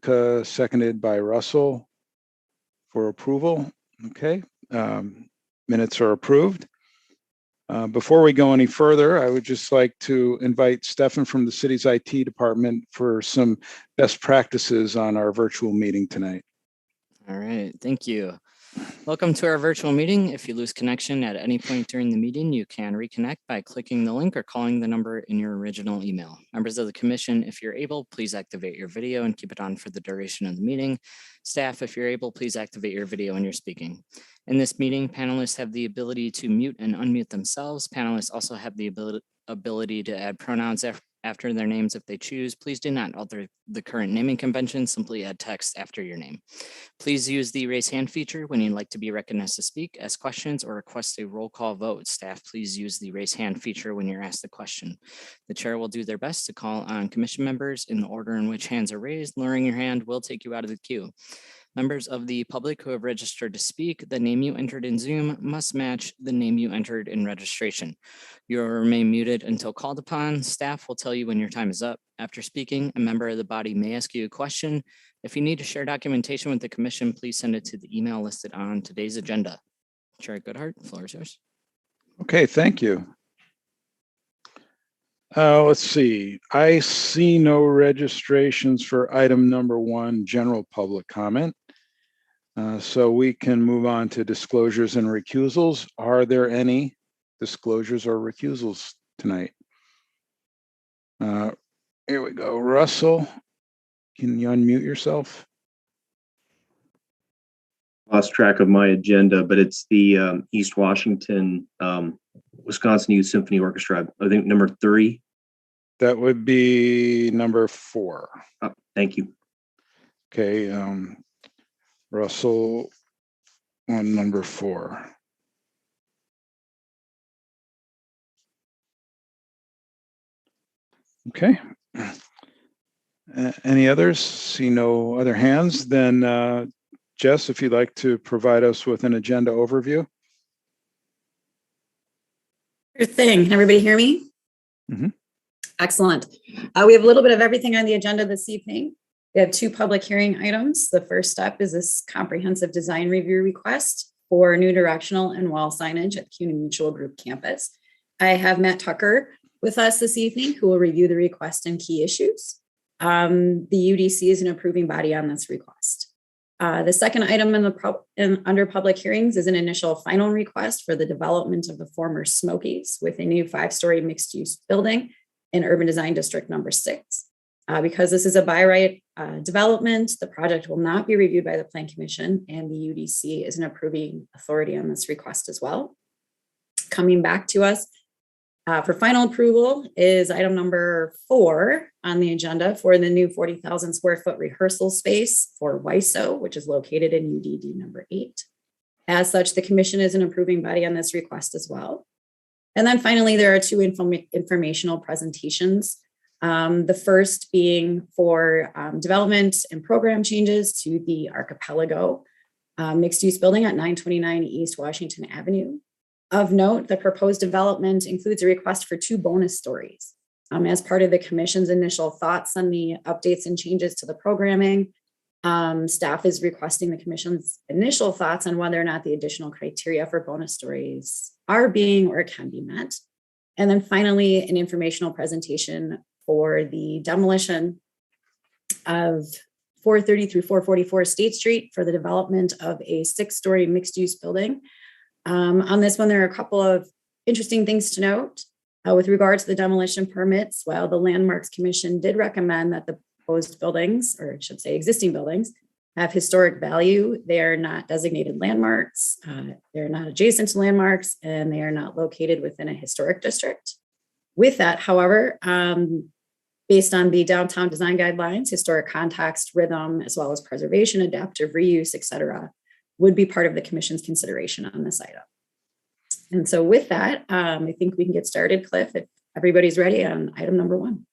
Jessica, seconded by Russell for approval. Okay, minutes are approved. Before we go any further, I would just like to invite Stefan from the city's IT department for some best practices on our virtual meeting tonight. All right, thank you. Welcome to our virtual meeting. If you lose connection at any point during the meeting, you can reconnect by clicking the link or calling the number in your original email. Members of the commission, if you're able, please activate your video and keep it on for the duration of the meeting. Staff, if you're able, please activate your video when you're speaking. In this meeting, panelists have the ability to mute and unmute themselves. Panelists also have the ability to add pronouns after their names if they choose. Please do not alter the current naming convention, simply add text after your name. Please use the raise hand feature when you'd like to be recognized to speak, ask questions, or request a roll call vote. Staff, please use the raise hand feature when you're asked the question. The chair will do their best to call on commission members in the order in which hands are raised. Lowering your hand will take you out of the queue. Members of the public who have registered to speak, the name you entered in Zoom must match the name you entered in registration. You will remain muted until called upon. Staff will tell you when your time is up. After speaking, a member of the body may ask you a question. If you need to share documentation with the commission, please send it to the email listed on today's agenda. Chair Goodhart, the floor is yours. Okay, thank you. Let's see. I see no registrations for item number 1, general public comment. So we can move on to disclosures and recusals. Are there any disclosures or recusals tonight? Here we go. Russell, can you unmute yourself? Lost track of my agenda, but it's the East Washington, Wisconsin Youth Symphony Orchestra. I think number 3. That would be number 4. Thank you. Okay, Russell on number 4. Okay. Any others? See no other hands. Then Jess, if you'd like to provide us with an agenda overview. Sure thing. Can everybody hear me? Mm-hmm. Excellent. We have a little bit of everything on the agenda this evening. We have 2 public hearing items. The first step is this comprehensive design review request for new directional and wall signage at Cuny Mutual Group campus. I have Matt Tucker with us this evening who will review the request and key issues. The UDC is an approving body on this request. The second item under public hearings is an initial final request for the development of the former Smokies with a new 5-story mixed-use building in Urban Design District number 6. Because this is a by right development, the project will not be reviewed by the Plan Commission, and the UDC is an approving authority on this request as well. Coming back to us for final approval is item number 4 on the agenda for the new 40,000 square foot rehearsal space for WISO, which is located in UDD number 8. As such, the commission is an approving body on this request as well. And then finally, there are 2 informational presentations. The first being for development and program changes to the Archipelago mixed-use building at 929 East Washington Avenue. Of note, the proposed development includes a request for 2 bonus stories. As part of the commission's initial thoughts on the updates and changes to the programming, staff is requesting the commission's initial thoughts on whether or not the additional criteria for bonus stories are being or can be met. And then finally, an informational presentation for the demolition of 430 through 444 State Street for the development of a 6-story mixed-use building. On this one, there are a couple of interesting things to note. With regard to the demolition permits, while the Landmarks Commission did recommend that the proposed buildings, or I should say existing buildings, have historic value, they are not designated landmarks, they're not adjacent to landmarks, and they are not located within a historic district. With that, however, based on the downtown design guidelines, historic context, rhythm, as well as preservation, adaptive reuse, et cetera, would be part of the commission's consideration on this item. And so with that, I think we can get started, Cliff, if everybody's ready on item number 1.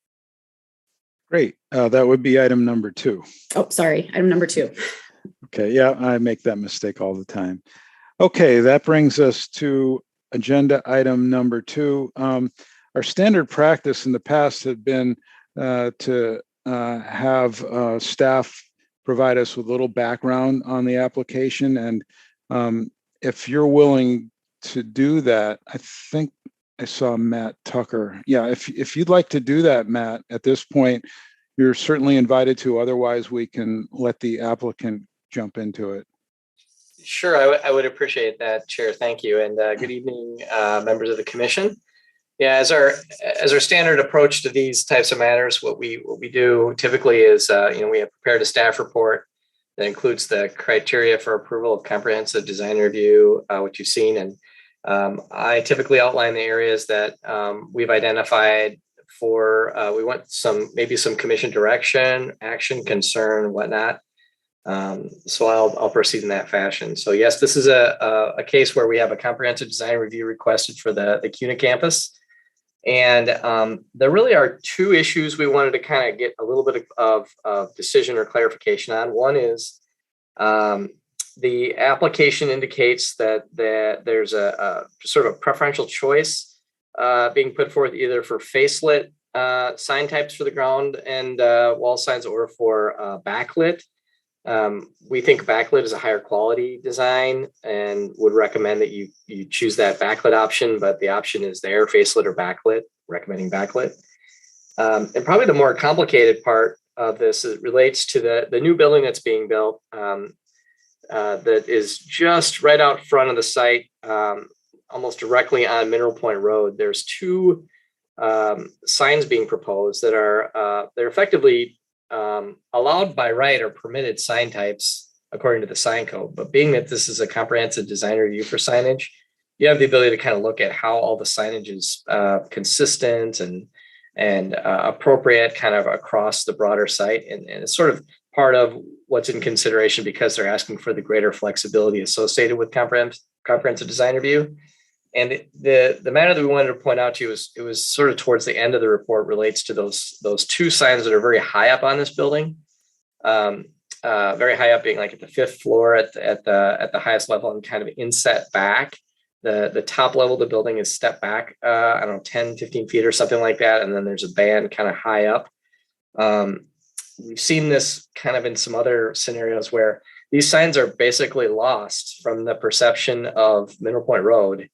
Great. That would be item number 2. Oh, sorry, item number 2. Okay, yeah, I make that mistake all the time. Okay, that brings us to agenda item number 2. Our standard practice in the past had been to have staff provide us with a little background on the application. And if you're willing to do that, I think I saw Matt Tucker. Yeah, if you'd like to do that, Matt, at this point, you're certainly invited to. Otherwise, we can let the applicant jump into it. Sure, I would appreciate that, Chair. Thank you. And good evening, members of the commission. Yeah, as our standard approach to these types of matters, what we do typically is, we have prepared a staff report that includes the criteria for approval of comprehensive design review, which you've seen. And I typically outline the areas that we've identified for, we want maybe some commission direction, action, concern, whatnot. So I'll proceed in that fashion. So yes, this is a case where we have a comprehensive design review requested for the Cuny campus. And there really are two issues we wanted to kind of get a little bit of decision or clarification on. One is the application indicates that there's a sort of a preferential choice being put forth either for facelit sign types for the ground and wall signs or for backlit. We think backlit is a higher quality design and would recommend that you choose that backlit option, but the option is there, facelit or backlit, recommending backlit. And probably the more complicated part of this relates to the new building that's being built that is just right out front of the site, almost directly on Mineral Point Road. There's two signs being proposed that are they're effectively allowed by right or permitted sign types according to the sign code. But being that this is a comprehensive design review for signage, you have the ability to kind of look at how all the signage is consistent and appropriate kind of across the broader site. And it's sort of part of what's in consideration because they're asking for the greater flexibility associated with comprehensive design review. And the matter that we wanted to point out to you was, it was sort of towards the end of the report, relates to those two signs that are very high up on this building. Very high up, being like at the fifth floor at the highest level and kind of inset back. The top level of the building is stepped back, I don't know, 10, 15 feet or something like that. And then there's a band kind of high up. We've seen this kind of in some other scenarios where these signs are basically lost from the perception of Mineral Point Road.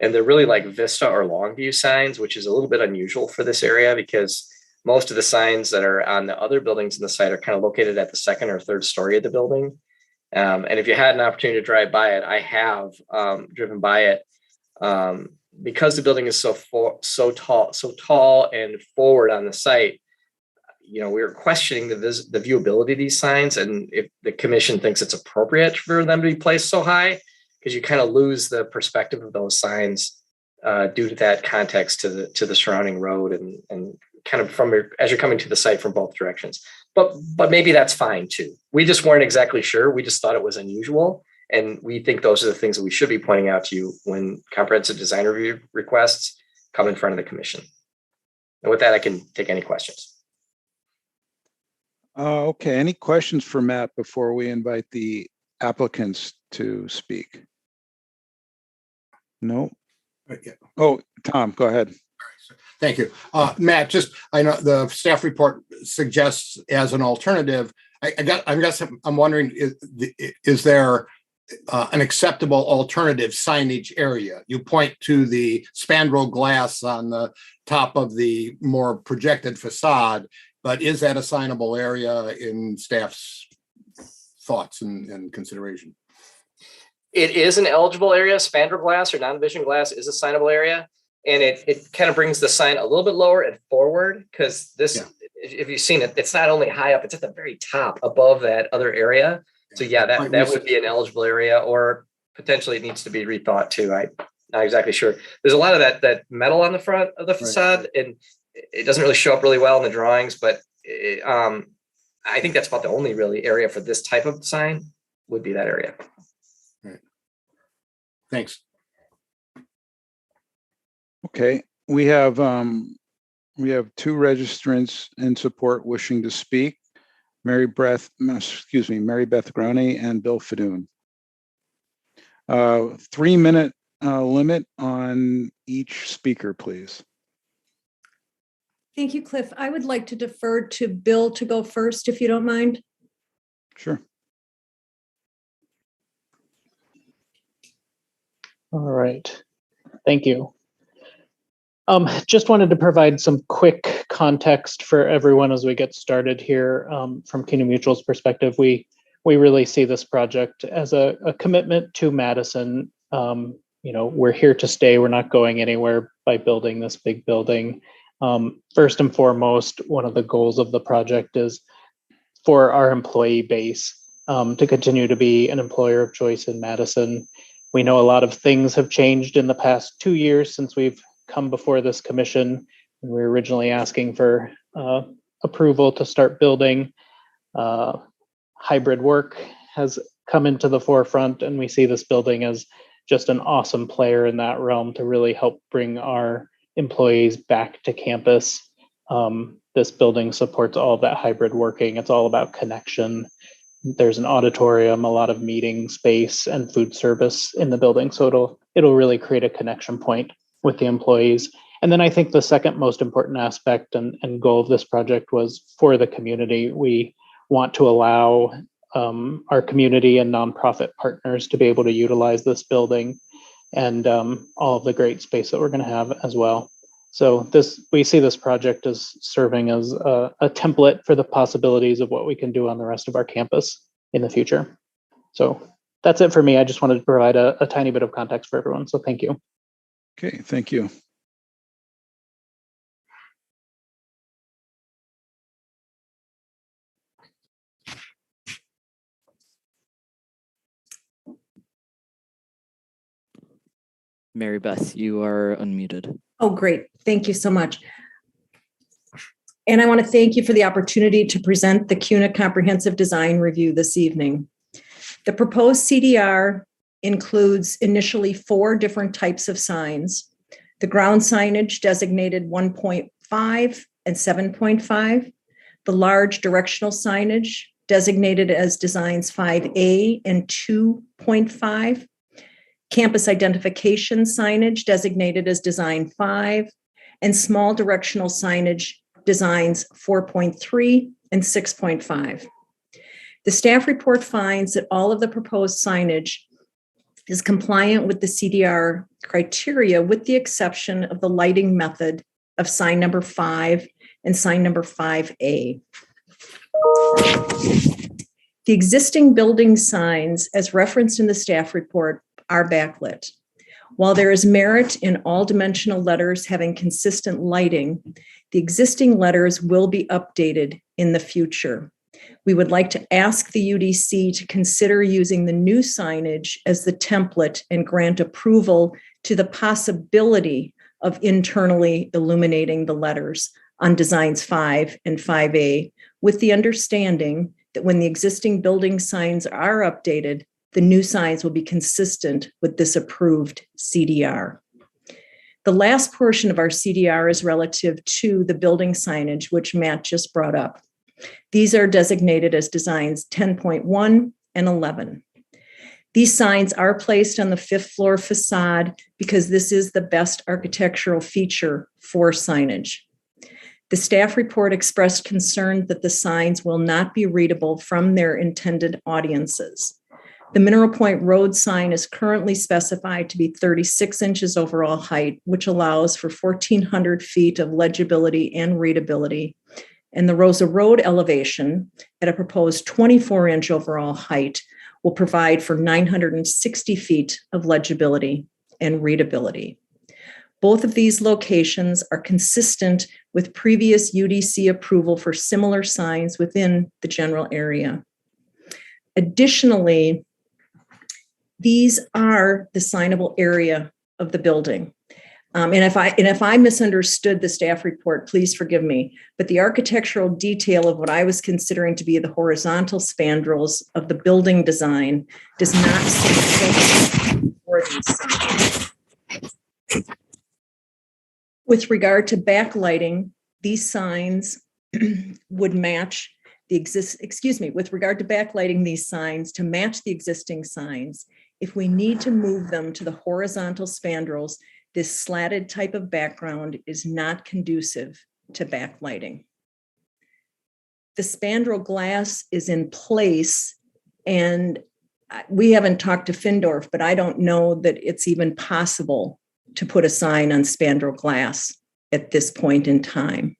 And they're really like vista or long view signs, which is a little bit unusual for this area because most of the signs that are on the other buildings in the site are kind of located at the second or third story of the building. And if you had an opportunity to drive by it, I have driven by it because the building is so tall and forward on the site. We were questioning the viewability of these signs and if the commission thinks it's appropriate for them to be placed so high, because you kind of lose the perspective of those signs due to that context to the surrounding road and kind of as you're coming to the site from both directions. But maybe that's fine too. We just weren't exactly sure. We just thought it was unusual. And we think those are the things that we should be pointing out to you when comprehensive design review requests come in front of the commission. And with that, I can take any questions. Okay, any questions for Matt before we invite the applicants to speak? No? Yeah. Oh, Tom, go ahead. Thank you. Matt, I know the staff report suggests as an alternative, I'm wondering, is there an acceptable alternative signage area? You point to the spandrel glass on the top of the more projected facade, but is that a signable area in staff's thoughts and consideration? It is an eligible area. Spandrel glass or non-vision glass is a signable area. And it kind of brings the sign a little bit lower and forward because if you've seen it, it's not only high up, it's at the very top above that other area. So yeah, that would be an eligible area, or potentially it needs to be rethought too. I'm not exactly sure. There's a lot of that metal on the front of the facade, and it doesn't really show up really well in the drawings, but I think that's about the only really area for this type of sign would be that area. Right. Thanks. Okay, we have two registrants in support wishing to speak. Mary Beth Growney and Bill Fadoon. 3-minute limit on each speaker, please. Thank you, Cliff. I would like to defer to Bill to go first, if you don't mind. Sure. All right, thank you. Just wanted to provide some quick context for everyone as we get started here. From Cuny Mutual's perspective, we really see this project as a commitment to Madison. We're here to stay. We're not going anywhere by building this big building. First and foremost, one of the goals of the project is for our employee base to continue to be an employer of choice in Madison. We know a lot of things have changed in the past 2 years since we've come before this commission. We were originally asking for approval to start building. Hybrid work has come into the forefront, and we see this building as just an awesome player in that realm to really help bring our employees back to campus. This building supports all of that hybrid working. It's all about connection. There's an auditorium, a lot of meeting space, and food service in the building. So it'll really create a connection point with the employees. And then I think the second most important aspect and goal of this project was for the community. We want to allow our community and nonprofit partners to be able to utilize this building and all of the great space that we're going to have as well. So we see this project as serving as a template for the possibilities of what we can do on the rest of our campus in the future. So that's it for me. I just wanted to provide a tiny bit of context for everyone. So thank you. Okay, thank you. Mary Beth, you are unmuted. Oh, great. Thank you so much. And I want to thank you for the opportunity to present the Cuny Comprehensive Design Review this evening. The proposed CDR includes initially 4 different types of signs. The ground signage designated 1.5 and 7.5. The large directional signage designated as designs 5A and 2.5. Campus identification signage designated as design 5, and small directional signage designs 4.3 and 6.5. The staff report finds that all of the proposed signage is compliant with the CDR criteria, with the exception of the lighting method of sign number 5 and sign number 5A. The existing building signs, as referenced in the staff report, are backlit. While there is merit in all dimensional letters having consistent lighting, the existing letters will be updated in the future. We would like to ask the UDC to consider using the new signage as the template and grant approval to the possibility of internally illuminating the letters on designs 5 and 5A, with the understanding that when the existing building signs are updated, the new signs will be consistent with this approved CDR. The last portion of our CDR is relative to the building signage, which Matt just brought up. These are designated as designs 10.1 and 11. These signs are placed on the 5th floor facade because this is the best architectural feature for signage. The staff report expressed concern that the signs will not be readable from their intended audiences. The Mineral Point Road sign is currently specified to be 36 inches overall height, which allows for 1,400 feet of legibility and readability. And the Rosa Road elevation at a proposed 24-inch overall height will provide for 960 feet of legibility and readability. Both of these locations are consistent with previous UDC approval for similar signs within the general area. Additionally, these are the signable area of the building. And if I misunderstood the staff report, please forgive me, but the architectural detail of what I was considering to be the horizontal spandrels of the building design does not seem for these signs. With regard to backlighting, these signs would match with regard to backlighting these signs to match the existing signs. If we need to move them to the horizontal spandrels, this slatted type of background is not conducive to backlighting. the spandrel glass is in place, and we haven't talked to Findorf, but I don't know that it's even possible to put a sign on spandrel glass at this point in time.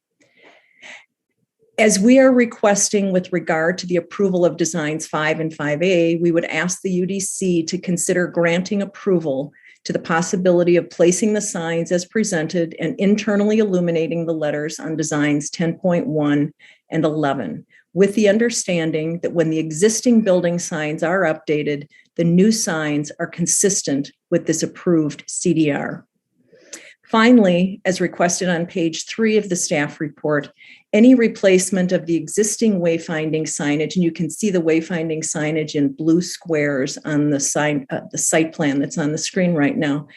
As we are requesting with regard to the approval of designs 5 and 5A, we would ask the UDC to consider granting approval to the possibility of placing the signs as presented and internally illuminating the letters on designs 10.1 and 11, with the understanding that when the existing building signs are updated, the new signs are consistent with this approved CDR. Finally, as requested on page 3 of the staff report, any replacement of the existing wayfinding signage, and you can see the wayfinding signage in blue squares on the site plan that's on the screen right now.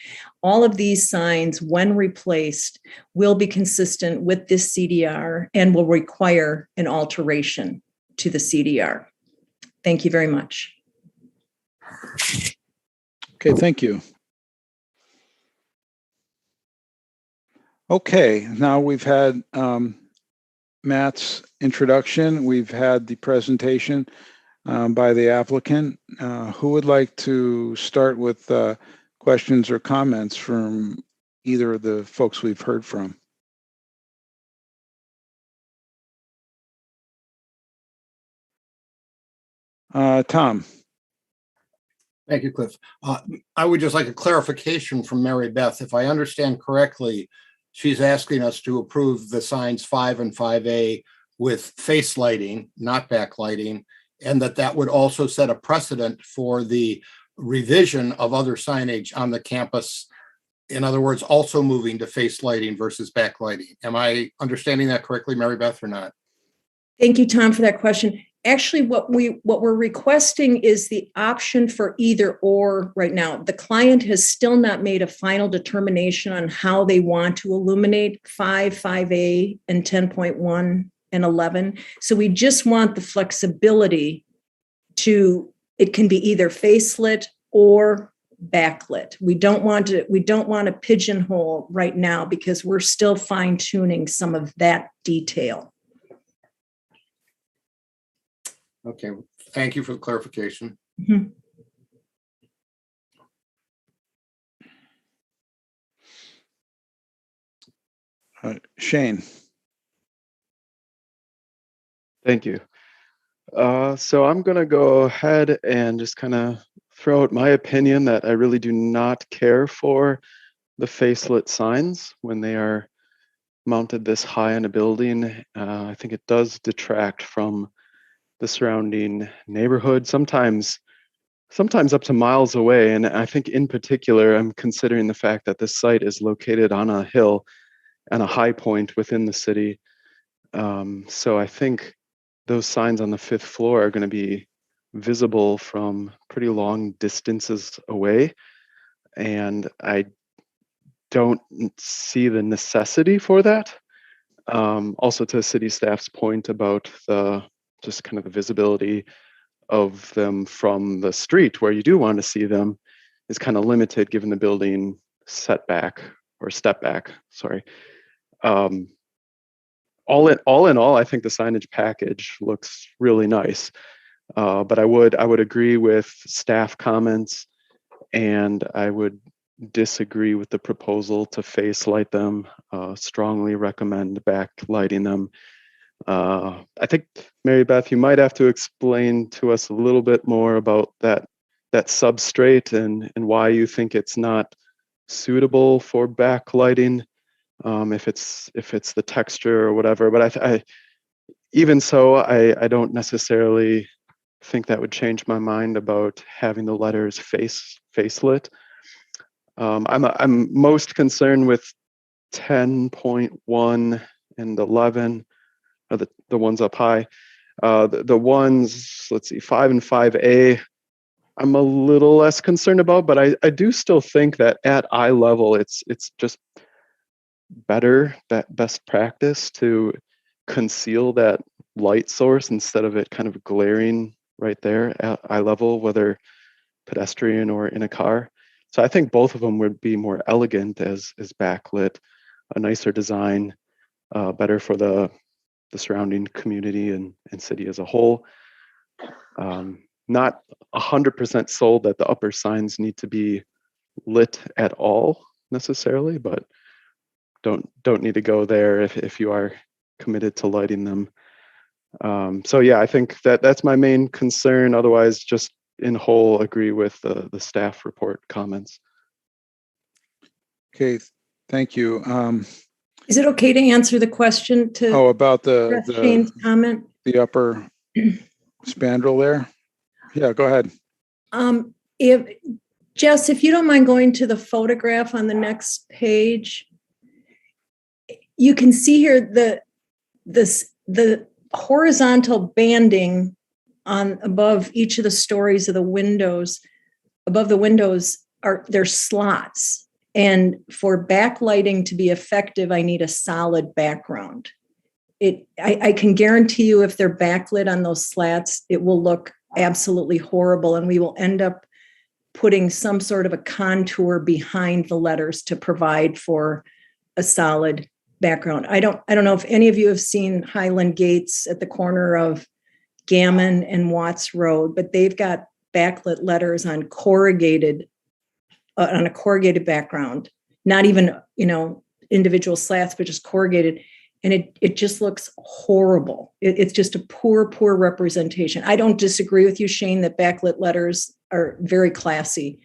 All of these signs, when replaced, will be consistent with this CDR and will require an alteration to the CDR. Thank you very much. Okay, thank you. Okay, now we've had Matt's introduction. We've had the presentation by the applicant. Who would like to start with questions or comments from either of the folks we've heard from? Tom. Thank you, Cliff. I would just like a clarification from Mary Beth. If I understand correctly, she's asking us to approve the signs 5 and 5A with face lighting, not backlighting, and that would also set a precedent for the revision of other signage on the campus. In other words, also moving to face lighting versus backlighting. Am I understanding that correctly, Mary Beth, or not? Thank you, Tom, for that question. Actually, what we're requesting is the option for either or right now. The client has still not made a final determination on how they want to illuminate 5, 5A, and 10.1 and 11. So we just want the flexibility it can be either face lit or backlit. We don't want to pigeonhole right now because we're still fine tuning some of that detail. Okay, thank you for the clarification. Mm-hmm. Shane. Thank you. So I'm going to go ahead and just kind of throw out my opinion that I really do not care for the facelit signs when they are mounted this high in a building. I think it does detract from the surrounding neighborhood, sometimes up to miles away. And I think in particular, I'm considering the fact that this site is located on a hill and a high point within the city. So I think those signs on the 5th floor are going to be visible from pretty long distances away. And I don't see the necessity for that. Also to city staff's point about just kind of the visibility of them from the street where you do want to see them is kind of limited given the building setback or step back, sorry. All in all, I think the signage package looks really nice. But I would agree with staff comments, and I would disagree with the proposal to face light them. Strongly recommend backlighting them. I think, Mary Beth, you might have to explain to us a little bit more about that substrate and why you think it's not suitable for backlighting, if it's the texture or whatever. But I even so, I don't necessarily think that would change my mind about having the letters face lit. I'm most concerned with 10.1 and 11. The ones up high, the ones, let's see, 5 and 5A, I'm a little less concerned about, but I do still think that at eye level, it's just better, that best practice to conceal that light source instead of it kind of glaring right there at eye level, whether pedestrian or in a car. So I think both of them would be more elegant as backlit, a nicer design, better for the the surrounding community and city as a whole. Not 100% sold that the upper signs need to be lit at all necessarily, but don't need to go there if you are committed to lighting them. So yeah, I think that's my main concern. Otherwise, just in whole agree with the staff report comments. Okay, thank you. Is it okay to answer the question to About address Shane's comment? the upper spandrel there? Yeah, go ahead. If Jess, if you don't mind going to the photograph on the next page, you can see here the horizontal banding on above each of the stories of the windows. Above the windows there's slots, and for backlighting to be effective, I need a solid background. I can guarantee you, if they're backlit on those slats, it will look absolutely horrible, and we will end up putting some sort of a contour behind the letters to provide for a solid background. I don't know if any of you have seen Highland Gates at the corner of Gammon and Watts Road, but they've got backlit letters on on a corrugated background, not even, individual slats, but just corrugated. And it just looks horrible. It's just a poor representation. I don't disagree with you, Shane, that backlit letters are very classy,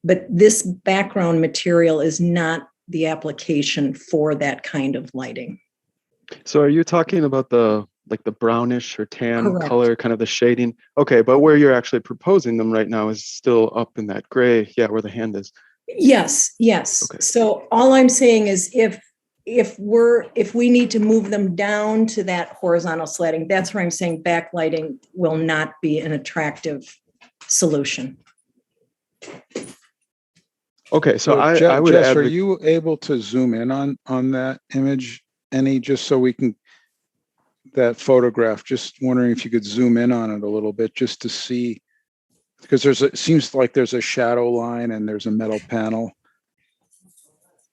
but this background material is not the application for that kind of lighting. So are you talking about the brownish or tan Correct. color, kind of the shading? Okay, but where you're actually proposing them right now is still up in that gray, where the hand is. Yes. Okay. So all I'm saying is if we need to move them down to that horizontal slatting, that's where I'm saying backlighting will not be an attractive solution. Okay, so I would Jess, add. are you able to zoom in on that image just so we can, that photograph, just wondering if you could zoom in on it a little bit just to see, because it seems like there's a shadow line and there's a metal panel.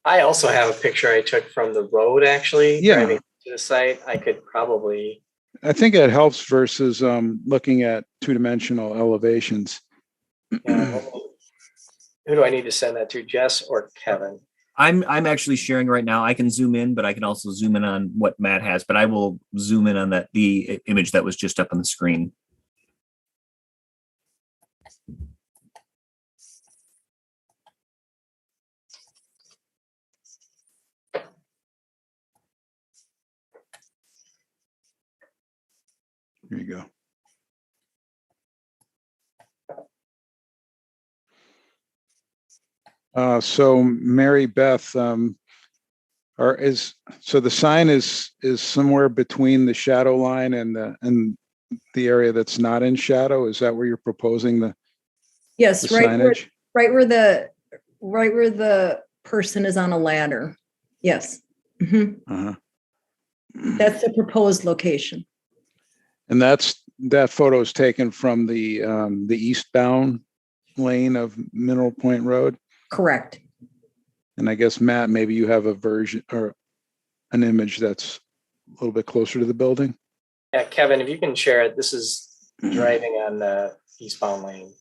I also have a picture I took from the road, actually, driving to the site. I could probably. I think it helps versus looking at two-dimensional elevations. Who do I need to send that to, Jess or Kevin? I'm actually sharing right now. I can zoom in, but I can also zoom in on what Matt has, but I will zoom in on the image that was just up on the screen. Here you go. So Mary Beth, so the sign is somewhere between the shadow line and the area that's not in shadow. Is that where you're proposing the Yes, signage? right where the person is on a ladder. Yes. Mm-hmm. That's the proposed location. And that photo is taken from the eastbound lane of Mineral Point Road. Correct. And I guess, Matt, maybe you have a version or an image that's a little bit closer to the building. Yeah, Kevin, if you can share it. This is driving on the eastbound lane,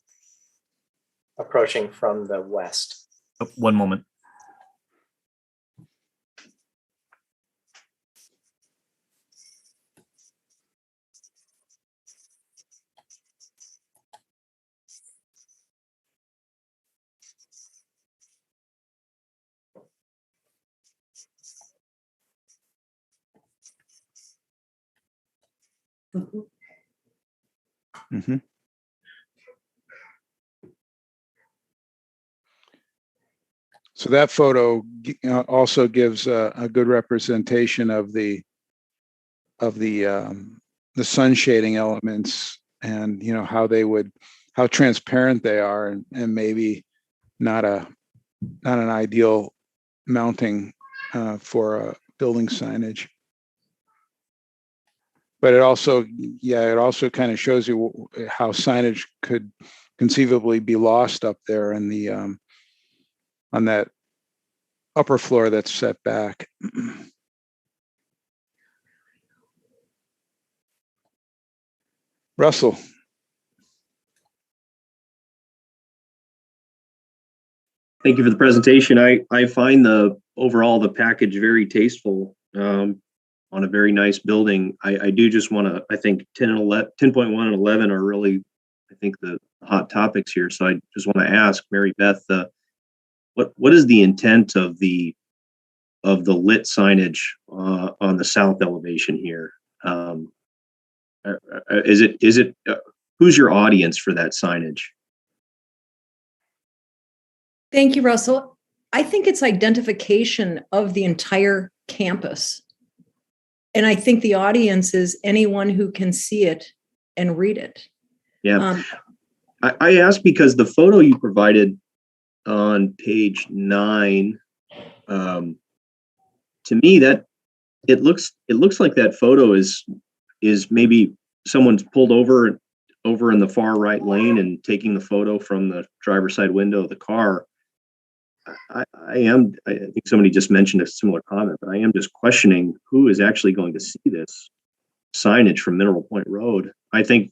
approaching from the west. Oh, one moment. Mm-hmm. So that photo also gives a good representation of the sun shading elements, and how transparent they are, and maybe not an ideal mounting for building signage. But it also kind of shows you how signage could conceivably be lost up there in the on that upper floor that's set back. Russell. Thank you for the presentation. I find the package very tasteful on a very nice building. I do just want to, I think 10 and 11, 10.1 and 11 are really, I think, the hot topics here. So I just want to ask Mary Beth, what is the intent of the lit signage on the south elevation here? Is it who's your audience for that signage? Thank you, Russell. I think it's identification of the entire campus. And I think the audience is anyone who can see it and read it. Yeah. I asked because the photo you provided on page 9, to me, that it looks like that photo is maybe someone's pulled over in the far right lane and taking the photo from the driver's side window of the car. I think somebody just mentioned a similar comment, but I am just questioning who is actually going to see this signage from Mineral Point Road. I think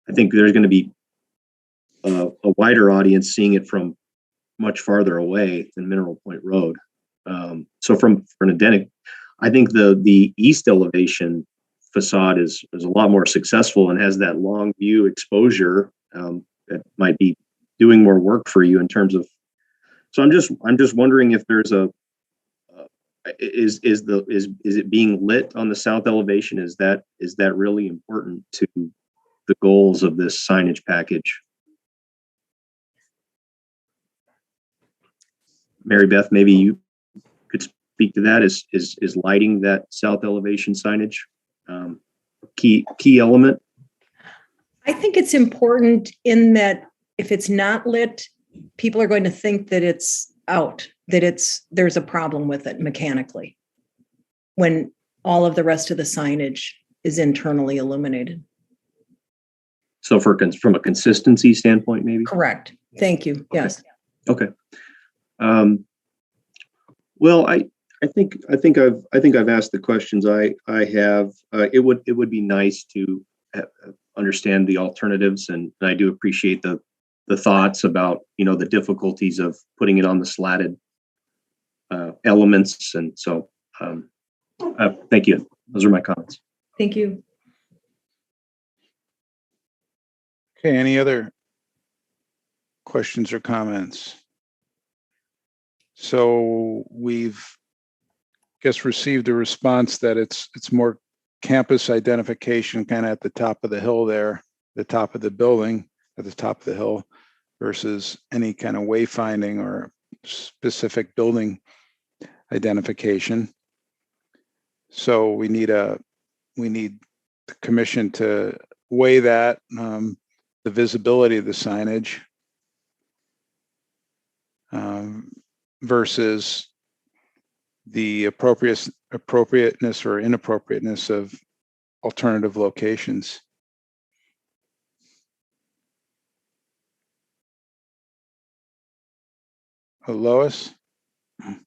there's going to be a wider audience seeing it from much farther away than Mineral Point Road. So for an identity, I think the east elevation facade is a lot more successful and has that long view exposure that might be doing more work for you in terms of. So I'm just wondering if there's is it being lit on the south elevation? Is that really important to the goals of this signage package? Mary Beth, maybe you could speak to that. Is lighting that south elevation signage key element? I think it's important in that if it's not lit, people are going to think that it's out, that there's a problem with it mechanically, when all of the rest of the signage is internally illuminated. So from a consistency standpoint, maybe? Correct. Thank you. Okay. Yes. Okay. Well, I think I've asked the questions I have. It would be nice to understand the alternatives, and I do appreciate the thoughts about the difficulties of putting it on the slatted elements, and so thank you. Those are my comments. Thank you. Okay, any other questions or comments? So we've received a response that it's more campus identification kind of at the top of the hill there, the top of the building at the top of the hill, versus any kind of wayfinding or specific building identification. So we need the commission to weigh that, the visibility of the signage versus the appropriateness or inappropriateness of alternative locations. Lois? There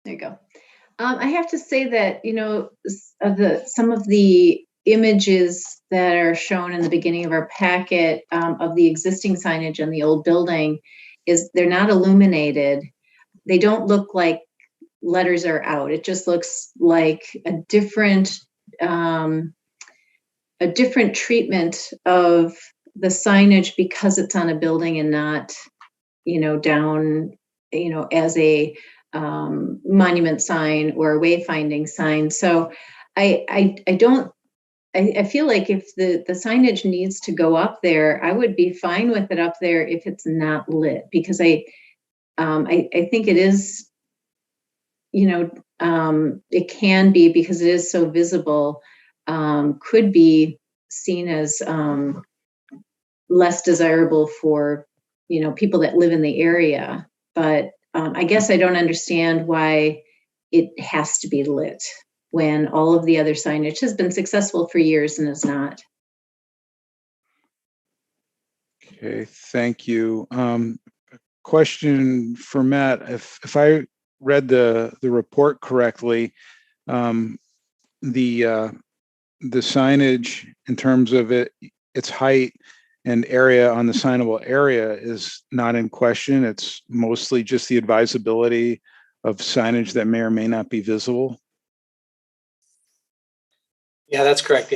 you go. I have to say that, some of the images that are shown in the beginning of our packet of the existing signage and the old building they're not illuminated. They don't look like letters are out. It just looks like a different treatment of the signage because it's on a building and not, down, as a monument sign or a wayfinding sign. So I feel like if the signage needs to go up there, I would be fine with it up there if it's not lit, because I think it is, it can be, because it is so visible, could be seen as less desirable for, people that live in the area. But I guess I don't understand why it has to be lit when all of the other signage has been successful for years and is not. Okay, thank you. Question for Matt. If I read the report correctly, the the signage in terms of its height and area on the signable area is not in question. It's mostly just the advisability of signage that may or may not be visible. Yeah, that's correct.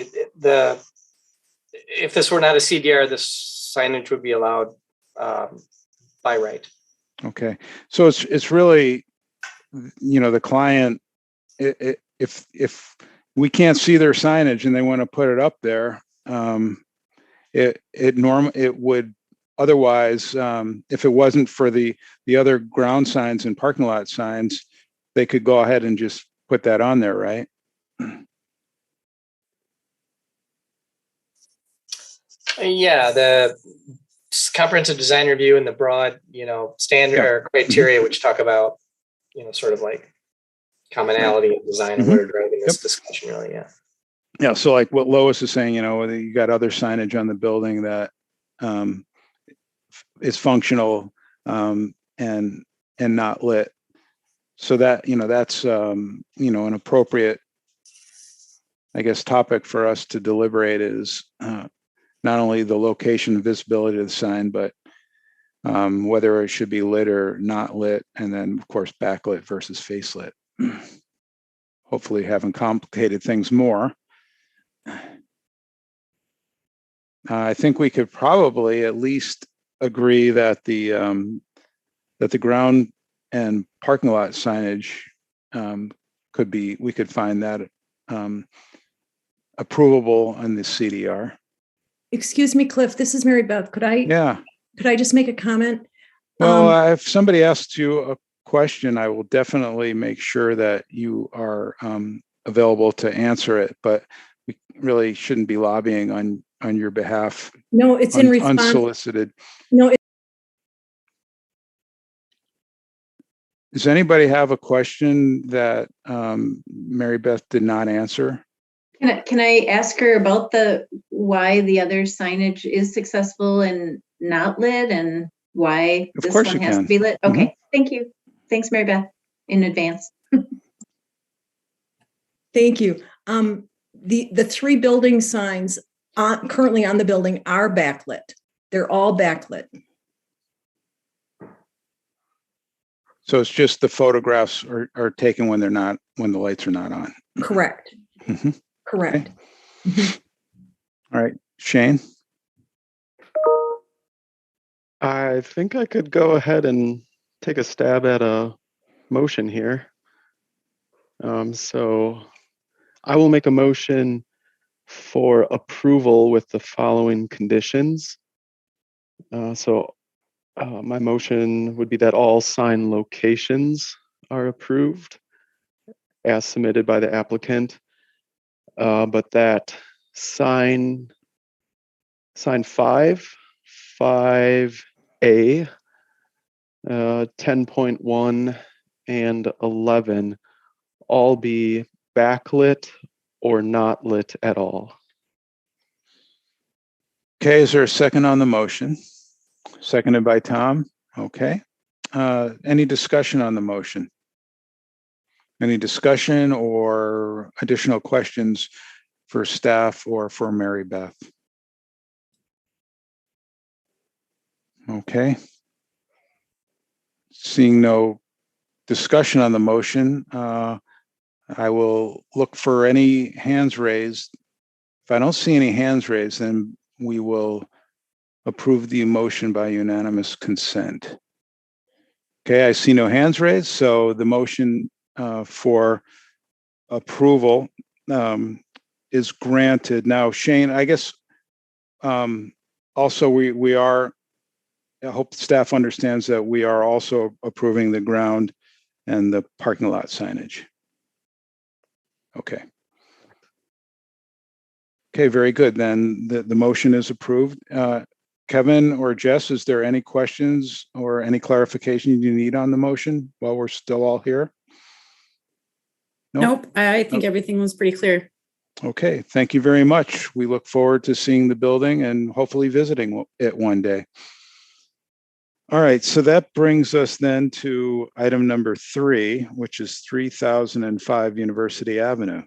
If this were not a CDR, the signage would be allowed by right. Okay, so it's really, the client, if we can't see their signage and they want to put it up there, it would otherwise, if it wasn't for the other ground signs and parking lot signs, they could go ahead and just put that on there, right? Yeah, the comprehensive design review and the broad, standard or criteria, which talk about, sort of like commonality of design and what are driving this discussion, really. Yeah. Yeah. So like what Lois is saying, you got other signage on the building that is functional and not lit. So that, that's, an appropriate, I guess, topic for us to deliberate is not only the location and visibility of the sign, but whether it should be lit or not lit, and then of course backlit versus face lit. Hopefully haven't complicated things more. I think we could probably at least agree that the ground and parking lot signage we could find that approvable on the CDR. Excuse me, Cliff, this is Mary Beth. Could I just make a comment? Well, if somebody asks you a question, I will definitely make sure that you are available to answer it, but we really shouldn't be lobbying on your behalf. No, it's in response. Unsolicited. No. Does anybody have a question that Mary Beth did not answer? Can I ask her about why the other signage is successful and not lit, and why this one has to be lit? Okay, Thank you. Thanks, Mary Beth, in advance. Thank you. The three building signs currently on the building are backlit. They're all backlit. So it's just the photographs are taken when the lights are not on. Correct. Correct. Okay. All right, Shane. I think I could go ahead and take a stab at a motion here. So I will make a motion for approval with the following conditions. My motion would be that all sign locations are approved as submitted by the applicant, but that sign 5, 5A, 10.1, and 11 all be backlit or not lit at all. Okay, is there a second on the motion? Seconded by Tom. Okay. Any discussion on the motion? Any discussion or additional questions for staff or for Mary Beth? Okay. Seeing no discussion on the motion, I will look for any hands raised. If I don't see any hands raised, then we will approve the motion by unanimous consent. Okay, I see no hands raised, so the motion for approval is granted. Now, Shane, I guess also we are, I hope staff understands that we are also approving the ground and the parking lot signage. Okay. Okay, very good. Then the motion is approved. Kevin or Jess, is there any questions or any clarification you need on the motion while we're still all here? Nope. I think everything was pretty clear. Okay, thank you very much. We look forward to seeing the building and hopefully visiting it one day. All right, so that brings us then to item number 3, which is 3005 University Avenue.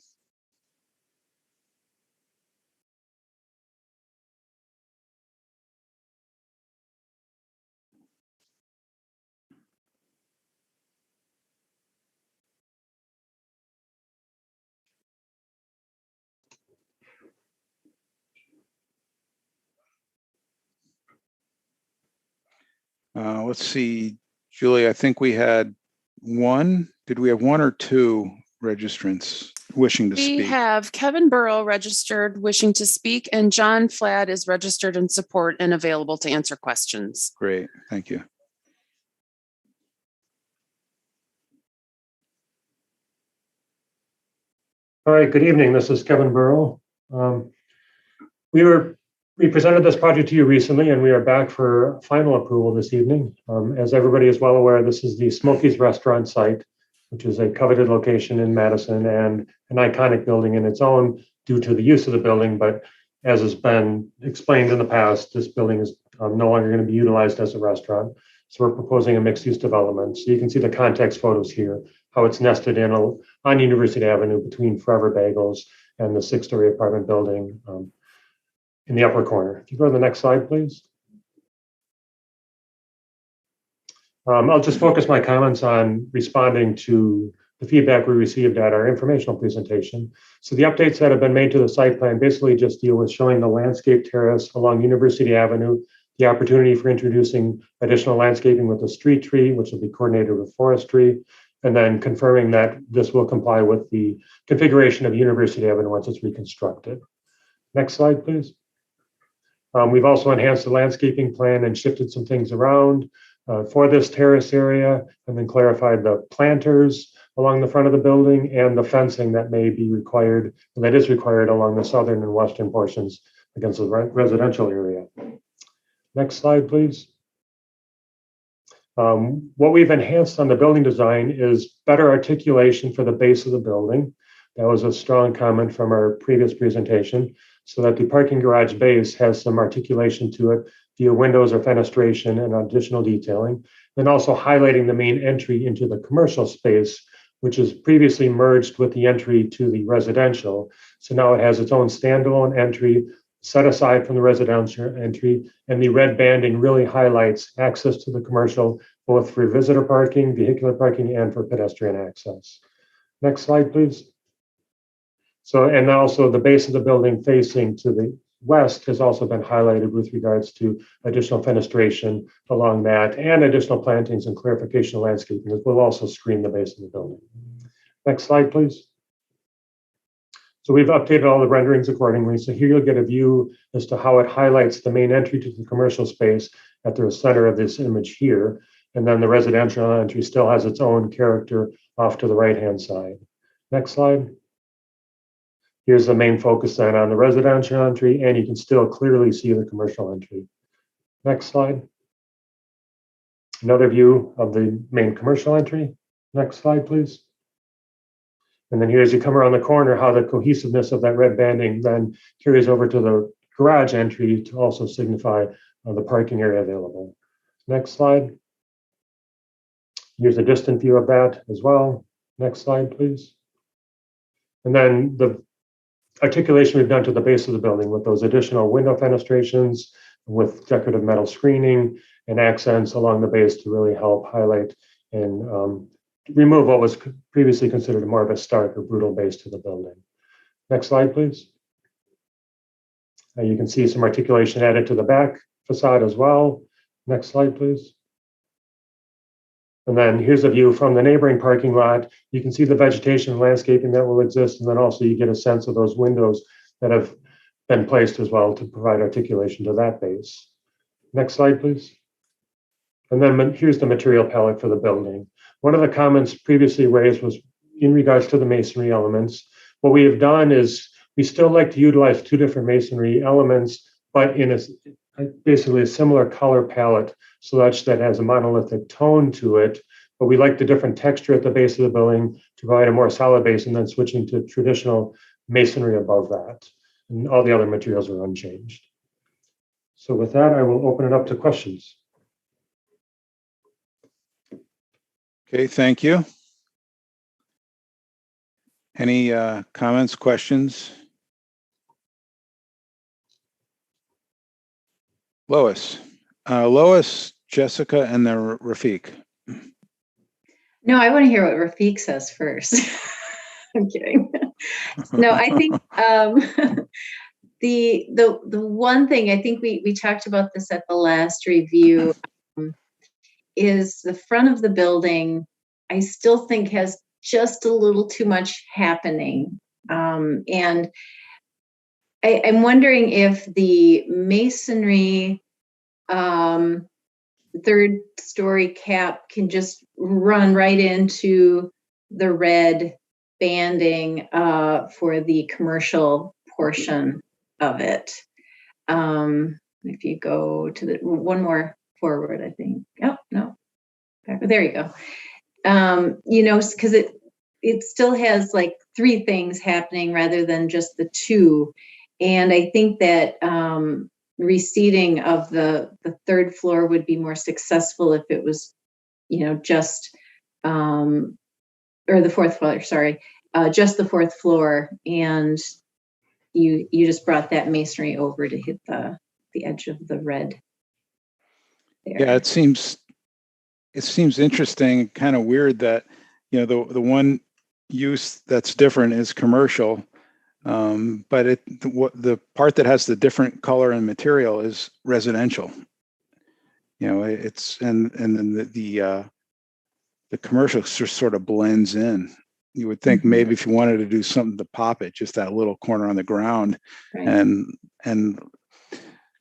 Let's see, Julie, I think we had one. Did we have one or two registrants wishing to We speak? have Kevin Burrow registered wishing to speak, and John Flad is registered in support and available to answer questions. Great, thank you. All right, good evening. This is Kevin Burrow. We presented this project to you recently, and we are back for final approval this evening. As everybody is well aware, this is the Smokies Restaurant site, which is a coveted location in Madison and an iconic building in its own due to the use of the building. But as has been explained in the past, this building is no longer going to be utilized as a restaurant. So we're proposing a mixed-use development. So you can see the context photos here, how it's nested in on University Avenue between Forever Bagels and the 6-story apartment building in the upper corner. If you go to the next slide, please. I'll just focus my comments on responding to the feedback we received at our informational presentation. So the updates that have been made to the site plan basically just deal with showing the landscape terrace along University Avenue, the opportunity for introducing additional landscaping with a street tree, which will be coordinated with forestry, and then confirming that this will comply with the configuration of University Avenue once it's reconstructed. Next slide, please. We've also enhanced the landscaping plan and shifted some things around for this terrace area, and then clarified the planters along the front of the building and the fencing that may be required, and that is required along the southern and western portions against the residential area. Next slide, please. What we've enhanced on the building design is better articulation for the base of the building. That was a strong comment from our previous presentation, so that the parking garage base has some articulation to it via windows or fenestration and additional detailing. Then also highlighting the main entry into the commercial space, which is previously merged with the entry to the residential. So now it has its own standalone entry set aside from the residential entry, and the red banding really highlights access to the commercial, both for visitor parking, vehicular parking, and for pedestrian access. Next slide, please. So, and also the base of the building facing to the west has also been highlighted with regards to additional fenestration along that and additional plantings and clarification of landscaping that will also screen the base of the building. Next slide, please. So we've updated all the renderings accordingly. So here you'll get a view as to how it highlights the main entry to the commercial space at the center of this image here. And then the residential entry still has its own character off to the right-hand side. Next slide. Here's the main focus then on the residential entry, and you can still clearly see the commercial entry. Next slide. Another view of the main commercial entry. Next slide, please. And then here, as you come around the corner, how the cohesiveness of that red banding then carries over to the garage entry to also signify the parking area available. Next slide. Here's a distant view of that as well. Next slide, please. And then the articulation we've done to the base of the building with those additional window fenestrations with decorative metal screening and accents along the base to really help highlight and remove what was previously considered more of a stark or brutal base to the building. Next slide, please. You can see some articulation added to the back facade as well. Next slide, please. And then here's a view from the neighboring parking lot. You can see the vegetation and landscaping that will exist. And then also you get a sense of those windows that have been placed as well to provide articulation to that base. Next slide, please. And then here's the material palette for the building. One of the comments previously raised was in regards to the masonry elements. What we have done is we still like to utilize two different masonry elements, but in basically a similar color palette, such that has a monolithic tone to it. But we like the different texture at the base of the building to provide a more solid base, and then switching to traditional masonry above that. And all the other materials are unchanged. So with that, I will open it up to questions. Okay, thank you. Any comments, questions? Lois, Jessica, and then Rafiq. No, I want to hear what Rafiq says first. I'm kidding. No, I think the one thing, I think we talked about this at the last review. is the front of the building, I still think has just a little too much happening. And I'm wondering if the masonry third story cap can just run right into the red banding for the commercial portion of it. If you go to the one more forward, I think. Oh, no. There you go. You know, because it still has like three things happening rather than just the two. And I think that reseating of the third floor would be more successful if it was, you know, just or the fourth floor, sorry, just the fourth floor, and you just brought that masonry over to hit the edge of the red there. Yeah, it seems interesting, kind of weird that, you know, the one use that's different is commercial. But the part that has the different color and material is residential. You know, it's and then the commercial just sort of blends in. You would think maybe if you wanted to do something to pop it, just that little corner on the ground, Right. and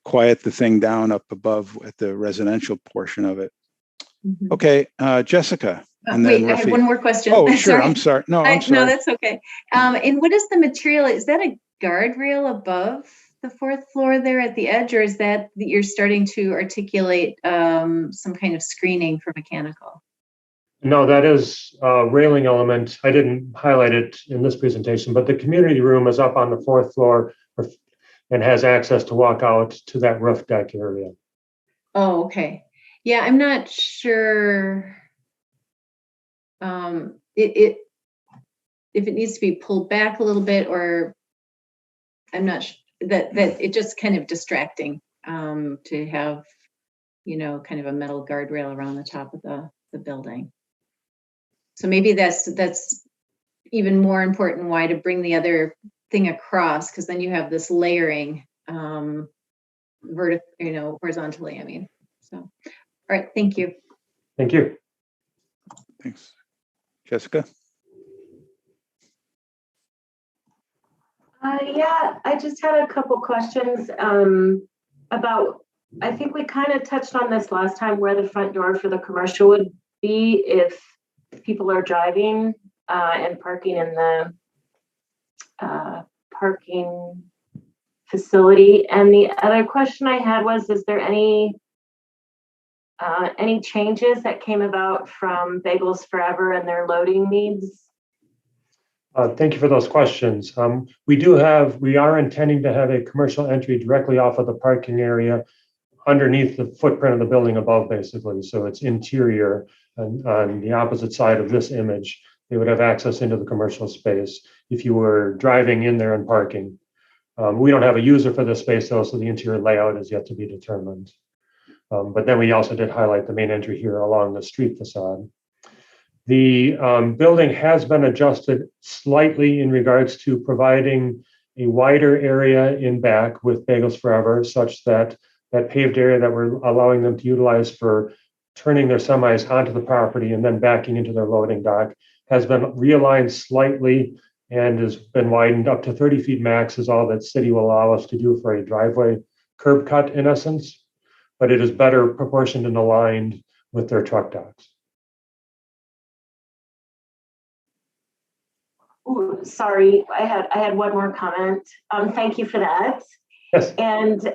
quiet the thing down up above at the residential portion of it. Okay, Jessica. And Wait, then I have Rafi. one more question. Oh, sure. Sorry. I'm sorry. No, I'm sorry. No, that's okay. And what is the material? Is that a guardrail above the fourth floor there at the edge, or is that you're starting to articulate some kind of screening for mechanical? No, that is a railing element. I didn't highlight it in this presentation, but the community room is up on the fourth floor and has access to walk out to that roof deck area. Oh, okay. Yeah, I'm not sure if it needs to be pulled back a little bit, or I'm not sure that it just kind of distracting to have, you know, kind of a metal guardrail around the top of the building. So maybe that's even more important why to bring the other thing across, because then you have this layering horizontally, I mean. So, all right, thank you. Thank you. Thanks. Jessica? Yeah, I just had a couple questions about, I think we kind of touched on this last time, where the front door for the commercial would be if people are driving and parking in the parking facility. And the other question I had was, is there any changes that came about from Bagels Forever and their loading needs? Thank you for those questions. We are intending to have a commercial entry directly off of the parking area underneath the footprint of the building above, basically. So it's interior, and on the opposite side of this image, they would have access into the commercial space if you were driving in there and parking. We don't have a user for this space though, so the interior layout is yet to be determined. But then we also did highlight the main entry here along the street facade. The building has been adjusted slightly in regards to providing a wider area in back with Bagels Forever, such that that paved area that we're allowing them to utilize for turning their semis onto the property and then backing into their loading dock has been realigned slightly and has been widened up to 30 feet max is all that city will allow us to do for a driveway curb cut in essence, but it is better proportioned and aligned with their truck docks. Ooh, sorry, I had one more comment. Thank you for that. Yes. And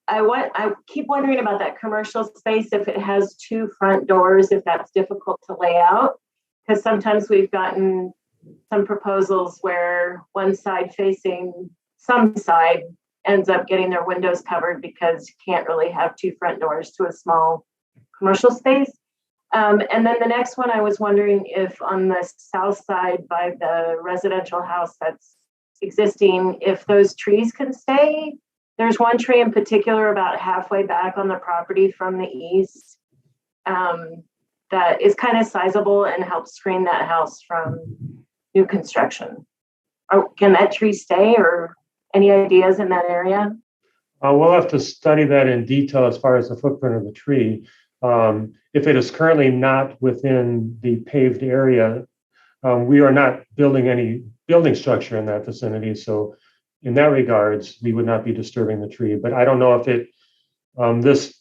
I keep wondering about that commercial space, if it has two front doors, if that's difficult to lay out, because sometimes we've gotten some proposals where one side facing some side ends up getting their windows covered because you can't really have two front doors to a small commercial space. And then the next one, I was wondering if on the south side by the residential house that's existing, if those trees can stay. There's one tree in particular about halfway back on the property from the east that is kind of sizable and helps screen that house from new construction. Can that tree stay, or any ideas in that area? We'll have to study that in detail as far as the footprint of the tree. If it is currently not within the paved area, we are not building any building structure in that vicinity. So in that regards, we would not be disturbing the tree. But I don't know if this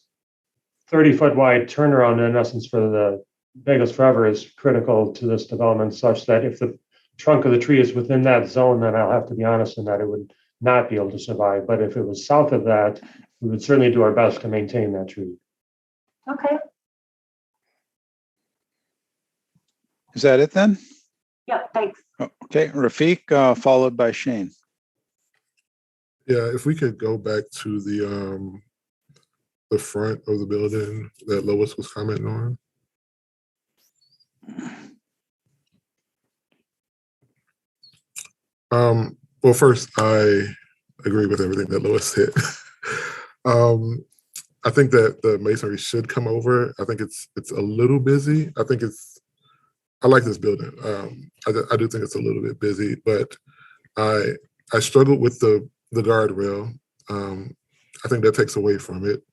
30-foot wide turnaround, in essence, for the Bagels Forever is critical to this development, such that if the trunk of the tree is within that zone, then I'll have to be honest in that it would not be able to survive. But if it was south of that, we would certainly do our best to maintain that tree. Okay. Is that it then? Yeah, thanks. Okay, Rafiq, followed by Shane. Yeah, if we could go back to the front of the building that Lois was commenting on. Well, first, I agree with everything that Lois said. I think that the masonry should come over. I think it's a little busy. I like this building. I do think it's a little bit busy, but I struggled with the guardrail. I think that takes away from it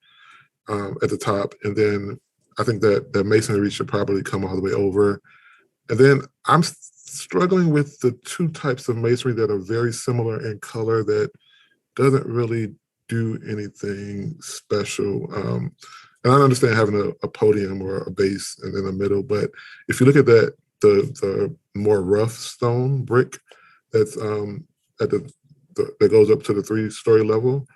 at the top, and then I think that the masonry should probably come all the way over. And then I'm struggling with the two types of masonry that are very similar in color that doesn't really do anything special. And I understand having a podium or a base in the middle, but if you look at that, the more rough stone brick that's at that goes up to the 3-story level,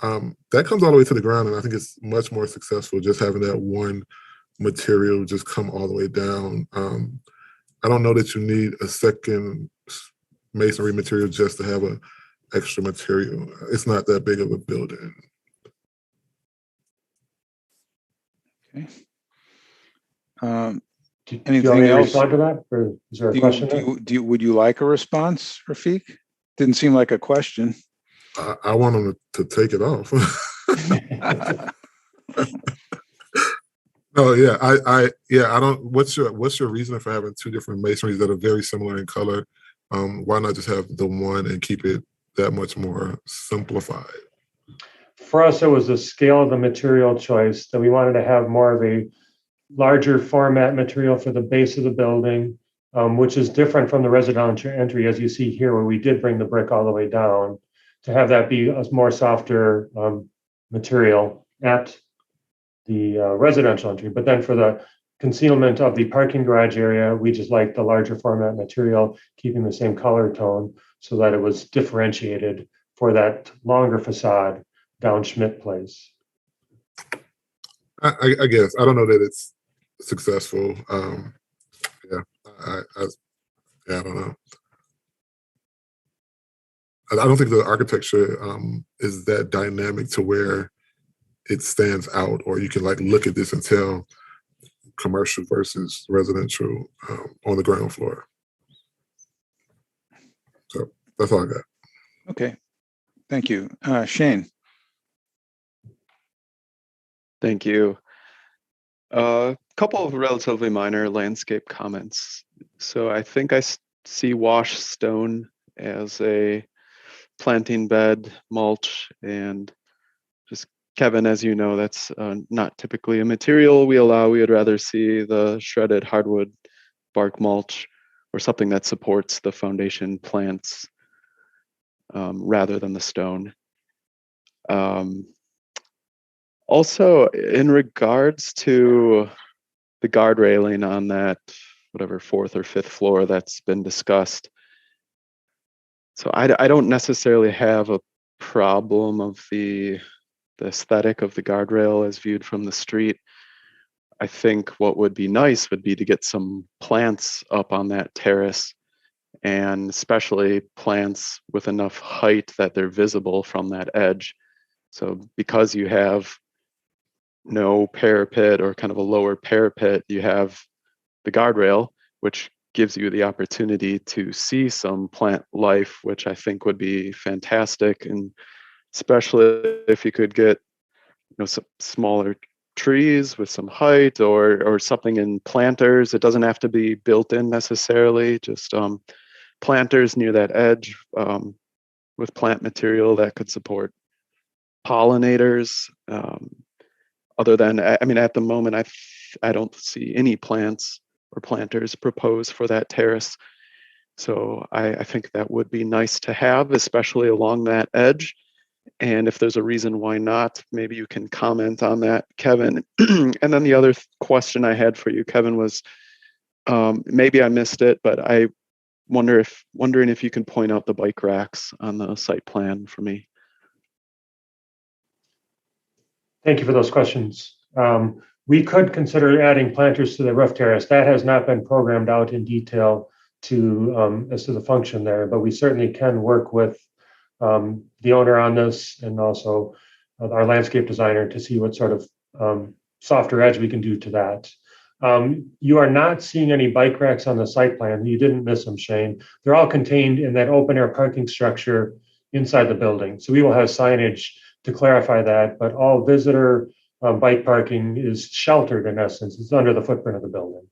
that comes all the way to the ground, and I think it's much more successful just having that one material just come all the way down. I don't know that you need a second masonry material just to have a extra material. It's not that big of a building. Okay. Do you want Anything me to else? respond to that, or is there a question there? Would you like a response, Rafiq? Didn't seem like a question. I want them to take it off. No, yeah, I don't. What's your reason for having two different masonries that are very similar in color? Why not just have the one and keep it that much more simplified? For us, it was the scale of the material choice that we wanted to have more of a larger format material for the base of the building, which is different from the residential entry, as you see here, where we did bring the brick all the way down, to have that be a more softer material at the residential entry. But then for the concealment of the parking garage area, we just liked the larger format material, keeping the same color tone so that it was differentiated for that longer facade down Schmidt Place. I guess I don't know that it's successful. Yeah, I don't know. I don't think the architecture is that dynamic to where it stands out, or you can like look at this and tell commercial versus residential on the ground floor. So that's all I got. Okay, thank you. Shane. Thank you. A couple of relatively minor landscape comments. So I think I see wash stone as a planting bed, mulch, and just Kevin, as you know, that's not typically a material we allow. We would rather see the shredded hardwood bark mulch or something that supports the foundation plants rather than the stone. Also, in regards to the guard railing on that, whatever, 4th or 5th floor that's been discussed. So I don't necessarily have a problem of the aesthetic of the guardrail as viewed from the street. I think what would be nice would be to get some plants up on that terrace, and especially plants with enough height that they're visible from that edge. So because you have no parapet or kind of a lower parapet, you have the guardrail, which gives you the opportunity to see some plant life, which I think would be fantastic. And especially if you could get, some smaller trees with some height or something in planters. It doesn't have to be built in necessarily, just planters near that edge with plant material that could support pollinators. Other than, I mean, at the moment, I don't see any plants or planters proposed for that terrace. So I think that would be nice to have, especially along that edge. And if there's a reason why not, maybe you can comment on that, Kevin. And then the other question I had for you, Kevin, was maybe I missed it, but I wondering if you can point out the bike racks on the site plan for me. Thank you for those questions. We could consider adding planters to the roof terrace. That has not been programmed out in detail as to the function there, but we certainly can work with the owner on this and also our landscape designer to see what sort of softer edge we can do to that. You are not seeing any bike racks on the site plan. You didn't miss them, Shane. They're all contained in that open air parking structure inside the building. So we will have signage to clarify that, but all visitor bike parking is sheltered in essence. It's under the footprint of the building.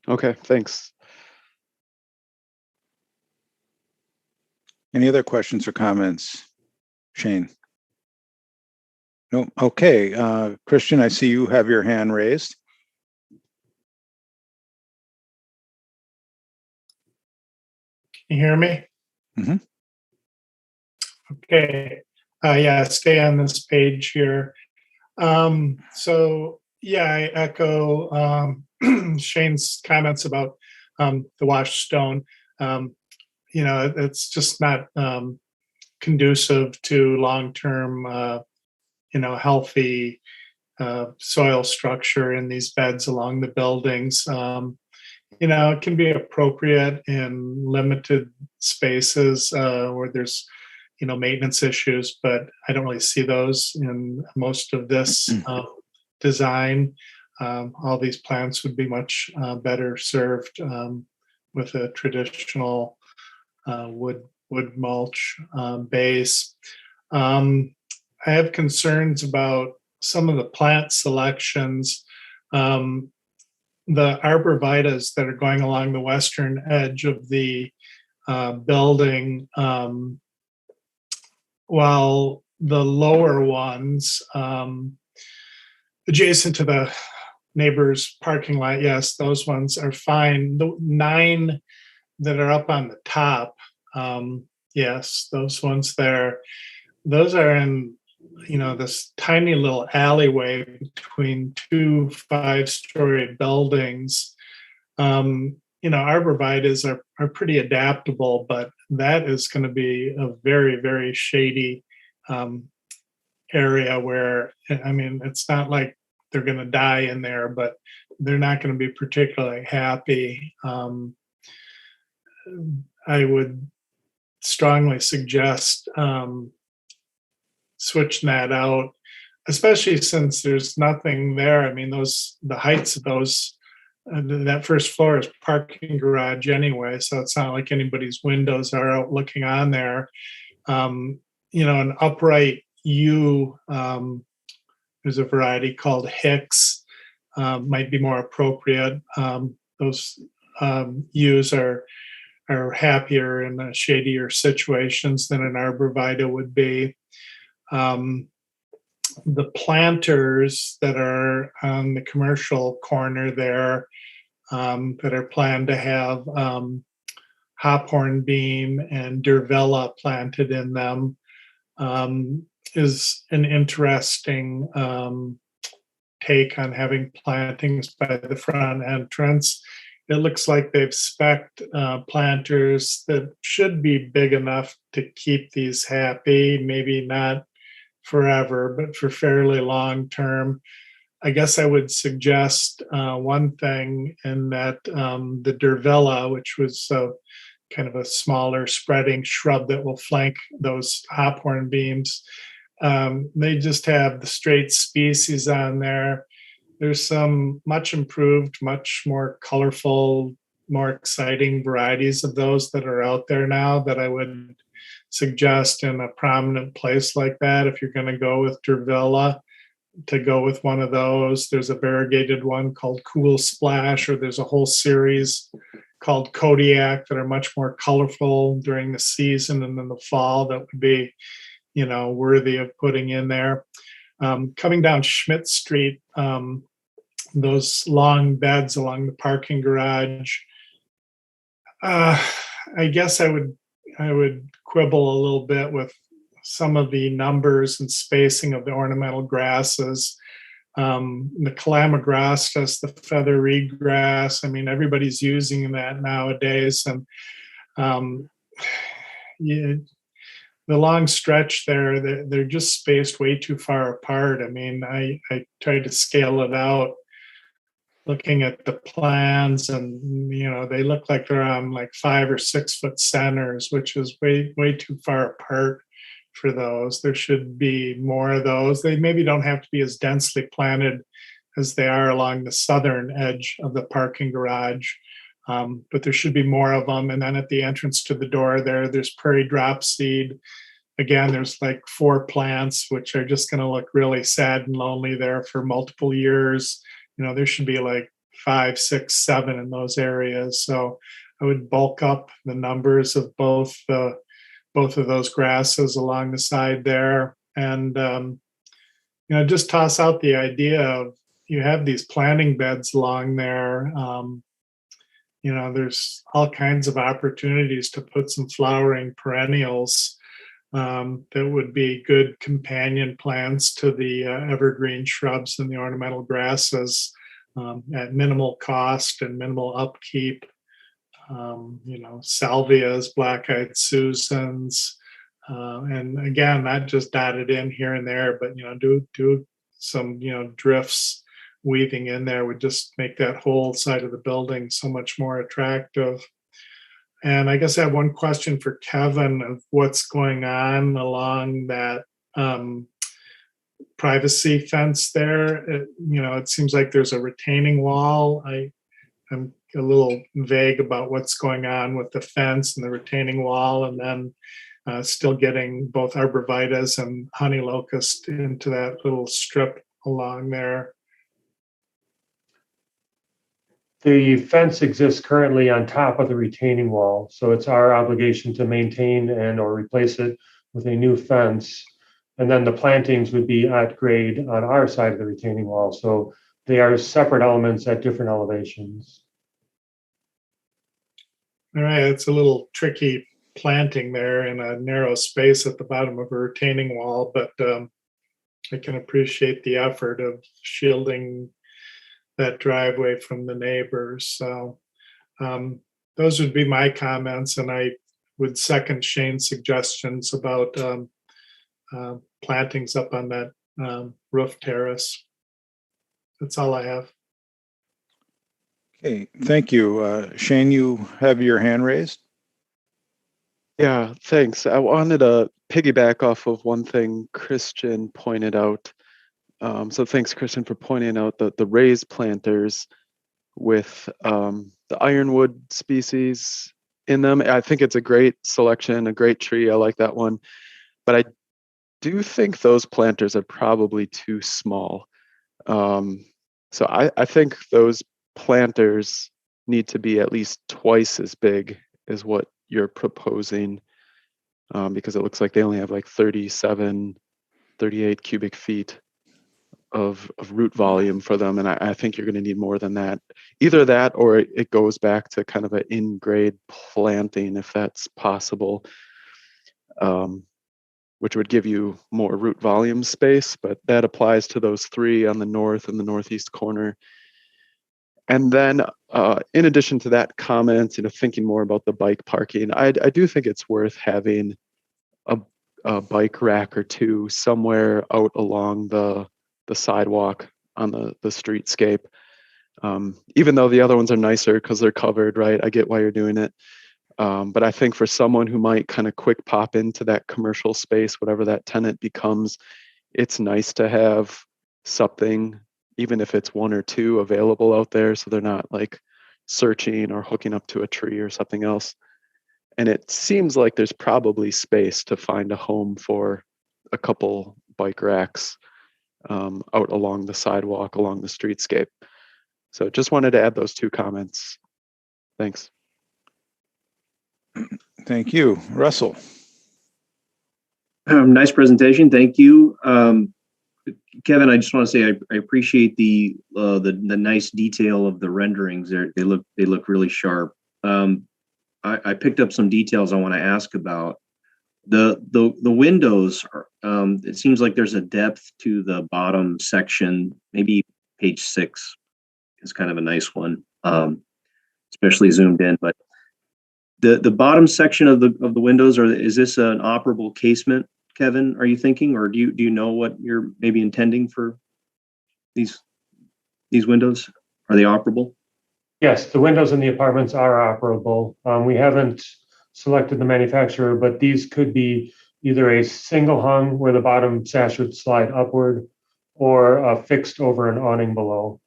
Okay, thanks. Any other questions or comments? Shane? No, okay. Christian, I see you have your hand raised. Can you hear me? Mm-hmm. Okay. Yeah, stay on this page here. So yeah, I echo Shane's comments about the washed stone. It's just not conducive to long-term, healthy soil structure in these beds along the buildings. It can be appropriate in limited spaces where there's, maintenance issues, but I don't really see those in most of this design. All these plants would be much better served with a traditional wood mulch base. I have concerns about some of the plant selections. The arborvitaes that are going along the western edge of the building, while the lower ones adjacent to the neighbor's parking lot, yes, those ones are fine. The 9 that are up on the top, yes, those ones there, those are in, this tiny little alleyway between 2 5-story buildings. Arborvitaes are pretty adaptable, but that is going to be a very, very shady area where, it's not like they're going to die in there, but they're not going to be particularly happy. I would strongly suggest switching that out, especially since there's nothing there. The heights of those, that first floor is parking garage anyway, so it's not like anybody's windows are out looking on there. An upright yew, there's a variety called Hicks, might be more appropriate. Those yews are happier in shadier situations than an arborvitae would be. The planters that are on the commercial corner there, that are planned to have hophorn beam and durvilla planted in them, is an interesting take on having plantings by the front entrance. It looks like they've spec'd planters that should be big enough to keep these happy, maybe not forever, but for fairly long term. I guess I would suggest one thing in that the durvilla, which was kind of a smaller spreading shrub that will flank those hophorn beams, they just have the straight species on there. There's some much improved, much more colorful, more exciting varieties of those that are out there now that I would suggest in a prominent place like that. If you're going to go with durvilla, to go with one of those. There's a variegated one called Cool Splash, or there's a whole series called Kodiak that are much more colorful during the season and in the fall that would be, worthy of putting in there. Coming down Schmidt Street, those long beds along the parking garage, I guess I would quibble a little bit with some of the numbers and spacing of the ornamental grasses. The calamagrostis, the feather reed grass, I mean, everybody's using that nowadays. And the long stretch there, they're just spaced way too far apart. I mean, I tried to scale it out looking at the plans, and they look like they're on like 5 or 6 foot centers, which is way too far apart for those. There should be more of those. They maybe don't have to be as densely planted as they are along the southern edge of the parking garage, but there should be more of them. And then at the entrance to the door there's prairie drop seed. Again, there's like 4 plants, which are just going to look really sad and lonely there for multiple years. There should be like 5, 6, 7 in those areas. So I would bulk up the numbers of both of those grasses along the side there. And, just toss out the idea of, you have these planting beds along there. There's all kinds of opportunities to put some flowering perennials that would be good companion plants to the evergreen shrubs and the ornamental grasses at minimal cost and minimal upkeep. Salvias, black-eyed Susans, and again, not just dotted in here and there, but do some drifts weaving in there would just make that whole side of the building so much more attractive. And I guess I have one question for Kevin of what's going on along that privacy fence there. It seems like there's a retaining wall. I'm a little vague about what's going on with the fence and the retaining wall, and then still getting both arborvitaes and honey locust into that little strip along there. The fence exists currently on top of the retaining wall, so it's our obligation to maintain and or replace it with a new fence. And then the plantings would be at grade on our side of the retaining wall. So they are separate elements at different elevations. All right, it's a little tricky planting there in a narrow space at the bottom of a retaining wall, but I can appreciate the effort of shielding that driveway from the neighbors. So those would be my comments, and I would second Shane's suggestions about plantings up on that roof terrace. That's all I have. Okay, thank you. Shane, you have your hand raised. Yeah, thanks. I wanted to piggyback off of one thing Christian pointed out. So thanks, Christian, for pointing out the raised planters with the ironwood species in them. I think it's a great selection, a great tree. I like that one. But I do think those planters are probably too small. So I think those planters need to be at least twice as big as what you're proposing, because it looks like they only have like 37, 38 cubic feet of root volume for them. And I think you're going to need more than that. Either that, or it goes back to kind of an in-grade planting, if that's possible, which would give you more root volume space, but that applies to those 3 on the north and the northeast corner. And then in addition to that comment, thinking more about the bike parking, I do think it's worth having a bike rack or 2 somewhere out along the sidewalk on the streetscape. Even though the other ones are nicer because they're covered, right? I get why you're doing it. But I think for someone who might kind of quick pop into that commercial space, whatever that tenant becomes, it's nice to have something, even if it's 1 or 2 available out there, so they're not like searching or hooking up to a tree or something else. And it seems like there's probably space to find a home for a couple bike racks. out along the sidewalk, along the streetscape. So just wanted to add those two comments. Thanks. Thank you. Russell. Nice presentation. Thank you. Kevin, I just want to say I appreciate the nice detail of the renderings. They look really sharp. I picked up some details I want to ask about. The windows are, it seems like there's a depth to the bottom section. Maybe page 6 is kind of a nice one, especially zoomed in. But the bottom section of the windows, is this an operable casement, Kevin? Are you thinking, or do you know what you're maybe intending for these windows? Are they operable? Yes, the windows in the apartments are operable. We haven't selected the manufacturer, but these could be either a single hung where the bottom sash would slide upward, or fixed over an awning below.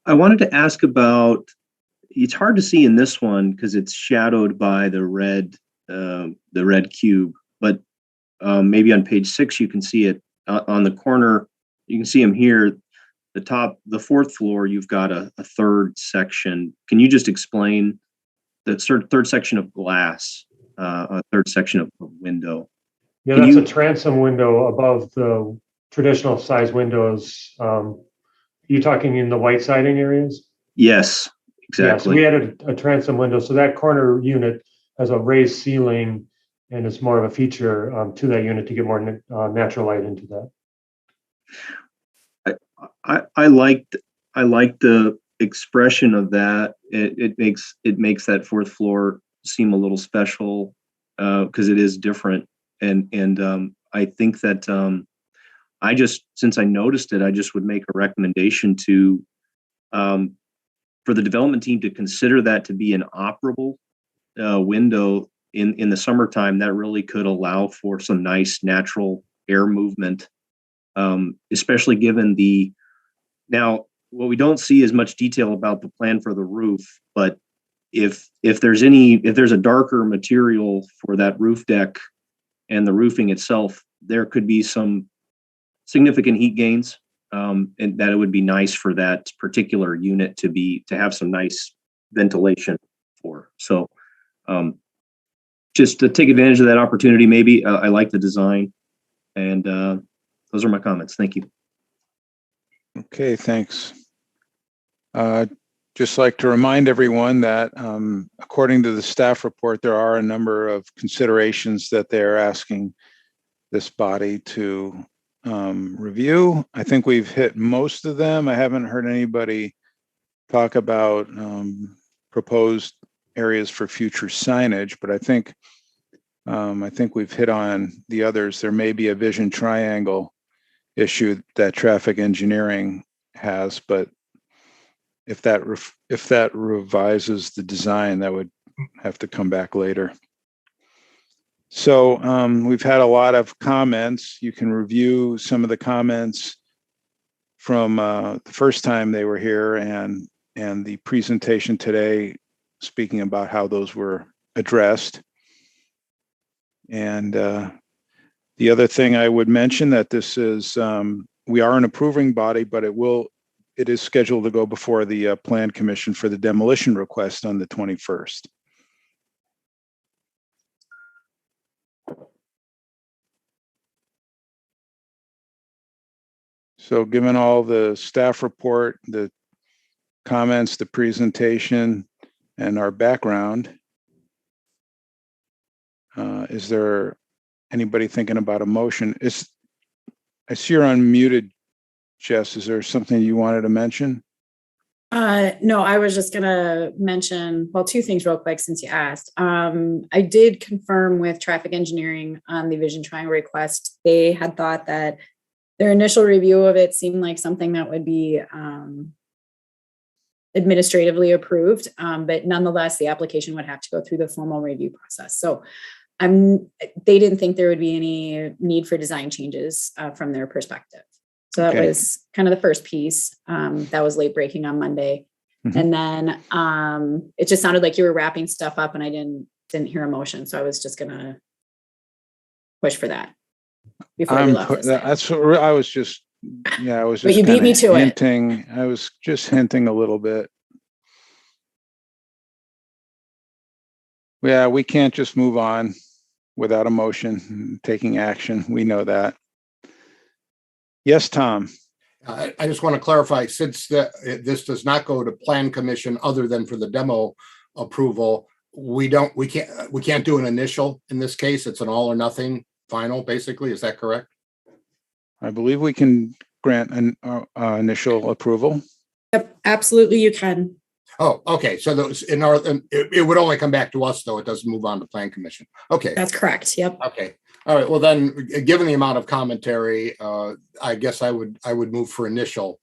I wanted to ask about, it's hard to see in this one because it's shadowed by the red cube, but maybe on page 6 you can see it on the corner. You can see them here. The fourth floor, you've got a third section. Can you just explain the third section of glass, a third section of window? Yeah, that's a transom window above the traditional size windows. You talking in the white siding areas? Yes, exactly. Yeah, so we added a transom window. So that corner unit has a raised ceiling, and it's more of a feature to that unit to get more natural light into that. I like the expression of that. It makes that fourth floor seem a little special because it is different. And I think that since I noticed it, I just would make a recommendation to for the development team to consider that to be an operable window in the summertime. That really could allow for some nice natural air movement, especially given now what we don't see is much detail about the plan for the roof, but if there's a darker material for that roof deck and the roofing itself, there could be some significant heat gains, and that it would be nice for that particular unit to have some nice ventilation for. So just to take advantage of that opportunity, maybe. I like the design, and those are my comments. Thank you. Okay, thanks. Just like to remind everyone that according to the staff report, there are a number of considerations that they're asking this body to review. I think we've hit most of them. I haven't heard anybody talk about proposed areas for future signage, but I think we've hit on the others. There may be a vision triangle issue that traffic engineering has, but if that revises the design, that would have to come back later. So we've had a lot of comments. You can review some of the comments from the first time they were here and the presentation today, speaking about how those were addressed. And the other thing I would mention that this is, we are an approving body, but it is scheduled to go before the Plan Commission for the demolition request on the 21st. So given all the staff report, the comments, the presentation, and our background, is there anybody thinking about a motion? I see you're unmuted, Jess. Is there something you wanted to mention? No, I was just gonna mention, well, two things real quick since you asked. I did confirm with traffic engineering on the vision triangle request. They had thought that their initial review of it seemed like something that would be administratively approved, but nonetheless, the application would have to go through the formal review process. So they didn't think there would be any need for design changes from their perspective. So that was kind of the first piece that was late breaking on Monday. Mm-hmm. And then it just sounded like you were wrapping stuff up and I didn't hear a motion. So I was just gonna push for that before we left. That's what I was just Yeah, I was But just you beat me kinda to it. hinting. I was just hinting a little bit. Yeah, we can't just move on without a motion, taking action. We know that. Yes, Tom. I just want to clarify, since this does not go to Plan Commission other than for the demo approval, we can't do an initial in this case. It's an all or nothing final, basically. Is that correct? I believe we can grant an initial approval. Yep, absolutely you can. Oh, okay. So those it would only come back to us, though. It doesn't move on to Plan Commission. Okay. That's correct. Yep. Okay. All right. Well, then, given the amount of commentary, I guess I would move for initial,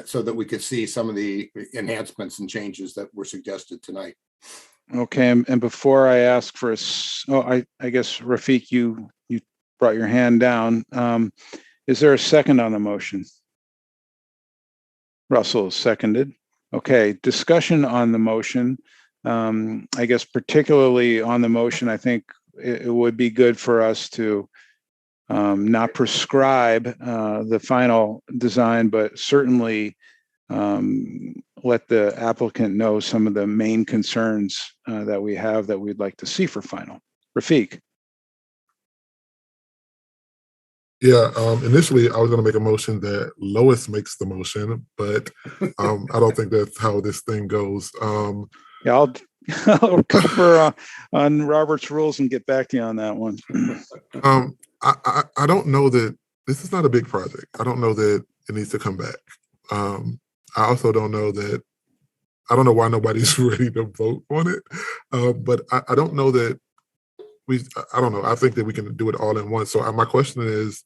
so that we could see some of the enhancements and changes that were suggested tonight. Okay, and before I ask for I guess Rafik, you brought your hand down. Is there a second on the motion? Russell is seconded. Okay, discussion on the motion. I guess particularly on the motion, I think it would be good for us to not prescribe the final design, but certainly let the applicant know some of the main concerns that we have that we'd like to see for final. Rafik. Yeah, initially I was going to make a motion that Lois makes the motion, but I don't think that's how this thing goes. Yeah, I'll confer on Robert's rules and get back to you on that one. I don't know that this is not a big project. I don't know that it needs to come back. I also don't know that, I don't know why nobody's ready to vote on it. But I don't know that I don't know. I think that we can do it all in one. So my question is,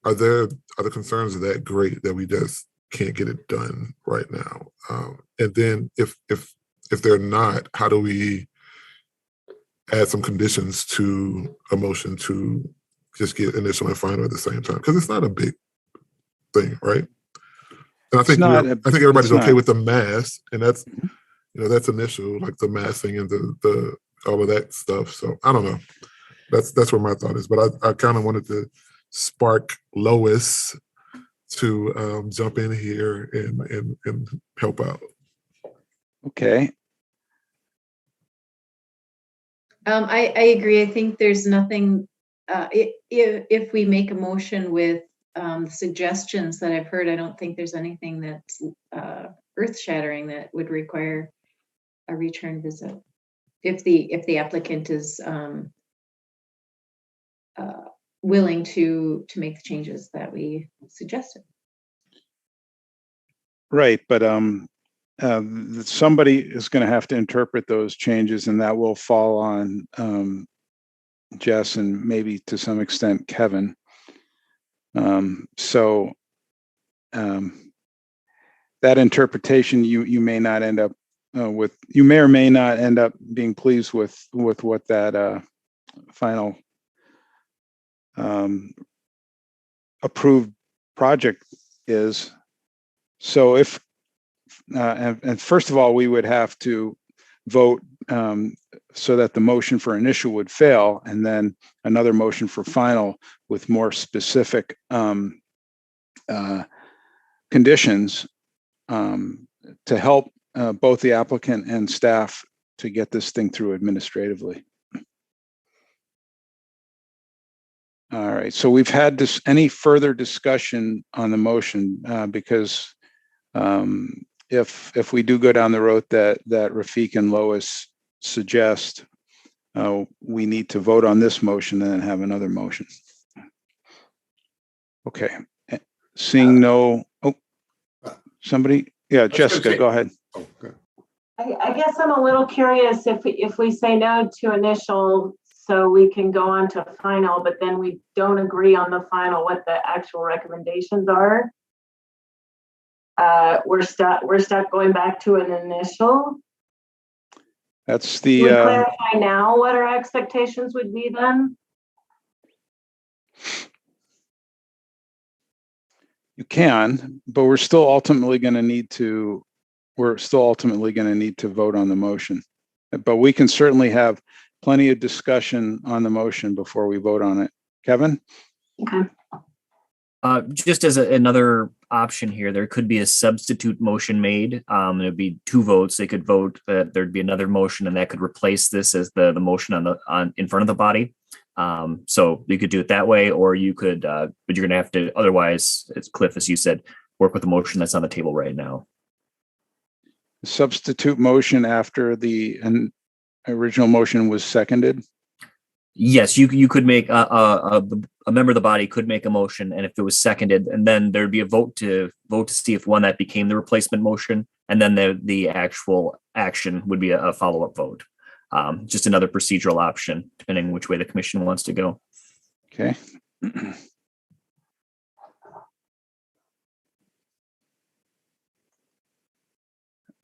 are the concerns that great that we just can't get it done right now? And then if they're not, how do we add some conditions to a motion to just get initial and final at the same time? Because it's not a big thing, right? And I think everybody's okay with the mass, and that's that's initial, like the massing and the all of that stuff. So I don't know. That's where my thought is. But I kind of wanted to spark Lois to jump in here and help out. Okay. I agree. I think there's nothing, if we make a motion with suggestions that I've heard, I don't think there's anything that's earth-shattering that would require a return visit. If the applicant is willing to make the changes that we suggested. Right, but somebody is going to have to interpret those changes, and that will fall on Jess and maybe to some extent Kevin. So that interpretation, you may not end up you may or may not end up being pleased with what that final approved project is. So if and first of all, we would have to vote so that the motion for initial would fail, and then another motion for final with more specific conditions to help both the applicant and staff to get this thing through administratively. All right, so we've had any further discussion on the motion because if we do go down the road that Rafik and Lois suggest, we need to vote on this motion and then have another motion. Okay, seeing somebody, yeah, Jessica, go ahead. I guess I'm a little curious if we say no to initial, so we can go on to final, but then we don't agree on the final, what the actual recommendations are. We're stuck going back to an initial. That's the. Can we clarify now what our expectations would be then? You can, but we're still ultimately going to need to. We're still ultimately going to need to vote on the motion, but we can certainly have plenty of discussion on the motion before we vote on it. Kevin? Okay. Just as another option here, there could be a substitute motion made. It'd be 2 votes. They could vote that there'd be another motion, and that could replace this as the motion on in front of the body. So you could do it that way, or you could, but you're gonna have to otherwise, as Cliff, as you said, work with the motion that's on the table right now. Substitute motion after the original motion was seconded. Yes, you could make a member of the body could make a motion, and if it was seconded, and then there'd be a vote to see if one that became the replacement motion, and then the actual action would be a follow-up vote. Just another procedural option, depending which way the commission wants to go. Okay.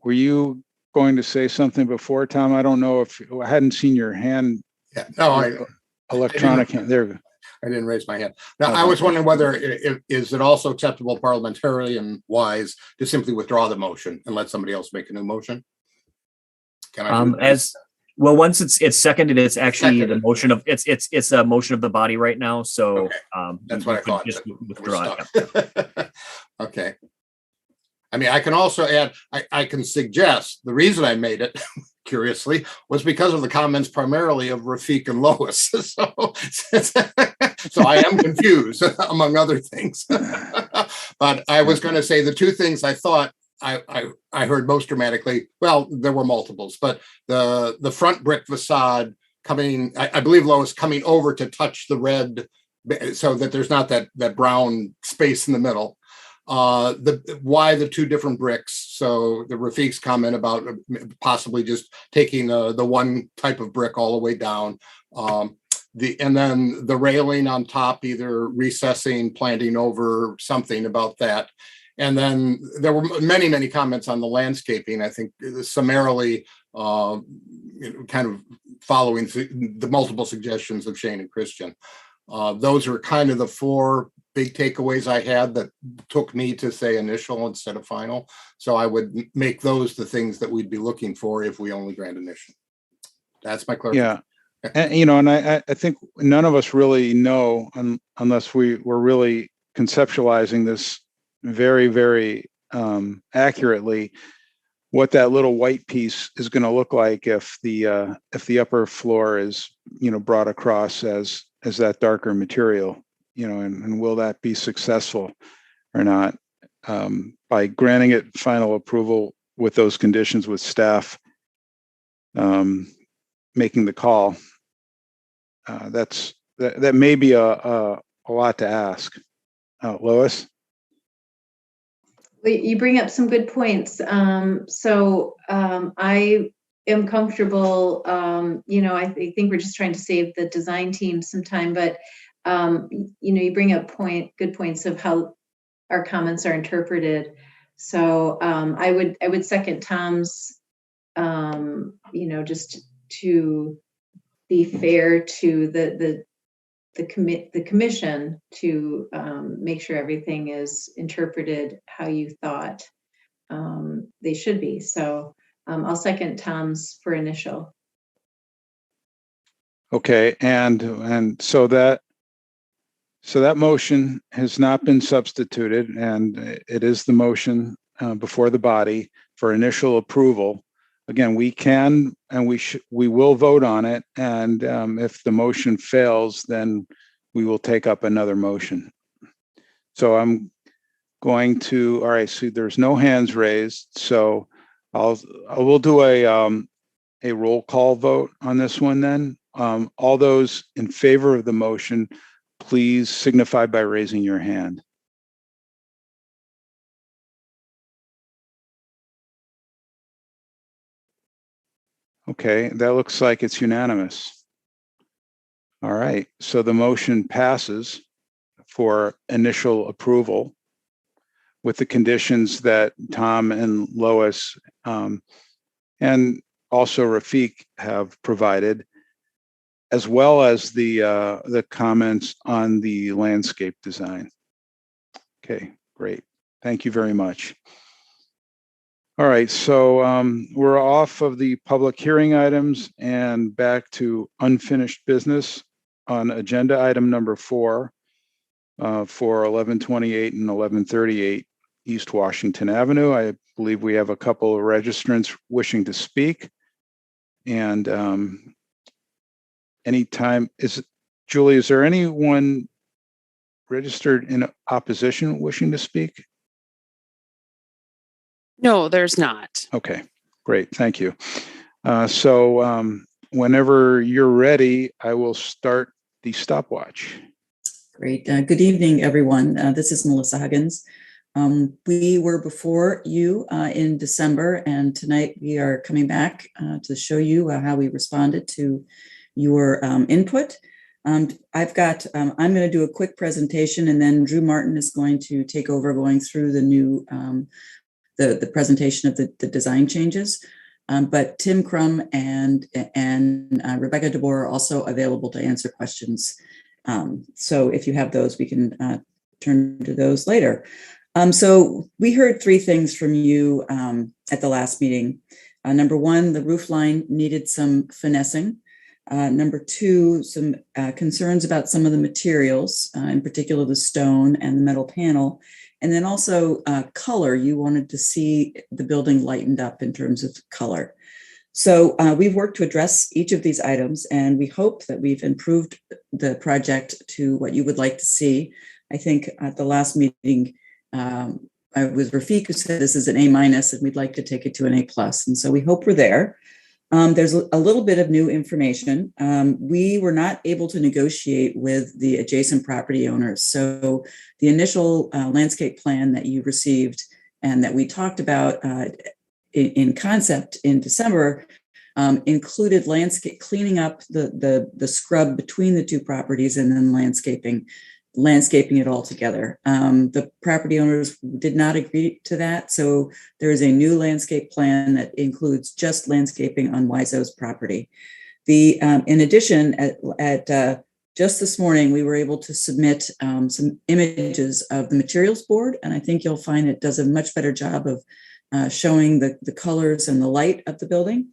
Were you going to say something before, Tom? I don't know if I hadn't seen your hand. Yeah, no, electronic hand. There. I didn't raise my hand. Now, I was wondering whether is it also acceptable parliamentary and wise to simply withdraw the motion and let somebody else make a new motion? Can I do that? As well, once it's seconded, it's actually the motion of it's a motion of the body right now. So okay. That's what I thought. Just withdraw it. Okay. I mean, I can also add, I can suggest the reason I made it, curiously, was because of the comments primarily of Rafik and Lois. So I am confused, among other things. But I was going to say the 2 things I thought I heard most dramatically. Well, there were multiples, but the front brick facade coming, I believe Lois coming over to touch the red so that there's not that brown space in the middle. Why the 2 different bricks? So the Rafik's comment about possibly just taking the one type of brick all the way down, and then the railing on top, either recessing, planting over, something about that. And then there were many comments on the landscaping. I think summarily, kind of following the multiple suggestions of Shane and Christian. Those are kind of the 4 big takeaways I had that took me to say initial instead of final. So I would make those the things that we'd be looking for if we only grant initial. That's my clarification. Yeah. And I think none of us really know unless we're really conceptualizing this very, very accurately, what that little white piece is going to look like if the upper floor is, brought across as that darker material. And will that be successful or not? By granting it final approval with those conditions, with staff making the call, that may be a lot to ask. Lois? You bring up some good points. So I am comfortable, I think we're just trying to save the design team some time, but you bring up good points of how our comments are interpreted. So I would second Tom's, just to be fair to the commission to make sure everything is interpreted how you thought they should be. So I'll second Tom's for initial. Okay, and so that motion has not been substituted, and it is the motion before the body for initial approval. Again, we can and we will vote on it, and if the motion fails, then we will take up another motion. So I'm going to, all right, so there's no hands raised, so I will do a roll call vote on this one then. All those in favor of the motion, please signify by raising your hand. Okay, that looks like it's unanimous. All right, so the motion passes for initial approval with the conditions that Tom and Lois and also Rafik have provided, as well as the comments on the landscape design. Okay, great. Thank you very much. All right, so we're off of the public hearing items and back to unfinished business on agenda item number 4. for 1128 and 1138 East Washington Avenue. I believe we have a couple of registrants wishing to speak. And Julie, is there anyone registered in opposition wishing to speak? No, there's not. Okay, great, thank you. So whenever you're ready, I will start the stopwatch. Great. Good evening, everyone. This is Melissa Huggins. We were before you in December, and tonight we are coming back to show you how we responded to your input. I'm going to do a quick presentation, and then Drew Martin is going to take over going through the new, the presentation of the design changes. But Tim Crum and Rebecca DeBoer are also available to answer questions. So if you have those, we can turn to those later. So we heard three things from you at the last meeting. Number one, the roof line needed some finessing. Number two, some concerns about some of the materials, in particular the stone and the metal panel. And then also color. You wanted to see the building lightened up in terms of color. So we've worked to address each of these items, and we hope that we've improved the project to what you would like to see. I think at the last meeting, I was Rafiq who said this is an A-, and we'd like to take it to an A+. And so we hope we're there. There's a little bit of new information. We were not able to negotiate with the adjacent property owners. So the initial landscape plan that you received and that we talked about in concept in December included cleaning up the scrub between the two properties and then landscaping it all together. The property owners did not agree to that. So there is a new landscape plan that includes just landscaping on Wiseau's property. In addition, at just this morning, we were able to submit some images of the materials board, and I think you'll find it does a much better job of showing the colors and the light of the building.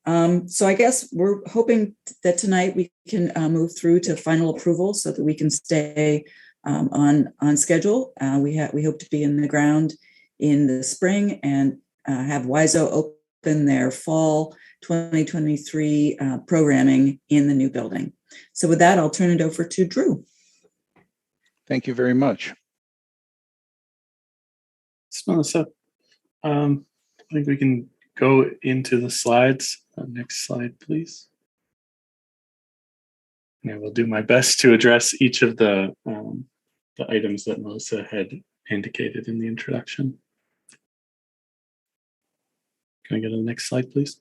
So I guess we're hoping that tonight we can move through to final approval so that we can stay on schedule. We hope to be in the ground in the spring and have Wiseau open their fall 2023 programming in the new building. So with that, I'll turn it over to Drew. Thank you very much. So, I think we can go into the slides. Next slide, please. And I will do my best to address each of the items that Melissa had indicated in the introduction. Can I go to the next slide, please?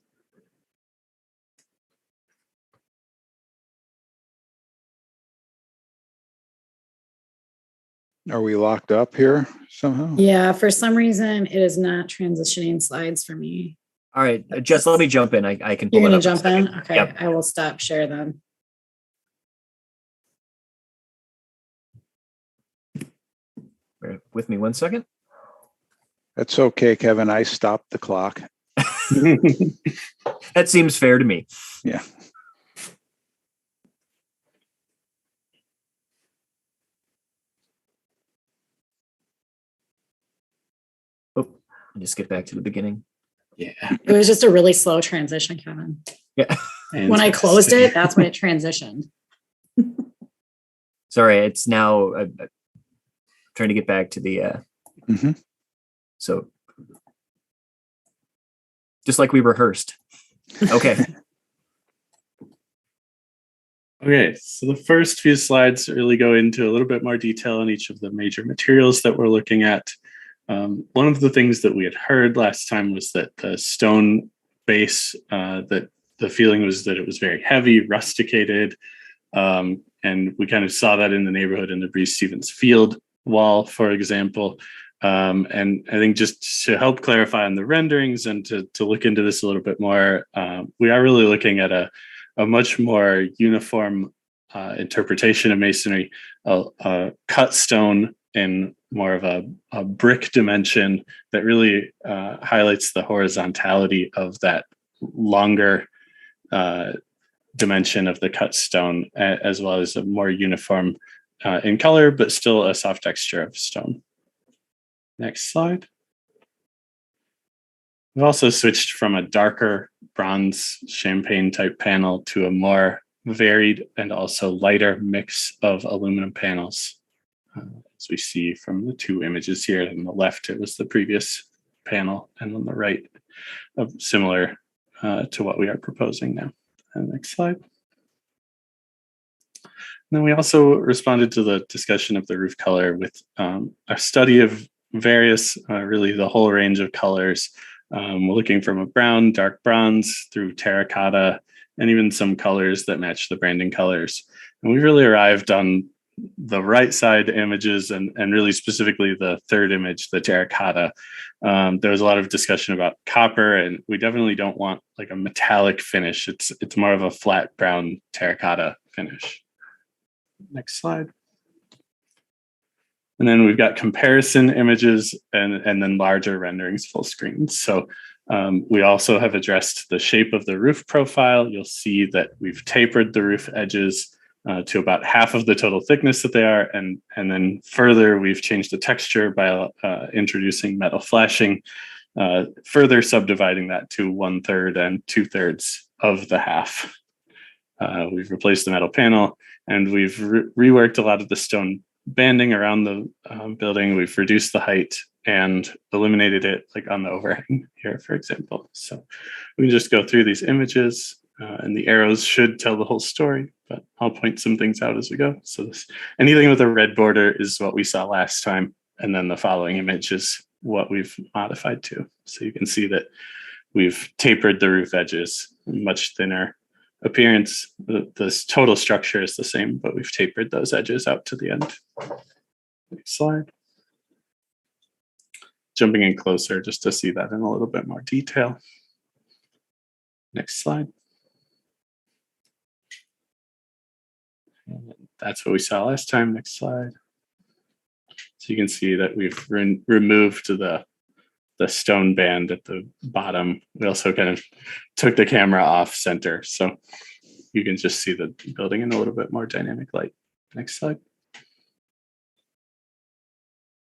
Are we locked up here somehow? Yeah, for some reason, it is not transitioning slides for me. All right, Jess, let me jump in. I can pull You're it going up to jump in? Okay, Yep. I will stop share then. Bear with me 1 second. That's okay, Kevin. I stopped the clock. That seems fair to me. Yeah. Oh, I'll just get back to the beginning. Yeah. It was just a really slow transition, Kevin. Yeah. When I closed it, that's when it transitioned. Sorry, it's now trying to get back to the. So, just like we rehearsed. Okay. Okay, so the first few slides really go into a little bit more detail on each of the major materials that we're looking at. One of the things that we had heard last time was that the stone base, that the feeling was that it was very heavy, rusticated, and we kind of saw that in the neighborhood in the Breeze Stevens Field wall, for example. And I think just to help clarify on the renderings and to look into this a little bit more, we are really looking at a much more uniform interpretation of masonry, cut stone in more of a brick dimension that really highlights the horizontality of that longer dimension of the cut stone, as well as a more uniform in color, but still a soft texture of stone. Next slide. We've also switched from a darker bronze champagne type panel to a more varied and also lighter mix of aluminum panels. As we see from the two images here, on the left, it was the previous panel, and on the right, similar to what we are proposing now. And next slide. And then we also responded to the discussion of the roof color with a study of various, really the whole range of colors. We're looking from a brown, dark bronze through terracotta, and even some colors that match the branding colors. And we really arrived on the right side images and really specifically the third image, the terracotta. There was a lot of discussion about copper, and we definitely don't want like a metallic finish. It's more of a flat brown terracotta finish. Next slide. And then we've got comparison images and then larger renderings full screen. So we also have addressed the shape of the roof profile. You'll see that we've tapered the roof edges to about half of the total thickness that they are. And then further, we've changed the texture by introducing metal flashing, further subdividing that to 1/3 and 2/3 of the half. We've replaced the metal panel, and we've reworked a lot of the stone banding around the building. We've reduced the height and eliminated it like on the overhang here, for example. So we can just go through these images and the arrows should tell the whole story, but I'll point some things out as we go. So anything with a red border is what we saw last time. And then the following image is what we've modified to. So you can see that we've tapered the roof edges, much thinner appearance. The total structure is the same, but we've tapered those edges out to the end. Next slide. Jumping in closer just to see that in a little bit more detail. Next slide. And that's what we saw last time. Next slide. So you can see that we've removed the stone band at the bottom. We also kind of took the camera off center, so you can just see the building in a little bit more dynamic light. Next slide.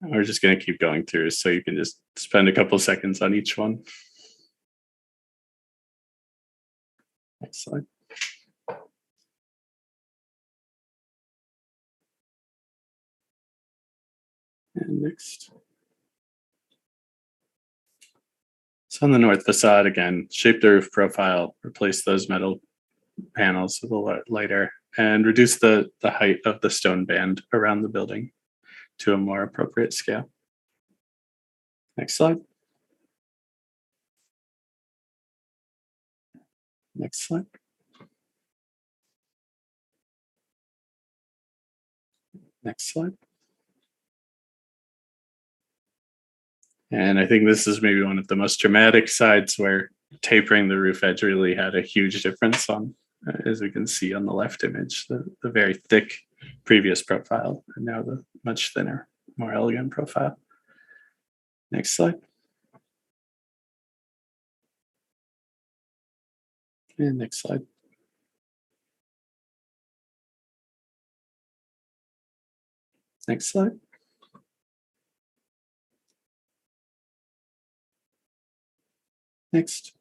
And we're just going to keep going through, so you can just spend a couple seconds on each one. Next slide. And next. So on the north facade, again, shape the roof profile, replace those metal panels with a lot lighter, and reduce the height of the stone band around the building to a more appropriate scale. Next slide. Next slide. Next slide. And I think this is maybe one of the most dramatic sides where tapering the roof edge really had a huge difference on, as we can see on the left image, the very thick previous profile, and now the much thinner, more elegant profile. Next slide. And next slide. Next slide. Next.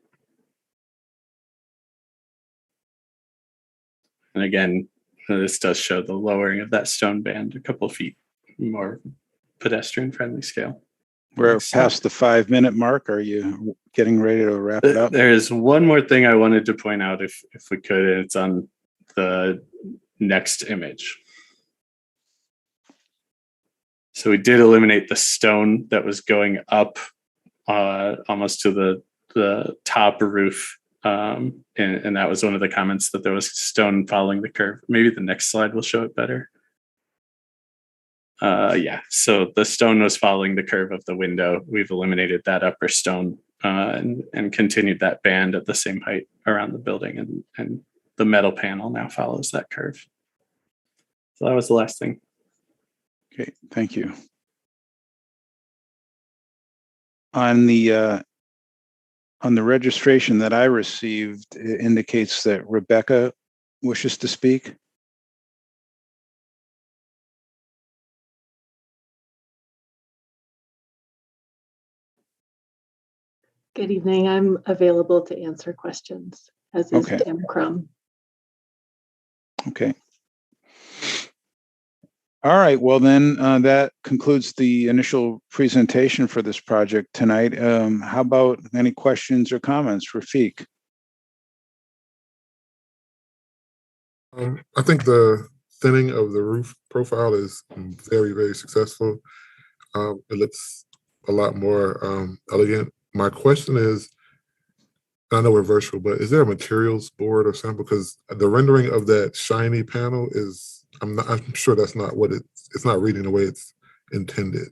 And again, this does show the lowering of that stone band a couple feet, more pedestrian friendly scale. We're past the 5-minute mark. Are you getting ready to wrap it up? There is one more thing I wanted to point out if we could, and it's on the next image. So we did eliminate the stone that was going up almost to the top roof. And that was one of the comments, that there was stone following the curve. Maybe the next slide will show it better. Yeah, so the stone was following the curve of the window. We've eliminated that upper stone and continued that band at the same height around the building, and the metal panel now follows that curve. So that was the last thing. Okay, thank you. On the registration that I received, it indicates that Rebecca wishes to speak. Good evening. I'm available to answer questions, as is Okay. Tim Crum. Okay. All right, well then that concludes the initial presentation for this project tonight. How about any questions or comments for Rafiq? I think the thinning of the roof profile is very, very successful. It looks a lot more elegant. My question is, I know we're virtual, but is there a materials board or something? Because the rendering of that shiny panel is, I'm sure that's not what it's not reading the way it's intended.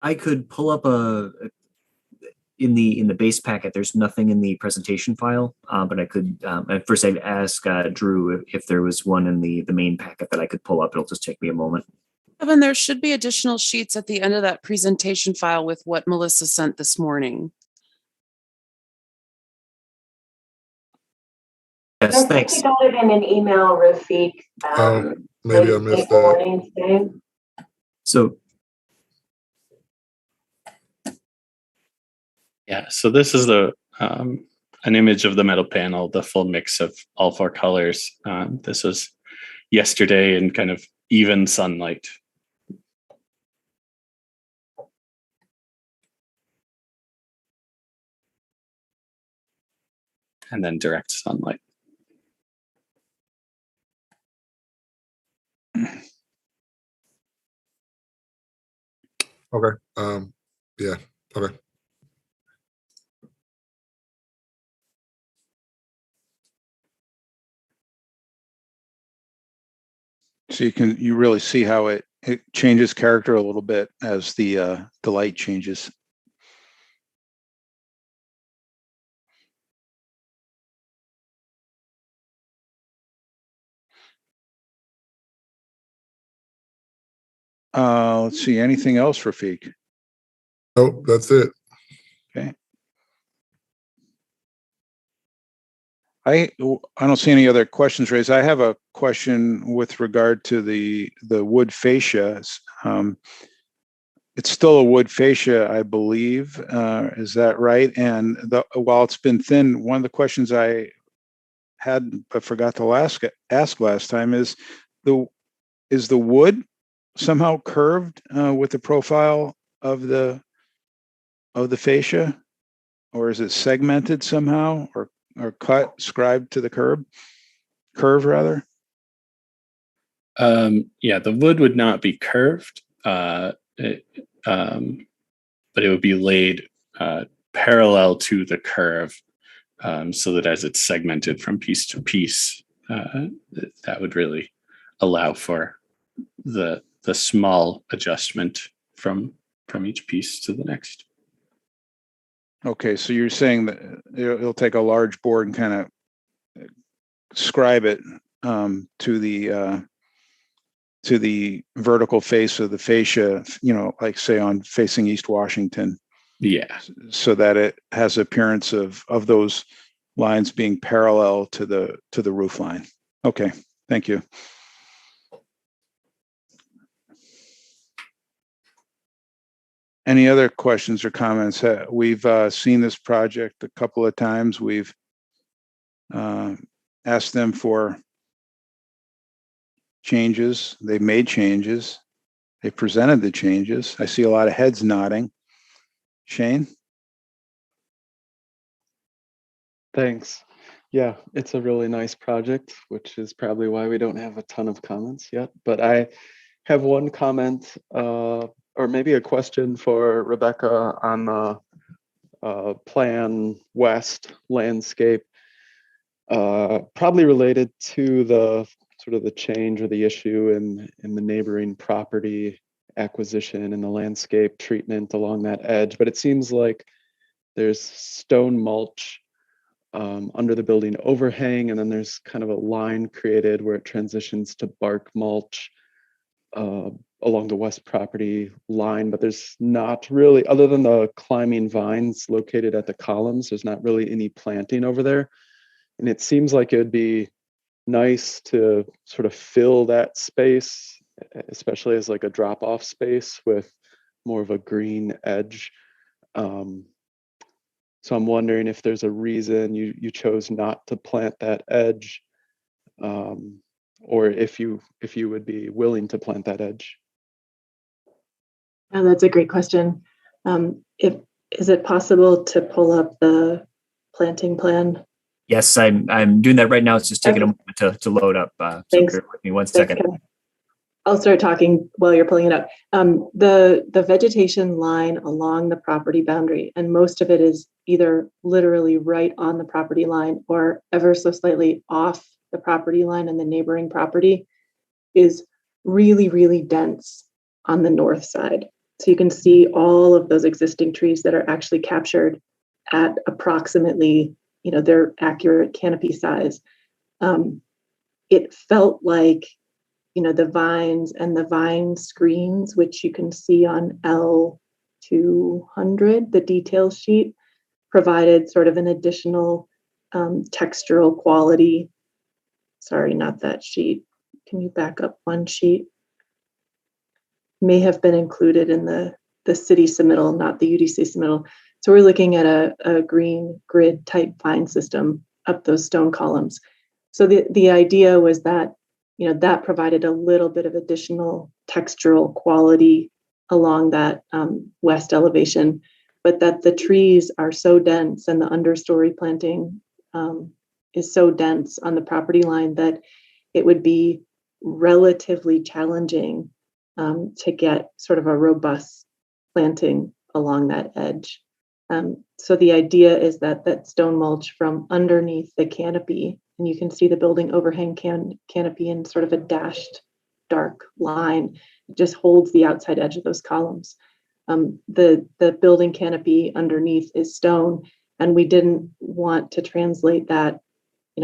I could pull up in the base packet. There's nothing in the presentation file, but I could at first I'd ask Drew if there was one in the main packet that I could pull up. It'll just take me a moment. Kevin, there should be additional sheets at the end of that presentation file with what Melissa sent this morning. Yes, thanks. I got it in an email, Rafiq. Maybe I missed that. So Yeah, so this is an image of the metal panel, the full mix of all four colors. This was yesterday in kind of even sunlight. And then direct sunlight. Okay. Yeah. Okay. So you really see how it changes character a little bit as the light changes. Let's see, anything else, Rafiq? Nope, that's it. Okay. I don't see any other questions raised. I have a question with regard to the wood fascia. It's still a wood fascia, I believe. Is that right? And while it's been thin, one of the questions I had but forgot to ask last time is the wood somehow curved with the profile of the fascia, or is it segmented somehow, or cut, scribed to the curve rather? Yeah, the wood would not be curved, but it would be laid parallel to the curve, so that as it's segmented from piece to piece, that would really allow for the small adjustment from each piece to the next. Okay, so you're saying that it'll take a large board and kind of scribe it to the vertical face of the fascia, like say on facing East Washington. Yeah. So that it has appearance of those lines being parallel to the roof line. Okay, thank you. Any other questions or comments? We've seen this project a couple of times. We've asked them for changes. They've made changes. They presented the changes. I see a lot of heads nodding. Shane? Thanks. Yeah, it's a really nice project, which is probably why we don't have a ton of comments yet. But I have one comment, or maybe a question for Rebecca on the Plan West landscape, probably related to the sort of the change or the issue in the neighboring property acquisition and the landscape treatment along that edge. But it seems like there's stone mulch under the building overhang, and then there's kind of a line created where it transitions to bark mulch along the west property line, but there's not really, other than the climbing vines located at the columns, there's not really any planting over there. And it seems like it would be nice to sort of fill that space especially as like a drop-off space with more of a green edge. So I'm wondering if there's a reason you chose not to plant that edge, or if you would be willing to plant that edge. That's a great question. Is it possible to pull up the planting plan? Yes, I'm doing that right now. It's just taking a moment to load up. So Thanks. bear with me one second. Ken. I'll start talking while you're pulling it up. The vegetation line along the property boundary, and most of it is either literally right on the property line or ever so slightly off the property line and the neighboring property, is really, really dense on the north side. So you can see all of those existing trees that are actually captured at approximately, their accurate canopy size. It felt like, the vines and the vine screens, which you can see on L200, the details sheet, provided sort of an additional textural quality. Sorry, not that sheet. Can you back up one sheet? May have been included in the city submittal, not the UDC submittal. So we're looking at a green grid type vine system up those stone columns. So the idea was that, that provided a little bit of additional textural quality along that west elevation, but that the trees are so dense and the understory planting is so dense on the property line that it would be relatively challenging to get sort of a robust planting along that edge. So the idea is that stone mulch from underneath the canopy, and you can see the building overhang canopy in sort of a dashed dark line, it just holds the outside edge of those columns. The building canopy underneath is stone, and we didn't want to translate that,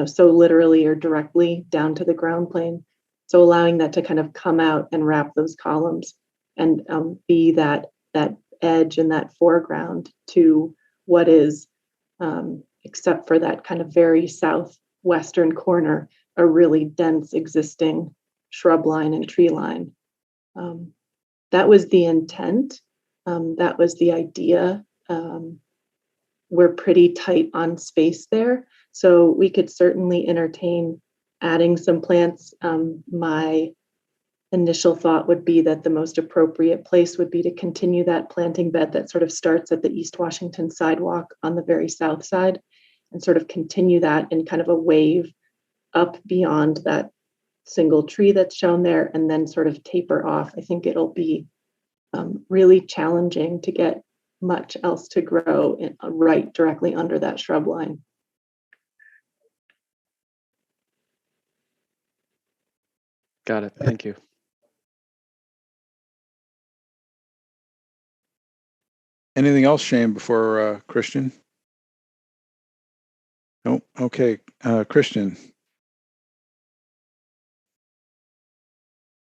so literally or directly down to the ground plane. So allowing that to kind of come out and wrap those columns and be that edge and that foreground to what is, except for that kind of very southwestern corner, a really dense existing shrub line and tree line. That was the intent. That was the idea. We're pretty tight on space there, so we could certainly entertain adding some plants. My initial thought would be that the most appropriate place would be to continue that planting bed that sort of starts at the East Washington sidewalk on the very south side and sort of continue that in kind of a wave up beyond that single tree that's shown there and then sort of taper off. I think it'll be really challenging to get much else to grow right directly under that shrub line. Got it. Thank you. Anything else, Shane, before Christian? Nope. Okay. Christian.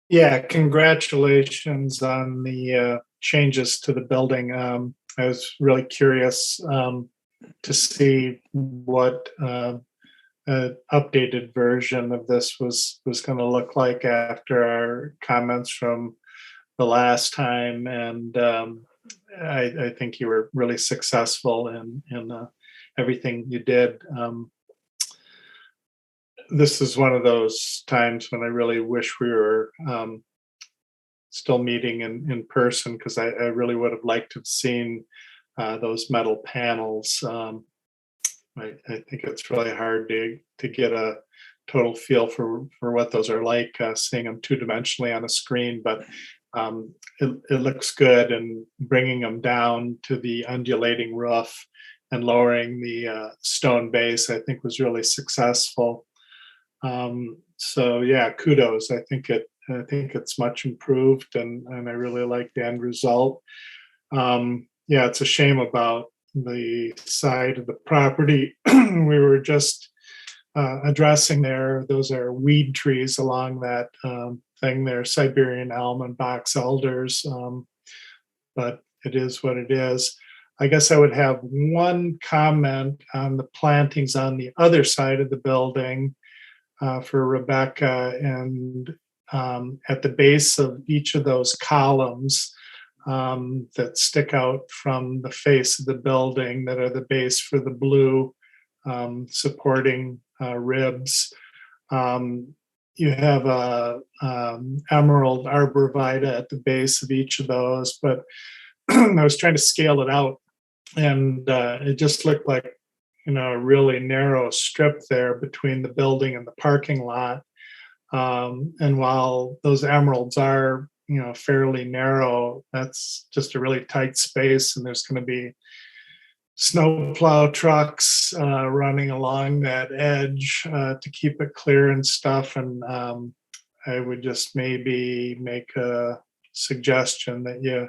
Yeah, congratulations on the changes to the building. I was really curious to see what an updated version of this was going to look like after our comments from the last time, and I think you were really successful in everything you did. This is one of those times when I really wish we were still meeting in person, because I really would have liked to have seen those metal panels. I think it's really hard to get a total feel for what those are like, seeing them two-dimensionally on a screen, but it looks good, and bringing them down to the undulating roof and lowering the stone base, I think was really successful. So yeah, kudos. I think it's much improved, and I really like the end result. Yeah, it's a shame about the side of the property we were just addressing there. Those are weed trees along that thing there, Siberian elm and box elders, but it is what it is. I guess I would have one comment on the plantings on the other side of the building for Rebecca and at the base of each of those columns that stick out from the face of the building, that are the base for the blue supporting ribs. You have a emerald arborvitae at the base of each of those, but I was trying to scale it out, and it just looked like, a really narrow strip there between the building and the parking lot. And while those emeralds are, fairly narrow, that's just a really tight space, and there's going to be snowplow trucks running along that edge to keep it clear and stuff. And I would just maybe make a suggestion that you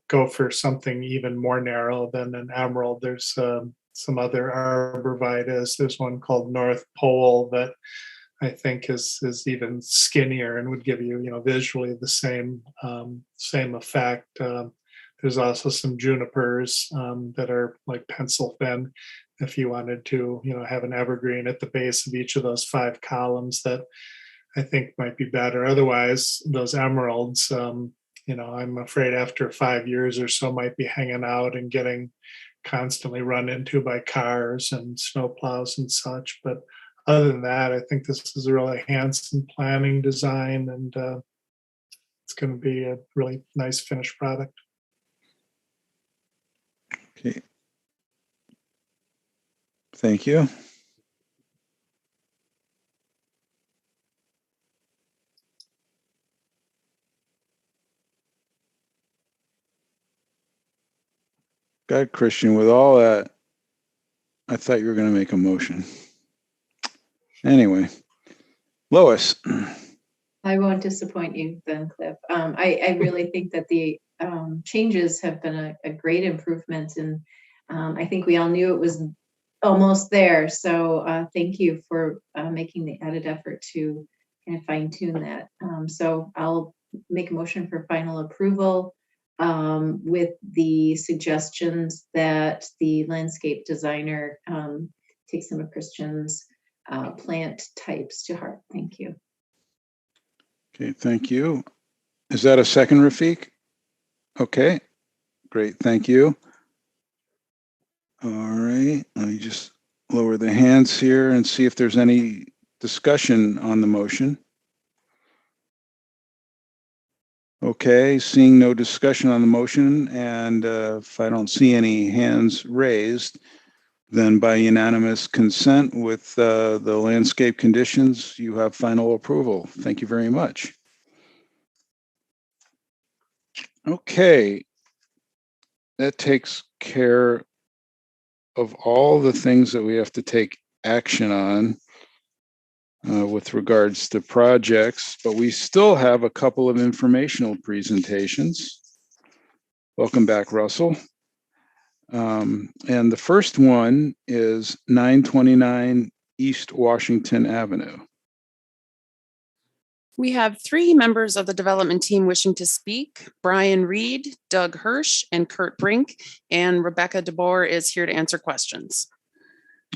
go for something even more narrow than an emerald. There's some other arborvitaes. There's one called North Pole that I think is even skinnier and would give you, visually the same effect. There's also some junipers that are like pencil thin. If you wanted to, have an evergreen at the base of each of those 5 columns, that I think might be better. Otherwise, those emeralds, I'm afraid after 5 years or so might be hanging out and getting constantly run into by cars and snowplows and such. But other than that, I think this is a really handsome planning design, and it's going to be a really nice finished product. Okay. Thank you. God, Christian, with all that, I thought you were going to make a motion. Anyway, Lois. I won't disappoint you then, Cliff. I really think that the changes have been a great improvement, and I think we all knew it was almost there. So thank you for making the added effort to kind of fine tune that. So I'll make a motion for final approval with the suggestions that the landscape designer take some of Christian's plant types to heart. Thank you. Okay, thank you. Is that a second, Rafiq? Okay, great, thank you. All right, let me just lower the hands here and see if there's any discussion on the motion. Okay, seeing no discussion on the motion, and if I don't see any hands raised, then by unanimous consent with the landscape conditions, you have final approval. Thank you very much. Okay, that takes care of all the things that we have to take action on with regards to projects, but we still have a couple of informational presentations. Welcome back, Russell. And the first one is 929 East Washington Avenue. We have 3 members of the development team wishing to speak: Brian Reed, Doug Hirsch, and Kurt Brink, and Rebecca DeBoer is here to answer questions.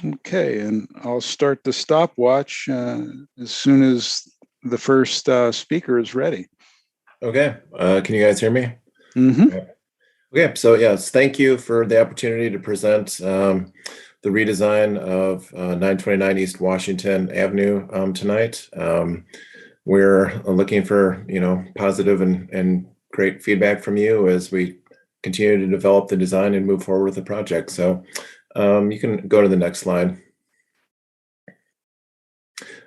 Okay, and I'll start the stopwatch as soon as the first speaker is ready. Okay, can you guys hear me? Mm-hmm. Okay, so yes, thank you for the opportunity to present the redesign of 929 East Washington Avenue tonight. We're looking for, positive and great feedback from you as we continue to develop the design and move forward with the project. So you can go to the next slide.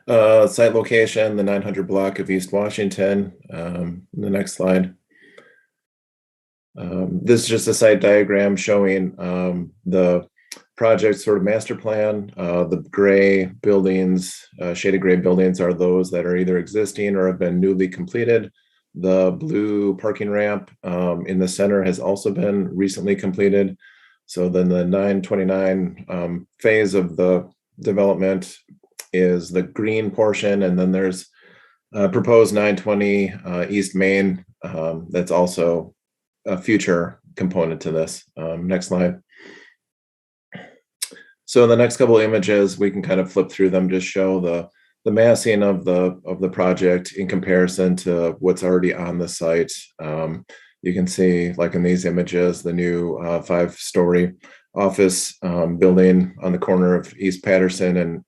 Site location, the 900 block of East Washington. The next slide. This is just a site diagram showing the project sort of master plan. The gray buildings, shaded gray buildings, are those that are either existing or have been newly completed. The blue parking ramp in the center has also been recently completed. So then the 929 phase of the development is the green portion, and then there's proposed 920 East Main that's also a future component to this. Next slide. So in the next couple of images, we can kind of flip through them, just show the massing of the project in comparison to what's already on the site. You can see, like in these images, the new 5-story office building on the corner of East Patterson and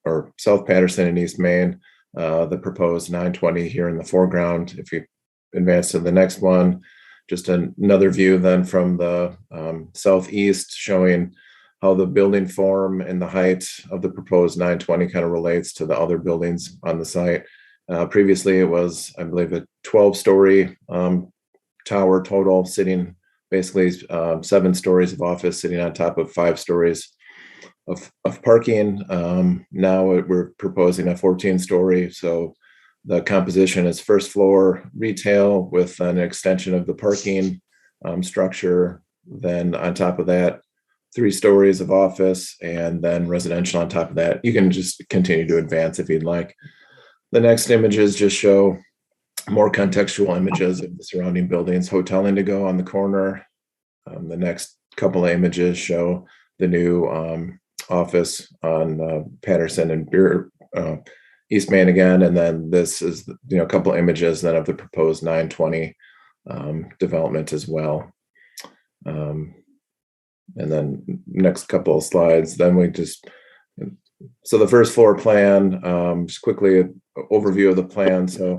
or South Patterson and East Main. The proposed 920 here in the foreground. If you advance to the next one, just another view then from the southeast, showing how the building form and the height of the proposed 920 kind of relates to the other buildings on the site. Previously, it was, I believe, a 12-story tower total, sitting basically 7 stories of office sitting on top of 5 stories of parking. Now we're proposing a 14-story. So the composition is first floor retail with an extension of the parking structure. Then on top of that, 3 stories of office, and then residential on top of that. You can just continue to advance if you'd like. The next images just show more contextual images of the surrounding buildings. Hotel Indigo on the corner. The next couple of images show the new office on Patterson and East Main again. And then this is, a couple of images then of the proposed 920 development as well. And then next couple of slides, then so the first floor plan, just quickly an overview of the plan. So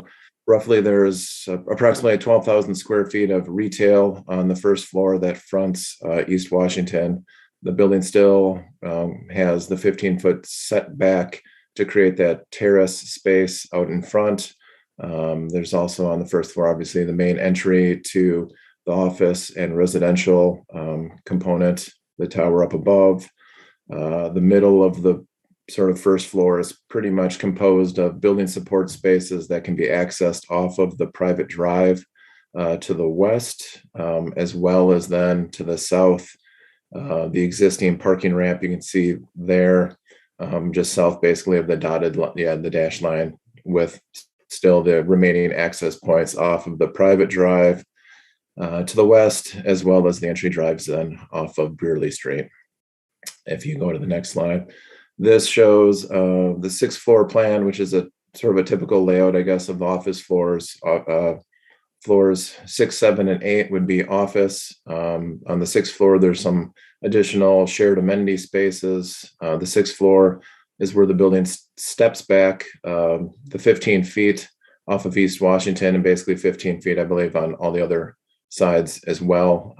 roughly there's approximately 12,000 square feet of retail on the first floor that fronts East Washington. The building still has the 15-foot setback to create that terrace space out in front. There's also on the first floor, obviously, the main entry to the office and residential component, the tower up above. The middle of the sort of first floor is pretty much composed of building support spaces that can be accessed off of the private drive to the west, as well as then to the south, the existing parking ramp you can see there, just south basically of the the dash line, with still the remaining access points off of the private drive to the west, as well as the entry drives then off of Brearley Street. If you go to the next slide, this shows the 6th floor plan, which is a sort of a typical layout, I guess, of the office floors. Floors 6, 7, and 8 would be office. On the 6th floor, there's some additional shared amenity spaces. The 6th floor is where the building steps back the 15 feet off of East Washington, and basically 15 feet, I believe, on all the other sides as well.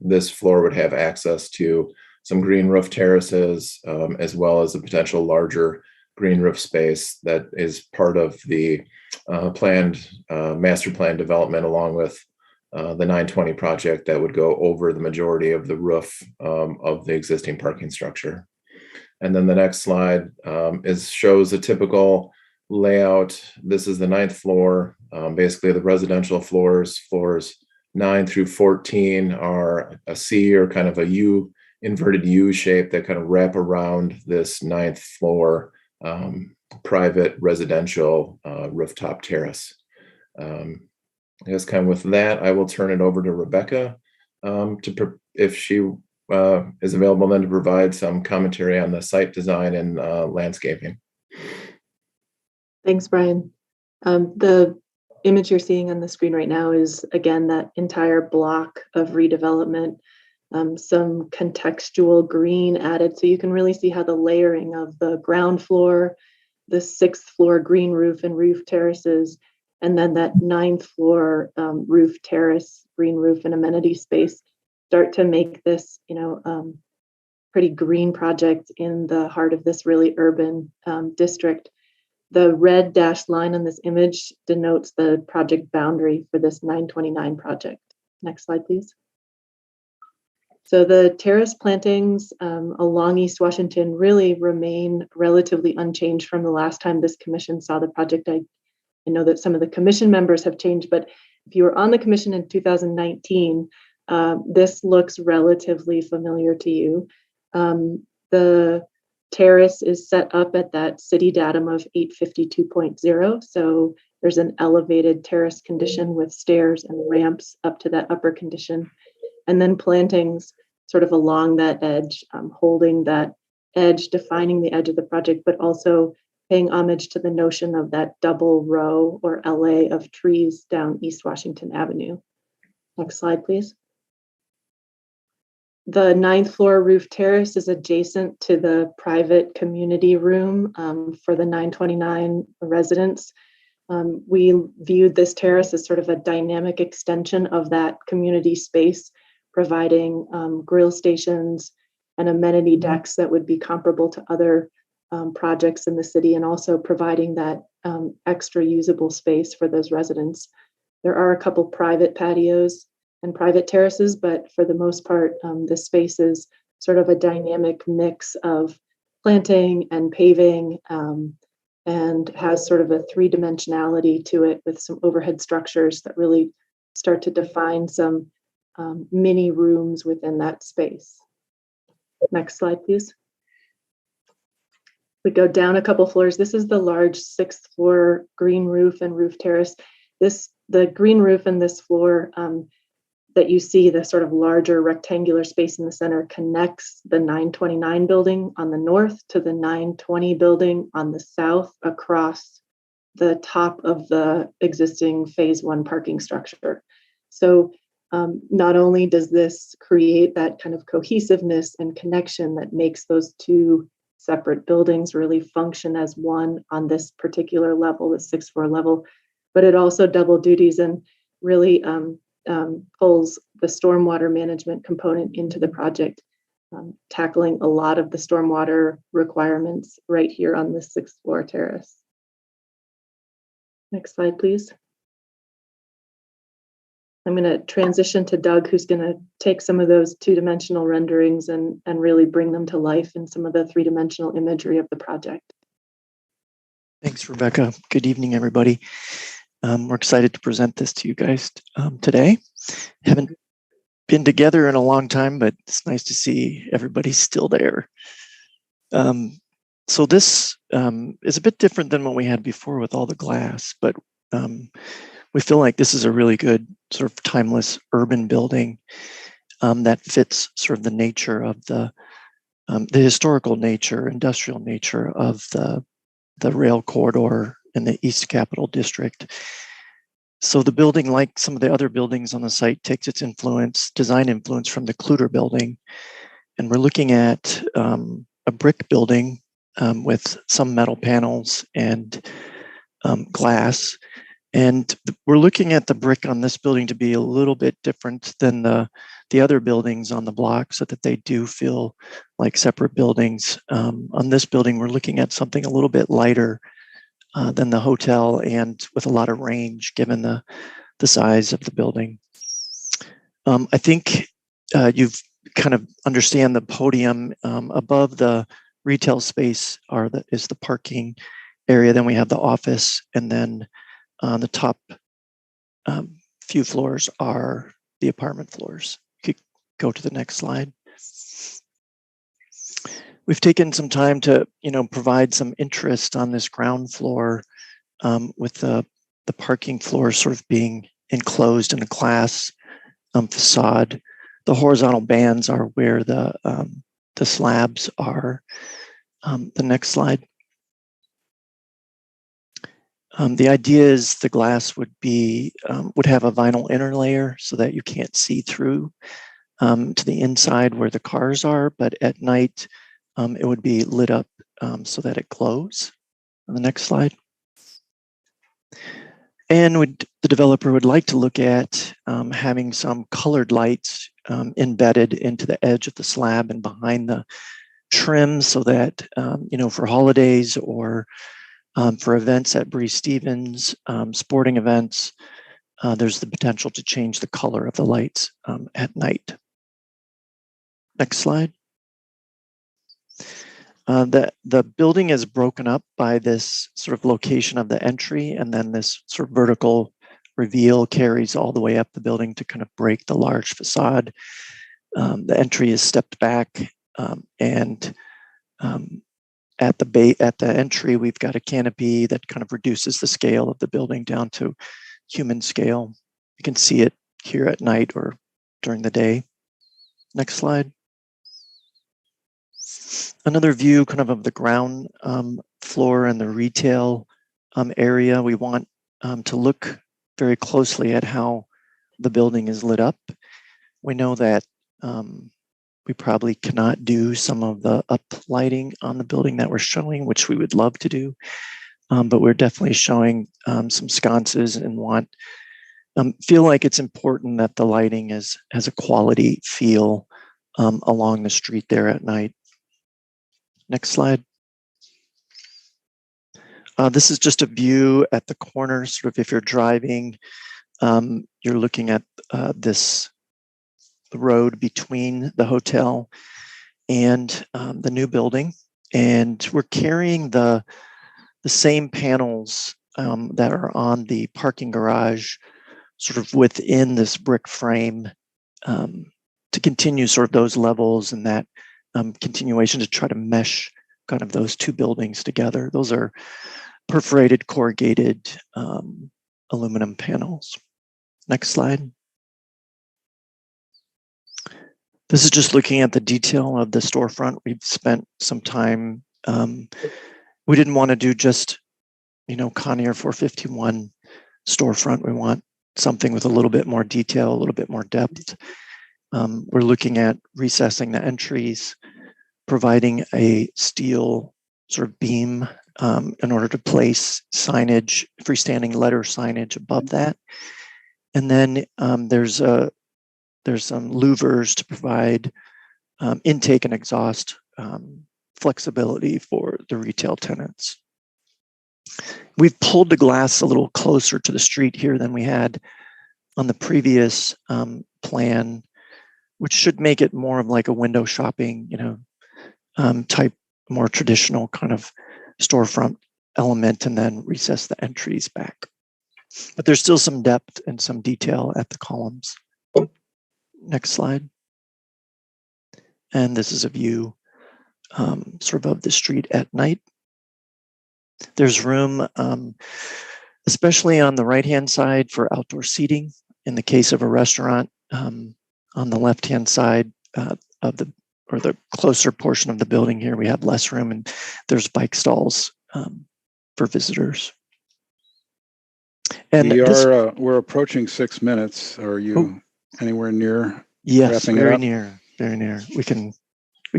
This floor would have access to some green roof terraces, as well as a potential larger green roof space that is part of the planned master plan development, along with the 920 project that would go over the majority of the roof of the existing parking structure. And then the next slide shows a typical layout. This is the 9th floor. Basically, the residential floors 9 through 14 are a C, or kind of a U, inverted U shape that kind of wrap around this 9th floor private residential rooftop terrace. I guess kind of with that, I will turn it over to Rebecca if she is available then to provide some commentary on the site design and landscaping. Thanks, Brian. The image you're seeing on the screen right now is, again, that entire block of redevelopment. Some contextual green added, so you can really see how the layering of the ground floor, the 6th floor green roof and roof terraces, and then that 9th floor roof terrace, green roof and amenity space start to make this, pretty green project in the heart of this really urban district. The red dashed line on this image denotes the project boundary for this 929 project. Next slide, please. So the terrace plantings along East Washington really remain relatively unchanged from the last time this commission saw the project. I know that some of the commission members have changed, but if you were on the commission in 2019, this looks relatively familiar to you. The terrace is set up at that city datum of 852.0. So there's an elevated terrace condition with stairs and ramps up to that upper condition. And then plantings sort of along that edge, holding that edge, defining the edge of the project, but also paying homage to the notion of that double row or LA of trees down East Washington Avenue. Next slide, please. The 9th floor roof terrace is adjacent to the private community room for the 929 residents. We viewed this terrace as sort of a dynamic extension of that community space, providing grill stations and amenity decks that would be comparable to other projects in the city, and also providing that extra usable space for those residents. There are a couple private patios and private terraces, but for the most part, the space is sort of a dynamic mix of planting and paving, and has sort of a three-dimensionality to it with some overhead structures that really start to define some mini rooms within that space. Next slide, please. We go down a couple floors. This is the large 6th floor green roof and roof terrace. The green roof in this floor that you see, the sort of larger rectangular space in the center, connects the 929 building on the north to the 920 building on the south across the top of the existing phase 1 parking structure. So not only does this create that kind of cohesiveness and connection that makes those two separate buildings really function as one on this particular level, the 6th floor level, but it also double duties and really pulls the stormwater management component into the project, tackling a lot of the stormwater requirements right here on the 6th floor terrace. Next slide, please. I'm going to transition to Doug, who's going to take some of those two-dimensional renderings and really bring them to life in some of the three-dimensional imagery of the project. Thanks, Rebecca. Good evening, everybody. We're excited to present this to you guys today. Haven't been together in a long time, but it's nice to see everybody still there. So this is a bit different than what we had before with all the glass, but we feel like this is a really good sort of timeless urban building that fits sort of the nature of the historical nature, industrial nature of the rail corridor in the East Capitol District. So the building, like some of the other buildings on the site, takes its design influence from the Kluter building. And we're looking at a brick building with some metal panels and glass. And we're looking at the brick on this building to be a little bit different than the other buildings on the block, so that they do feel like separate buildings. On this building, we're looking at something a little bit lighter than the hotel, and with a lot of range given the size of the building. I think you've kind of understand the podium. Above the retail space is the parking area. Then we have the office, and then on the top few floors are the apartment floors. You could go to the next slide. We've taken some time to, provide some interest on this ground floor with the parking floor sort of being enclosed in a glass facade. The horizontal bands are where the slabs are. The next slide. The idea is the glass would have a vinyl inner layer so that you can't see through to the inside where the cars are, but at night it would be lit up so that it glows. On the next slide. And the developer would like to look at having some colored lights embedded into the edge of the slab and behind the trim, so that, for holidays or for events at Bree Stevens, sporting events, there's the potential to change the color of the lights at night. Next slide. The building is broken up by this sort of location of the entry, and then this sort of vertical reveal carries all the way up the building to kind of break the large facade. The entry is stepped back, and at the entry, we've got a canopy that kind of reduces the scale of the building down to human scale. You can see it here at night or during the day. Next slide. Another view kind of the ground floor and the retail area. We want to look very closely at how the building is lit up. We know that we probably cannot do some of the up lighting on the building that we're showing, which we would love to do. But we're definitely showing some sconces and feel like it's important that the lighting has a quality feel along the street there at night. Next slide. This is just a view at the corner, sort of if you're driving, you're looking at the road between the hotel and the new building. And we're carrying the same panels that are on the parking garage sort of within this brick frame to continue sort of those levels and that continuation to try to mesh kind of those two buildings together. Those are perforated corrugated aluminum panels. Next slide. This is just looking at the detail of the storefront. We've spent some time. We didn't want to do just, Conair 451 storefront. We want something with a little bit more detail, a little bit more depth. We're looking at recessing the entries, providing a steel sort of beam in order to place signage, freestanding letter signage above that. And then there's some louvers to provide intake and exhaust flexibility for the retail tenants. We've pulled the glass a little closer to the street here than we had on the previous plan, which should make it more of like a window shopping, type, more traditional kind of storefront element, and then recess the entries back. But there's still some depth and some detail at the columns. Next slide. And this is a view sort of the street at night. There's room, especially on the right-hand side, for outdoor seating. In the case of a restaurant, on the left-hand side of the closer portion of the building here, we have less room, and there's bike stalls for visitors. And we're approaching 6 minutes. Are you anywhere near? Yes, wrapping it very up? near, very near. We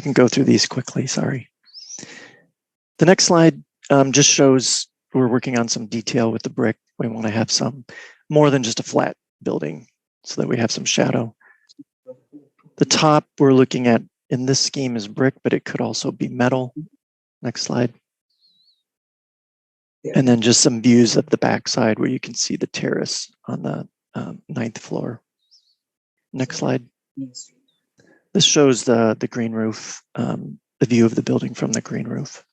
can go through these quickly. Sorry. The next slide just shows we're working on some detail with the brick. We want to have some more than just a flat building, so that we have some shadow. The top we're looking at in this scheme is brick, but it could also be metal. Next slide. And then just some views of the backside where you can see the terrace on the 9th floor. Next slide. This shows the green roof, the view of the building from the green roof.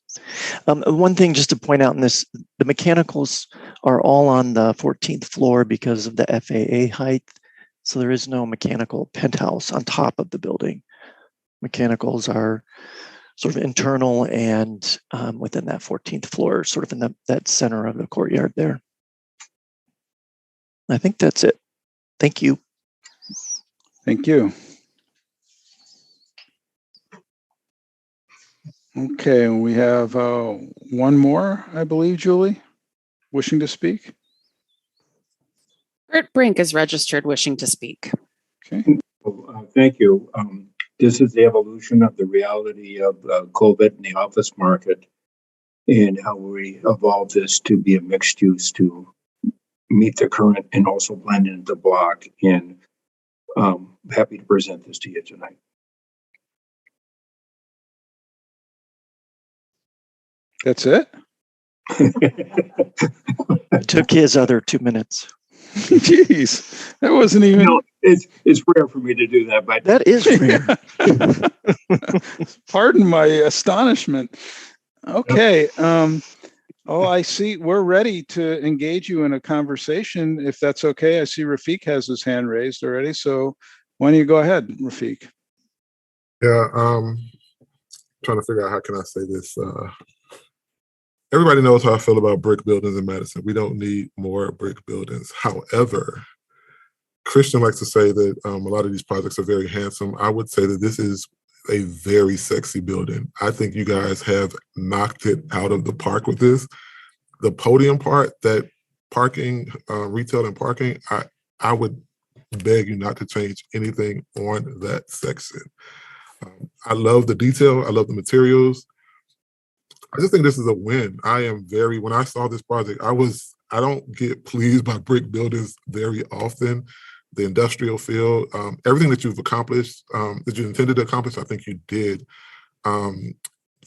One thing just to point out in this, the mechanicals are all on the 14th floor because of the FAA height. So there is no mechanical penthouse on top of the building. Mechanicals are sort of internal and within that 14th floor, sort of in that center of the courtyard there. I think that's it. Thank you. Thank you. Okay, we have one more, I believe, Julie, wishing to speak. Kurt Brink is registered wishing to speak. Okay. Thank you. This is the evolution of the reality of COVID in the office market and how we evolve this to be a mixed use to meet the current and also blend into the block. And happy to present this to you tonight. That's it? It took his other 2 minutes. Jeez, that wasn't even. No, it's rare for me to do that, but that is rare. Pardon my astonishment. Okay. I see. We're ready to engage you in a conversation, if that's okay. I see Rafiq has his hand raised already. So why don't you go ahead, Rafiq? Yeah, trying to figure out how can I say this. Everybody knows how I feel about brick buildings in Madison. We don't need more brick buildings. However, Christian likes to say that a lot of these projects are very handsome. I would say that this is a very sexy building. I think you guys have knocked it out of the park with this. The podium part, that parking, retail and parking, I would beg you not to change anything on that section. I love the detail. I love the materials. I just think this is a win. When I saw this project, I don't get pleased by brick buildings very often. The industrial field, everything that you've accomplished, that you intended to accomplish, I think you did. To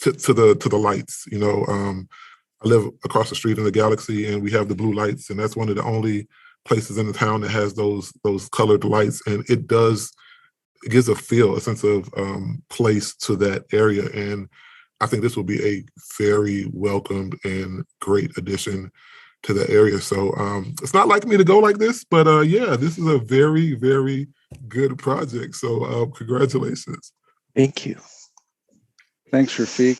the lights, I live across the street in the Galaxy, and we have the blue lights, and that's one of the only places in the town that has those colored lights, and it gives a sense of place to that area, and I think this will be a very welcomed and great addition to the area. So it's not like me to go like this, but yeah, this is a very, very good project. So congratulations. Thank you. Thanks, Rafiq.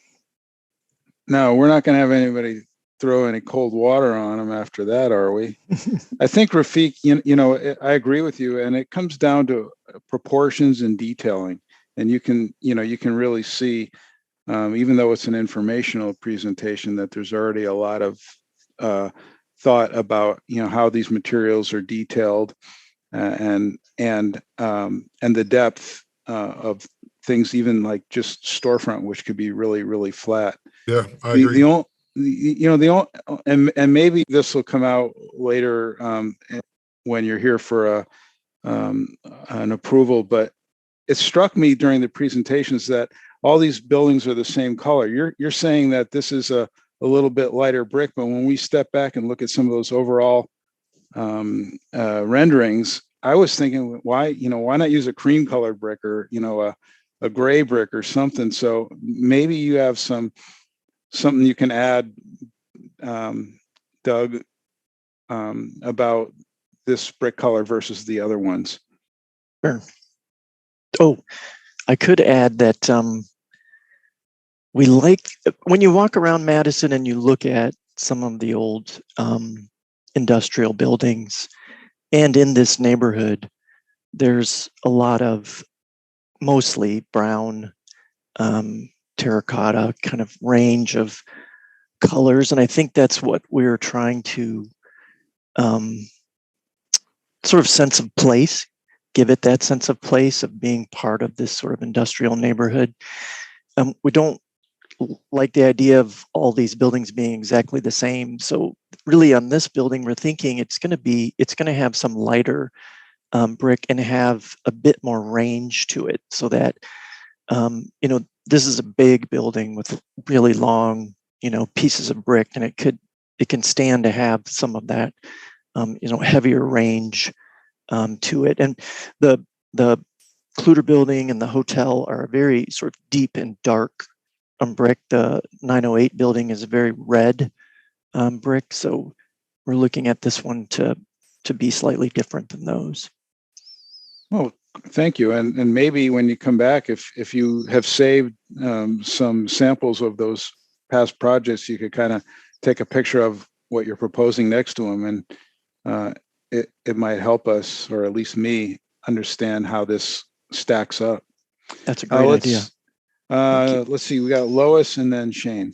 No, we're not going to have anybody throw any cold water on them after that, are we? I think, Rafiq, I agree with you, and it comes down to proportions and detailing. And you can really see, even though it's an informational presentation, that there's already a lot of thought about how these materials are detailed, and the depth of things, even like just storefront, which could be really, really flat. Yeah, I agree. And maybe this will come out later when you're here for an approval, but it struck me during the presentations that all these buildings are the same color. You're saying that this is a little bit lighter brick, but when we step back and look at some of those overall renderings, I was thinking, why not use a cream colored brick or a gray brick or something? So maybe you have something you can add, Doug, about this brick color versus the other ones. Sure. Oh, I could add that when you walk around Madison and you look at some of the old industrial buildings, and in this neighborhood, there's a lot of mostly brown, terracotta kind of range of colors. And I think that's what we're trying to sort of sense of place, give it that sense of place of being part of this sort of industrial neighborhood. We don't like the idea of all these buildings being exactly the same. So really on this building, we're thinking it's going to have some lighter brick and have a bit more range to it, so that this is a big building with really long pieces of brick, and it can stand to have some of that heavier range to it. And the Cluter building and the hotel are very sort of deep and dark brick. The 908 building is a very red brick, so we're looking at this one to be slightly different than those. Well, thank you. And maybe when you come back, if you have saved some samples of those past projects, you could kind of take a picture of what you're proposing next to them, and it might help us, or at least me, understand how this stacks up. That's a great idea. Let's see, we got Lois and then Shane.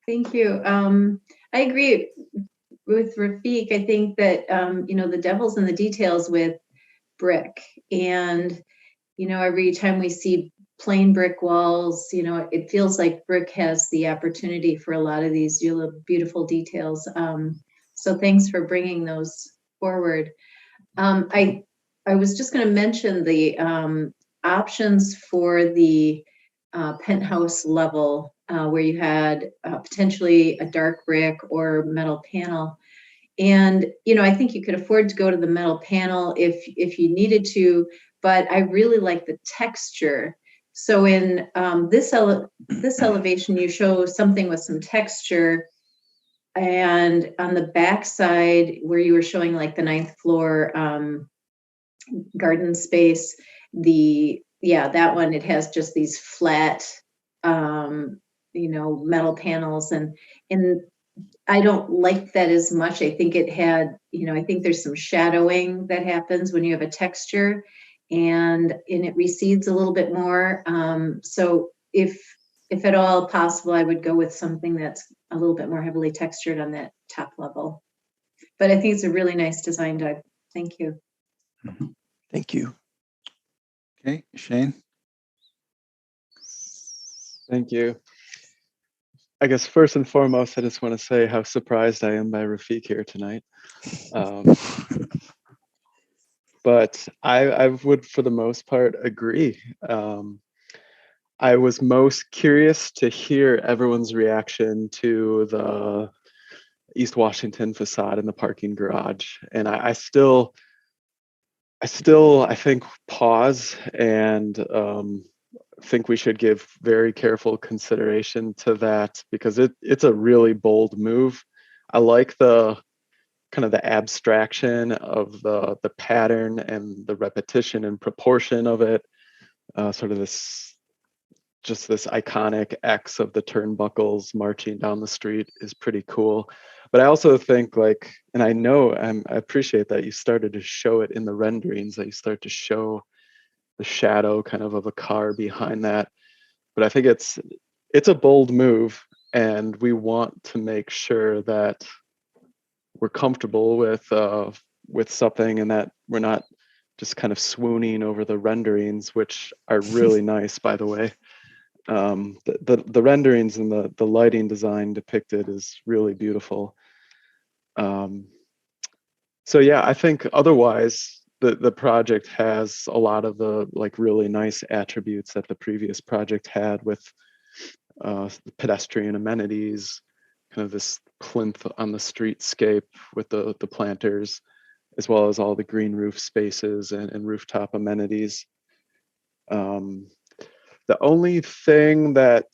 Thank you. I agree with Rafiq. I think that, the devil's in the details with brick. And, every time we see plain brick walls, it feels like brick has the opportunity for a lot of these beautiful details. So thanks for bringing those forward. I was just going to mention the options for the penthouse level, where you had potentially a dark brick or metal panel. And, I think you could afford to go to the metal panel if you needed to, but I really like the texture. So in this elevation, you show something with some texture. And on the back side, where you were showing like the 9th floor garden space, that one, it has just these flat, metal panels, and I don't like that as much. I think it had, I think there's some shadowing that happens when you have a texture, and it recedes a little bit more. So if at all possible, I would go with something that's a little bit more heavily textured on that top level. But I think it's a really nice design, Doug. Thank you. Thank you. Okay, Shane. Thank you. I guess first and foremost, I just want to say how surprised I am by Rafiq here tonight. But I would, for the most part, agree. I was most curious to hear everyone's reaction to the East Washington facade in the parking garage. And I still, I think, pause and think we should give very careful consideration to that, because it's a really bold move. I like the kind of the abstraction of the pattern and the repetition and proportion of it. Sort of this iconic X of the turnbuckles marching down the street is pretty cool. But I also think, like, and I know I appreciate that you started to show it in the renderings, that you start to show the shadow kind of a car behind that. But I think it's a bold move, and we want to make sure that we're comfortable with something, and that we're not just kind of swooning over the renderings, which are really nice, by the way. The renderings and the lighting design depicted is really beautiful. So yeah, I think otherwise the project has a lot of the like really nice attributes that the previous project had, with pedestrian amenities, kind of this plinth on the streetscape with the planters, as well as all the green roof spaces and rooftop amenities. The only thing that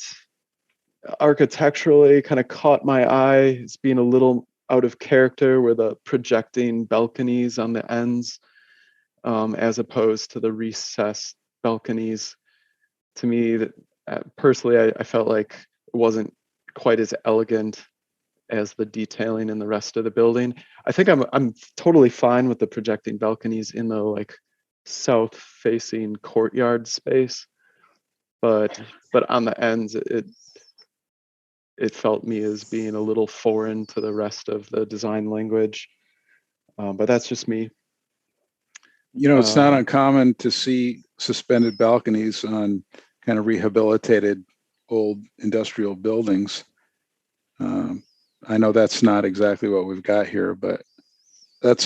architecturally kind of caught my eye as being a little out of character were the projecting balconies on the ends, as opposed to the recessed balconies. To me, personally, I felt like it wasn't quite as elegant as the detailing in the rest of the building. I think I'm totally fine with the projecting balconies in the like south-facing courtyard space, but on the ends, it felt me as being a little foreign to the rest of the design language. But that's just me. You know, it's not uncommon to see suspended balconies on kind of rehabilitated old industrial buildings. I know that's not exactly what we've got here, but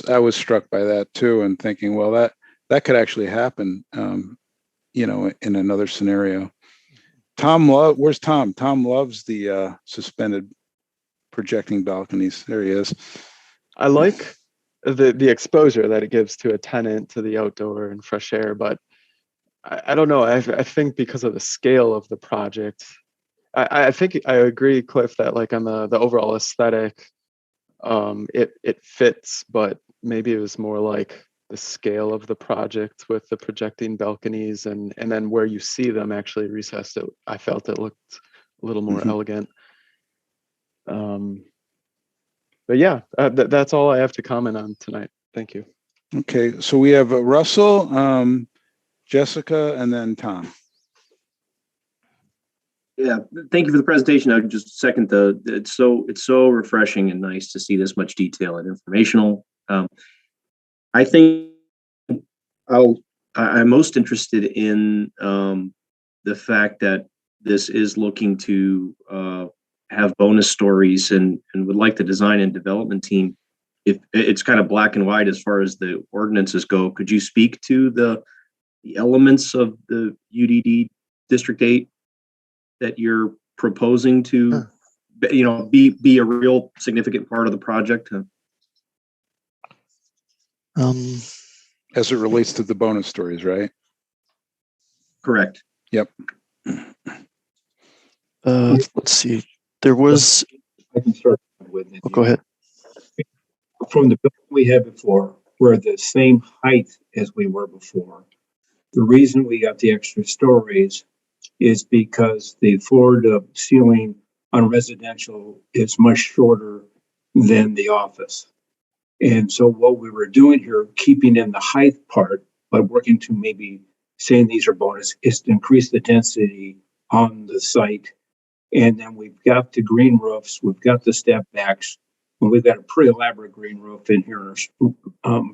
I was struck by that too, and thinking, well, that could actually happen, you know, in another scenario. Where's Tom? Tom loves the suspended projecting balconies. There he is. I like the exposure that it gives to a tenant, to the outdoor and fresh air, but I don't know. I think because of the scale of the project, I think I agree, Cliff, that like on the overall aesthetic, it fits, but maybe it was more like the scale of the project with the projecting balconies and then where you see them actually recessed. I felt it looked a little more elegant. But yeah, that's all I have to comment on tonight. Thank you. Okay, so we have Russell, Jessica, and then Tom. Yeah, thank you for the presentation. I would just second it's so refreshing and nice to see this much detail and informational. I think I'm most interested in the fact that this is looking to have bonus stories and would like the design and development team, if it's kind of black and white as far as the ordinances go, could you speak to the elements of the UDD District 8 that you're proposing to, you know, be a real significant part of the project? As it relates to the bonus stories, right? Correct. Yep. Let's see. There was. I can start with it. Go ahead. From the building we had before, we're the same height as we were before. The reason we got the extra stories is because the floor to ceiling on residential is much shorter than the office. And so what we were doing here, keeping in the height part, by working to maybe saying these are bonus, is to increase the density on the site. And then we've got the green roofs, we've got the step backs, and we've got a pretty elaborate green roof in here,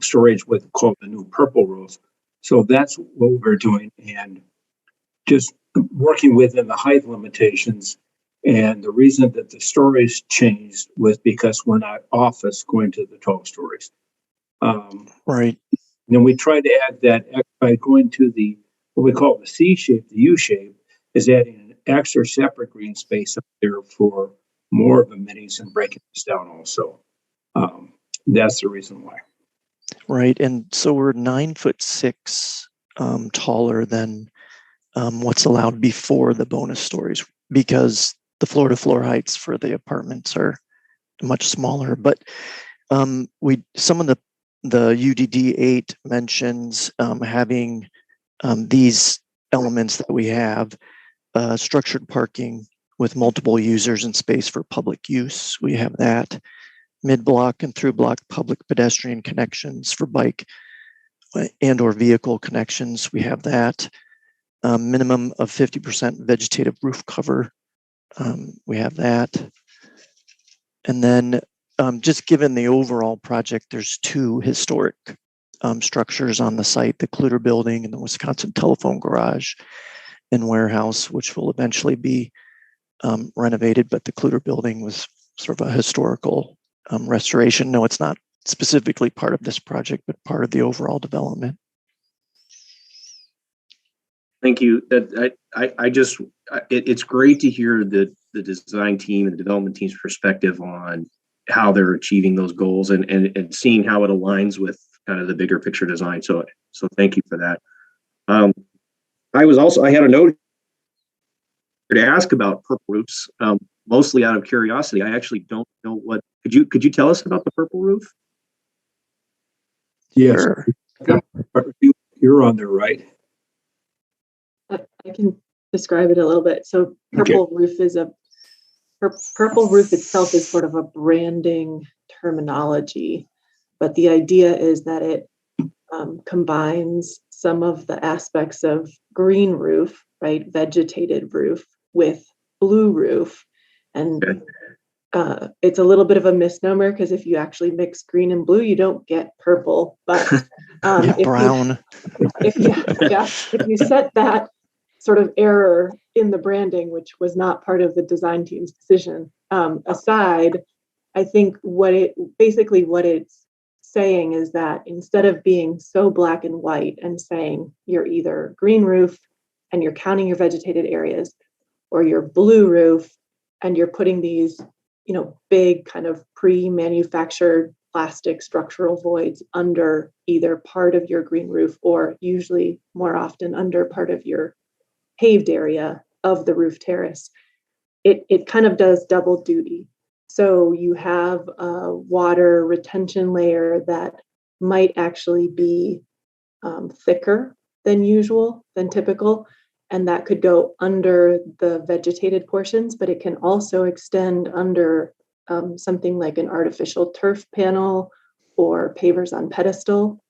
storage with called the new purple roof. So that's what we're doing, and just working within the height limitations. And the reason that the stories changed was because we're not office going to the 12 stories. Right. And then we tried to add that by going to the, what we call the C shape, the U shape, is adding an extra separate green space up there for more of amenities and breaking this down also. That's the reason why. Right. And so we're 9'6" taller than what's allowed before the bonus stories, because the floor to floor heights for the apartments are much smaller. But some of the UDD 8 mentions having these elements that we have, structured parking with multiple users and space for public use. We have that. Mid-block and through-block public pedestrian connections for bike and or vehicle connections. We have that. Minimum of 50% vegetative roof cover. We have that. And then just given the overall project, there's 2 historic structures on the site, the Kluter Building and the Wisconsin Telephone Garage and Warehouse, which will eventually be renovated, but the Kluter Building was sort of a historical restoration. No, it's not specifically part of this project, but part of the overall development. Thank you. It's great to hear the design team and the development team's perspective on how they're achieving those goals and seeing how it aligns with kind of the bigger picture design. So thank you for that. I had a note to ask about purple roofs, mostly out of curiosity. I actually don't know what, could you tell us about the purple roof? Yes. Sure. You're on there, right? I can describe it a little bit. So purple roof is purple roof itself is sort of a branding terminology, but the idea is that it combines some of the aspects of green roof, right, vegetated roof, with blue roof. And it's a little bit of a misnomer because if you actually mix green and blue, you don't get purple. But brown. If you set that sort of error in the branding, which was not part of the design team's decision, aside, I think what it's saying is that instead of being so black and white and saying you're either green roof and you're counting your vegetated areas, or you're blue roof and you're putting these, big kind of pre-manufactured plastic structural voids under either part of your green roof, or usually more often under part of your paved area of the roof terrace. It kind of does double duty. So you have a water retention layer that might actually be thicker than usual, than typical, and that could go under the vegetated portions, but it can also extend under something like an artificial turf panel or pavers on pedestal.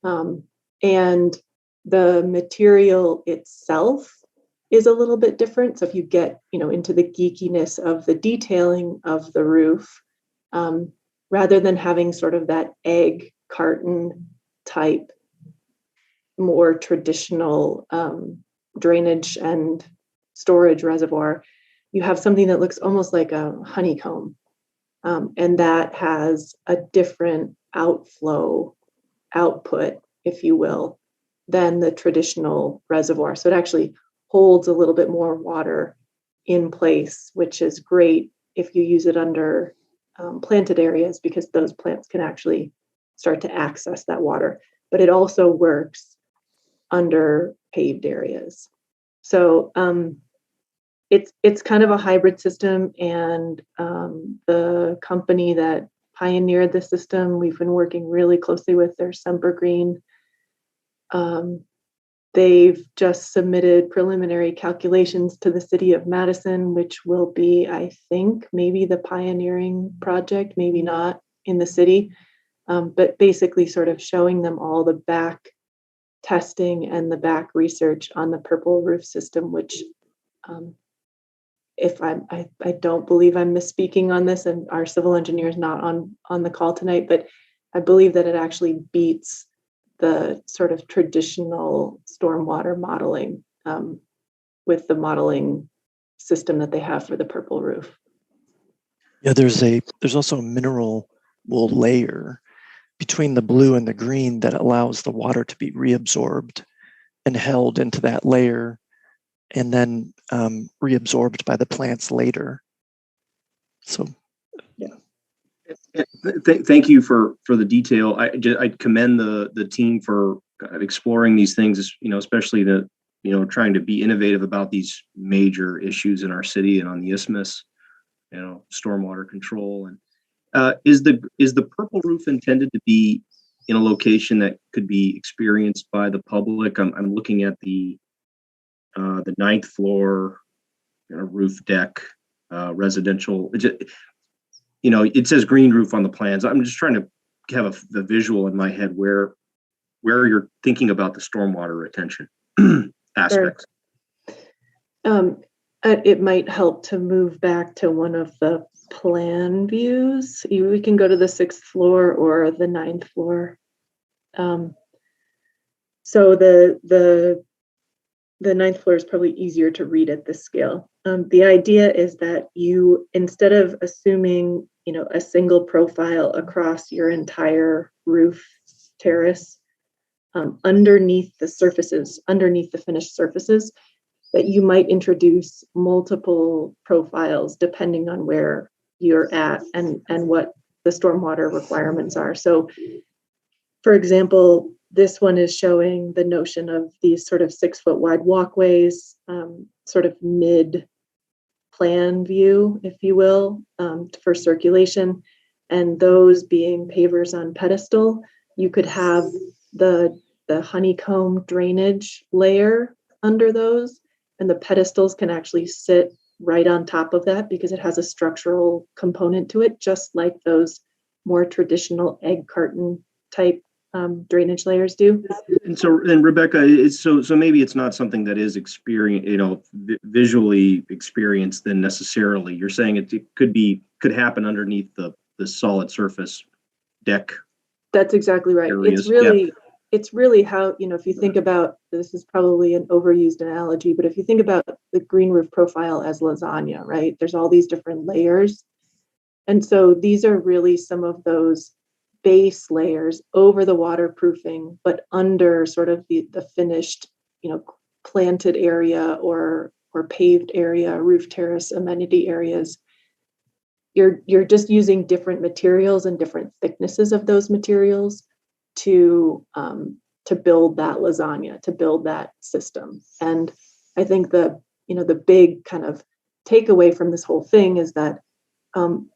And the material itself is a little bit different. So if you get, into the geekiness of the detailing of the roof, rather than having sort of that egg carton type, more traditional drainage and storage reservoir, you have something that looks almost like a honeycomb. And that has a different outflow output, if you will, than the traditional reservoir. So it actually holds a little bit more water in place, which is great if you use it under planted areas, because those plants can actually start to access that water. But it also works under paved areas. So it's kind of a hybrid system, and the company that pioneered the system, we've been working really closely with, their Semper Green. They've just submitted preliminary calculations to the city of Madison, which will be, I think, maybe the pioneering project, maybe not in the city, but basically sort of showing them all the back testing and the back research on the purple roof system, which if I don't believe I'm misspeaking on this, and our civil engineer is not on the call tonight, but I believe that it actually beats the sort of traditional stormwater modeling with the modeling system that they have for the purple roof. Yeah, there's also a mineral wool layer between the blue and the green that allows the water to be reabsorbed and held into that layer and then reabsorbed by the plants later. So, yeah. Thank you for the detail. I commend the team for exploring these things, especially trying to be innovative about these major issues in our city and on the isthmus, stormwater control. And is the purple roof intended to be in a location that could be experienced by the public? I'm looking at the 9th floor roof deck, residential. It says green roof on the plans. I'm just trying to have the visual in my head where you're thinking about the stormwater retention aspects. Sure. It might help to move back to one of the plan views. We can go to the 6th floor or the 9th floor. So the 9th floor is probably easier to read at this scale. The idea is that you, instead of assuming, a single profile across your entire roof terrace, underneath the finished surfaces, that you might introduce multiple profiles depending on where you're at and what the stormwater requirements are. So, for example, this one is showing the notion of these sort of 6-foot wide walkways, sort of mid-plan view, if you will, for circulation, and those being pavers on pedestal. You could have the honeycomb drainage layer under those, and the pedestals can actually sit right on top of that because it has a structural component to it, just like those more traditional egg carton type drainage layers do. And Rebecca, so maybe it's not something that is visually experienced then necessarily. You're saying it could happen underneath the solid surface deck. That's exactly right. Areas. It's really how, if you think about, this is probably an overused analogy, but if you think about the green roof profile as lasagna, right? There's all these different layers. And so these are really some of those base layers over the waterproofing, but under sort of the finished, planted area or paved area, roof terrace amenity areas. You're just using different materials and different thicknesses of those materials to build that lasagna, to build that system. And I think the big kind of takeaway from this whole thing is that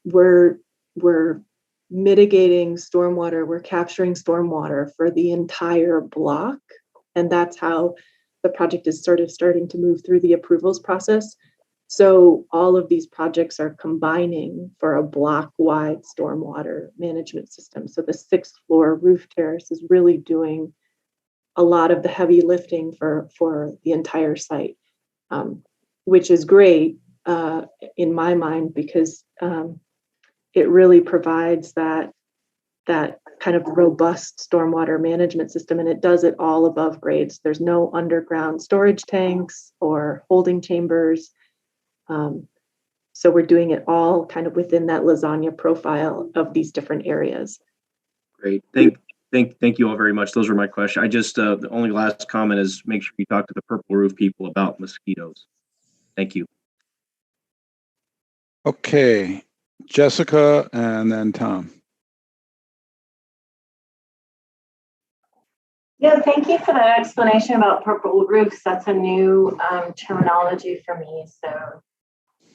we're mitigating stormwater, we're capturing stormwater for the entire block. And that's how the project is sort of starting to move through the approvals process. So all of these projects are combining for a block-wide stormwater management system. So the 6th floor roof terrace is really doing a lot of the heavy lifting for the entire site, which is great in my mind because it really provides that kind of robust stormwater management system, and it does it all above grades. There's no underground storage tanks or holding chambers. So we're doing it all kind of within that lasagna profile of these different areas. Great. Thank you all very much. Those were my questions. I just, the only last comment is make sure you talk to the purple roof people about mosquitoes. Thank you. Okay, Jessica and then Tom. Yeah, thank you for that explanation about purple roofs. That's a new terminology for me. So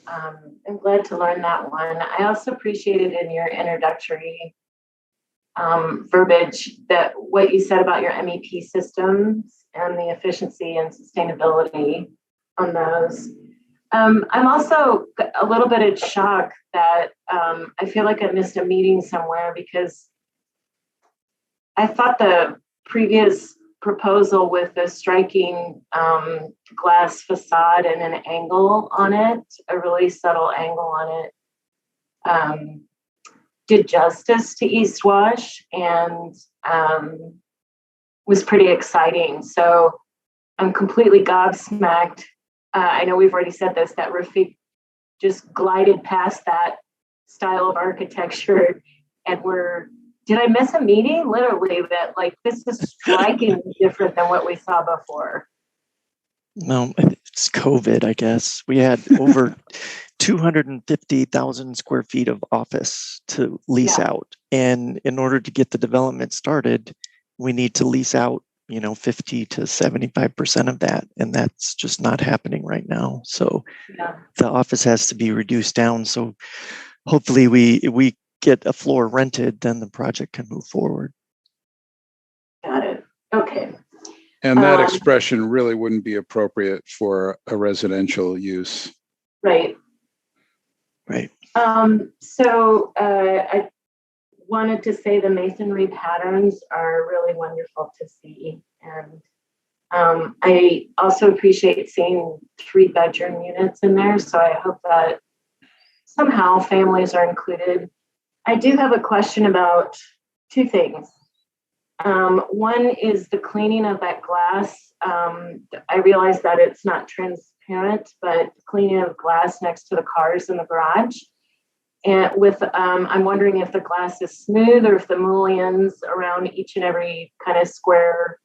I'm glad to learn that one. I also appreciated in your introductory verbiage that what you said about your MEP systems and the efficiency and sustainability on those. I'm also a little bit in shock that I feel like I missed a meeting somewhere because I thought the previous proposal with a striking glass facade and an angle on it, a really subtle angle on it, did justice to East Wash and was pretty exciting. So I'm completely gobsmacked. I know we've already said this, that Rafiq just glided past that style of architecture, and did I miss a meeting? Literally, that like this is strikingly different than what we saw before. No, it's COVID, I guess. We had over 250,000 square feet of office to lease out. And in order to get the development started, we need to lease out, 50 to 75% of that. And that's just not happening right now. So the office has to be reduced down. So hopefully we get a floor rented, then the project can move forward. Got it. Okay. And that expression really wouldn't be appropriate for a residential use. Right. Right. So I wanted to say the masonry patterns are really wonderful to see. And I also appreciate seeing 3-bedroom units in there. So I hope that somehow families are included. I do have a question about 2 things. One is the cleaning of that glass. I realize that it's not transparent, but cleaning of glass next to the cars in the garage. And I'm wondering if the glass is smooth or if the mullions around each and every kind of square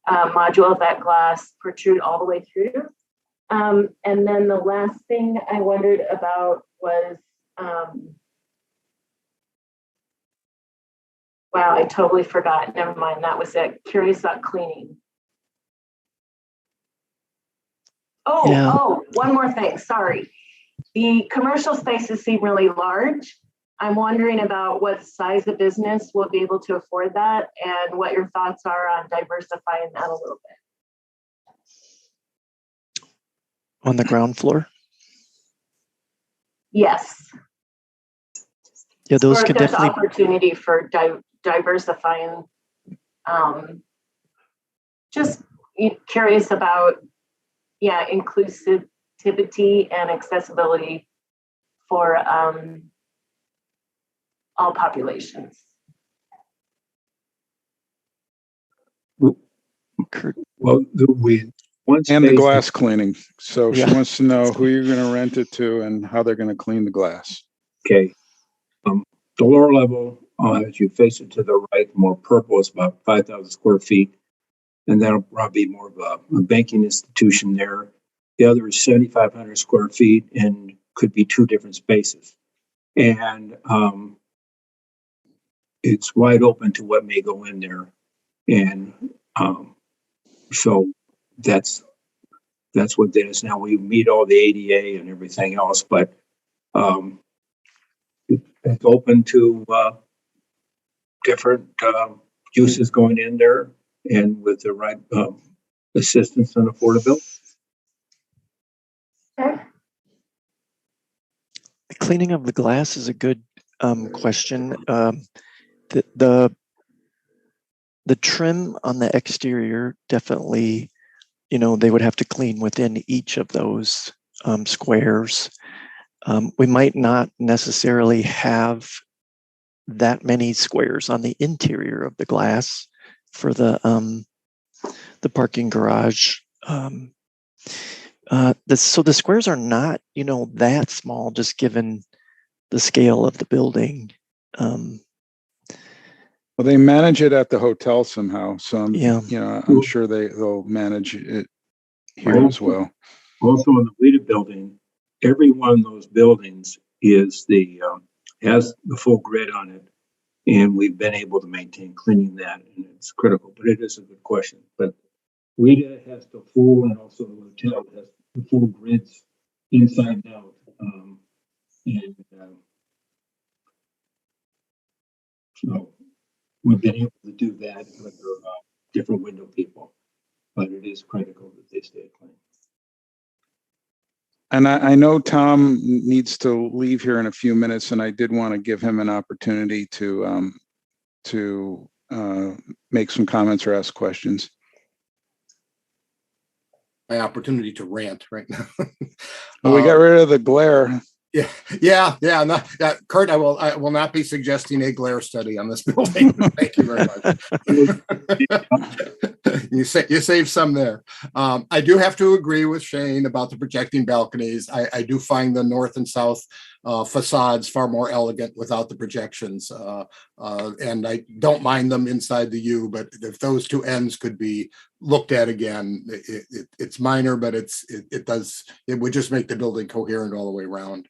module of that glass protrude all the way through. And then the last thing I wondered about was, wow, I totally forgot. Never mind. That was it. Curious about cleaning. Oh, one more thing. Sorry. The commercial spaces seem really large. I'm wondering about what size of business will be able to afford that and what your thoughts are on diversifying that a little bit. On the ground floor? Yes. Yeah, those or could if there's definitely opportunity for diversifying. Just curious about, inclusivity and accessibility for all populations. Well, and the glass cleaning. So Yeah. she wants to know who you're going to rent it to and how they're going to clean the glass. Okay. The lower level, as you face it to the right, more purple, is about 5,000 square feet. And that'll probably be more of a banking institution there. The other is 7,500 square feet and could be 2 different spaces. And it's wide open to what may go in there. And so that's what that is. Now we meet all the ADA and everything else, but it's open to different uses going in there and with the right assistance and affordability. The cleaning of the glass is a good question. The trim on the exterior definitely, they would have to clean within each of those squares. We might not necessarily have that many squares on the interior of the glass for the parking garage. So the squares are not, that small, just given the scale of the building. Well, they manage it at the hotel somehow. So I'm sure they'll manage it here as well. Also in the WIDA building, every one of those buildings is has the full grid on it. And we've been able to maintain cleaning that, and it's critical, but it is a good question. But WIDA has the full, and also the hotel has the full grids inside and out. So we've been able to do that with different window people, but it is critical that they stay clean. And I know Tom needs to leave here in a few minutes, and I did want to give him an opportunity to make some comments or ask questions. my opportunity to rant right now. Well, we got rid of the glare. Yeah. Kurt, I will not be suggesting a glare study on this building. Thank you very much. You saved some there. I do have to agree with Shane about the projecting balconies. I do find the north and south facades far more elegant without the projections. And I don't mind them inside the U, but if those two ends could be looked at again, it's minor, but it would just make the building coherent all the way around.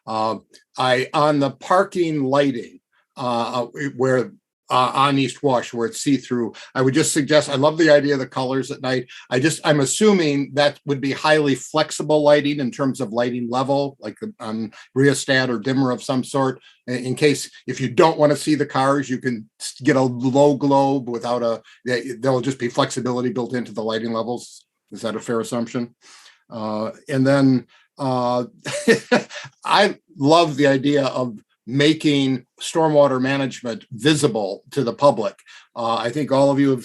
On the parking lighting, where on East Wash, where it's see-through, I would just suggest, I love the idea of the colors at night. I'm assuming that would be highly flexible lighting in terms of lighting level, like on rheostat or dimmer of some sort, in case if you don't want to see the cars, you can get a low globe without there'll just be flexibility built into the lighting levels. Is that a fair assumption? And then I love the idea of making stormwater management visible to the public. I think all of you,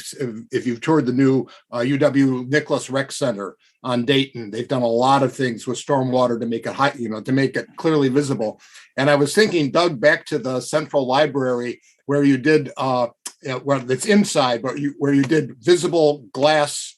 if you've toured the new UW Nicholas Rec Center on Dayton, they've done a lot of things with stormwater to make it to make it clearly visible. And I was thinking, Doug, back to the Central Library where you did, where it's inside, but where you did visible glass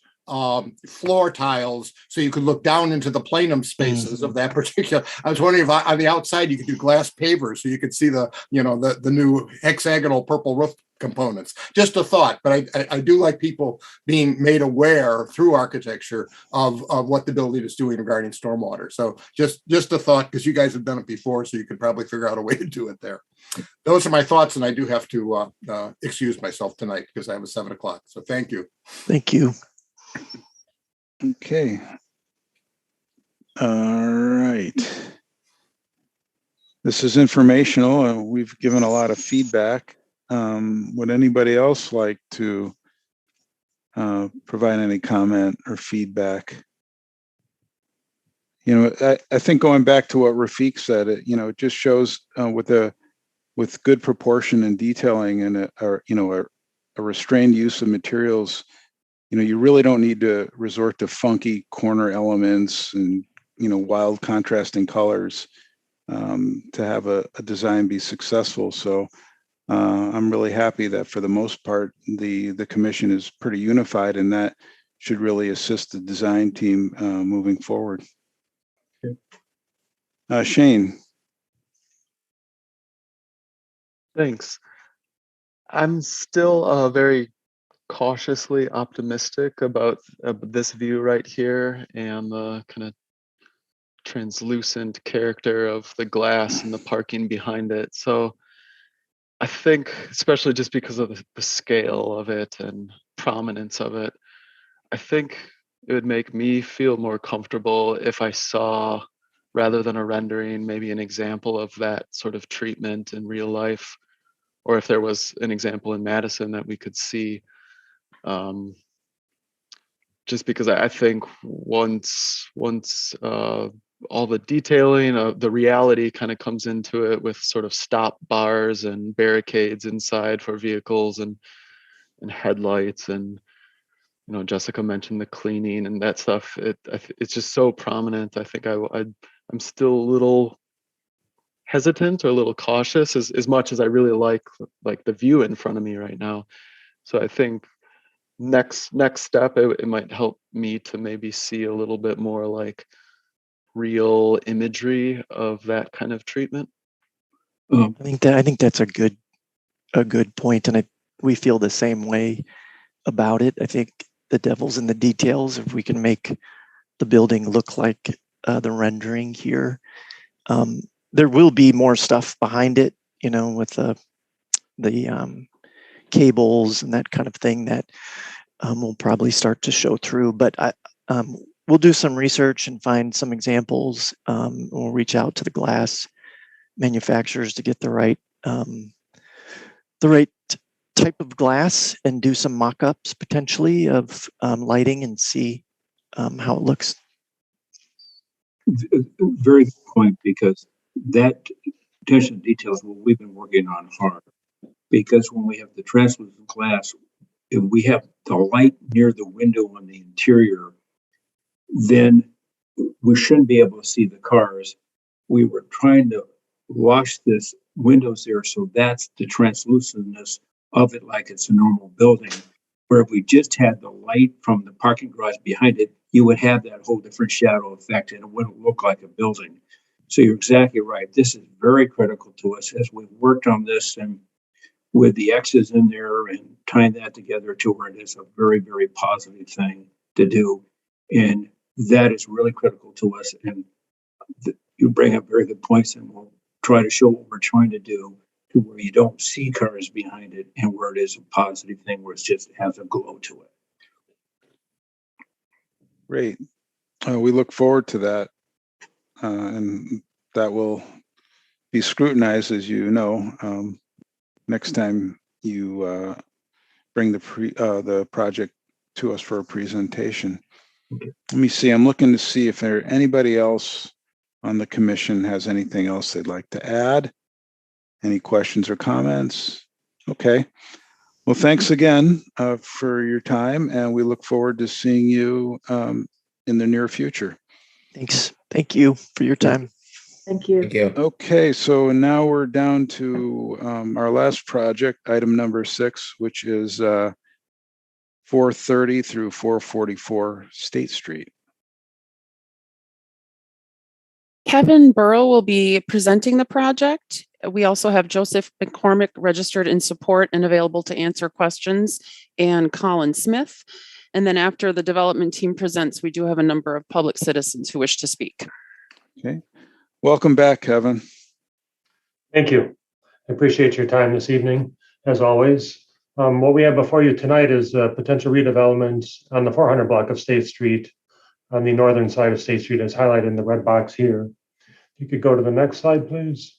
floor tiles so you could look down into the plenum spaces of that particular. I was wondering if on the outside you could do glass pavers so you could see the new hexagonal purple roof components. Just a thought, but I do like people being made aware through architecture of what the building is doing regarding stormwater. So just a thought, because you guys have done it before, so you could probably figure out a way to do it there. Those are my thoughts, and I do have to excuse myself tonight because I have a 7 o'clock. So thank you. Thank you. Okay. All right. This is informational, and we've given a lot of feedback. Would anybody else like to provide any comment or feedback? I think going back to what Rafiq said, it just shows with good proportion and detailing and a restrained use of materials. You really don't need to resort to funky corner elements and, wild contrasting colors to have a design be successful. So I'm really happy that for the most part, the commission is pretty unified, and that should really assist the design team moving forward. Shane. Thanks. I'm still very cautiously optimistic about this view right here and the kind of translucent character of the glass and the parking behind it. So I think, especially just because of the scale of it and prominence of it, I think it would make me feel more comfortable if I saw, rather than a rendering, maybe an example of that sort of treatment in real life, or if there was an example in Madison that we could see. Just because I think once all the detailing of the reality kind of comes into it with sort of stop bars and barricades inside for vehicles and headlights, and Jessica mentioned the cleaning and that stuff. It's just so prominent. I think I'm still a little hesitant or a little cautious as much as I really like the view in front of me right now. So I think next step, it might help me to maybe see a little bit more like real imagery of that kind of treatment. I think that's a good point, and we feel the same way about it. I think the devil's in the details. If we can make the building look like the rendering here, there will be more stuff behind it, with the cables and that kind of thing that will probably start to show through. But we'll do some research and find some examples. We'll reach out to the glass manufacturers to get the right type of glass and do some mock-ups potentially of lighting and see how it looks. Very good point, because that attention to detail is what we've been working on hard. Because when we have the translucent glass, if we have the light near the window on the interior, then we shouldn't be able to see the cars. We were trying to wash this windows there, so that's the translucentness of it, like it's a normal building. Where if we just had the light from the parking garage behind it, you would have that whole different shadow effect and it wouldn't look like a building. So you're exactly right. This is very critical to us as we've worked on this and with the X's in there and tying that together to where it is a very, very positive thing to do. And that is really critical to us. And you bring up very good points, and we'll try to show what we're trying to do to where you don't see cars behind it and where it is a positive thing where it just has a glow to it. Great. We look forward to that. And that will be scrutinized, as you know, next time you bring the project to us for a presentation. Okay. Let me see. I'm looking to see if there anybody else on the commission has anything else they'd like to add. Any questions or comments? Okay. Well, thanks again for your time, and we look forward to seeing you in the near future. Thanks. Thank you for your time. Thank you. Thank you. Okay, so now we're down to our last project, item number 6, which is 430 through 444 State Street. Kevin Burrow will be presenting the project. We also have Joseph McCormick registered in support and available to answer questions, and Colin Smith. And then after the development team presents, we do have a number of public citizens who wish to speak. Okay, welcome back, Kevin. Thank you. I appreciate your time this evening, as always. What we have before you tonight is potential redevelopment on the 400 block of State Street on the northern side of State Street, as highlighted in the red box here. If you could go to the next slide, please.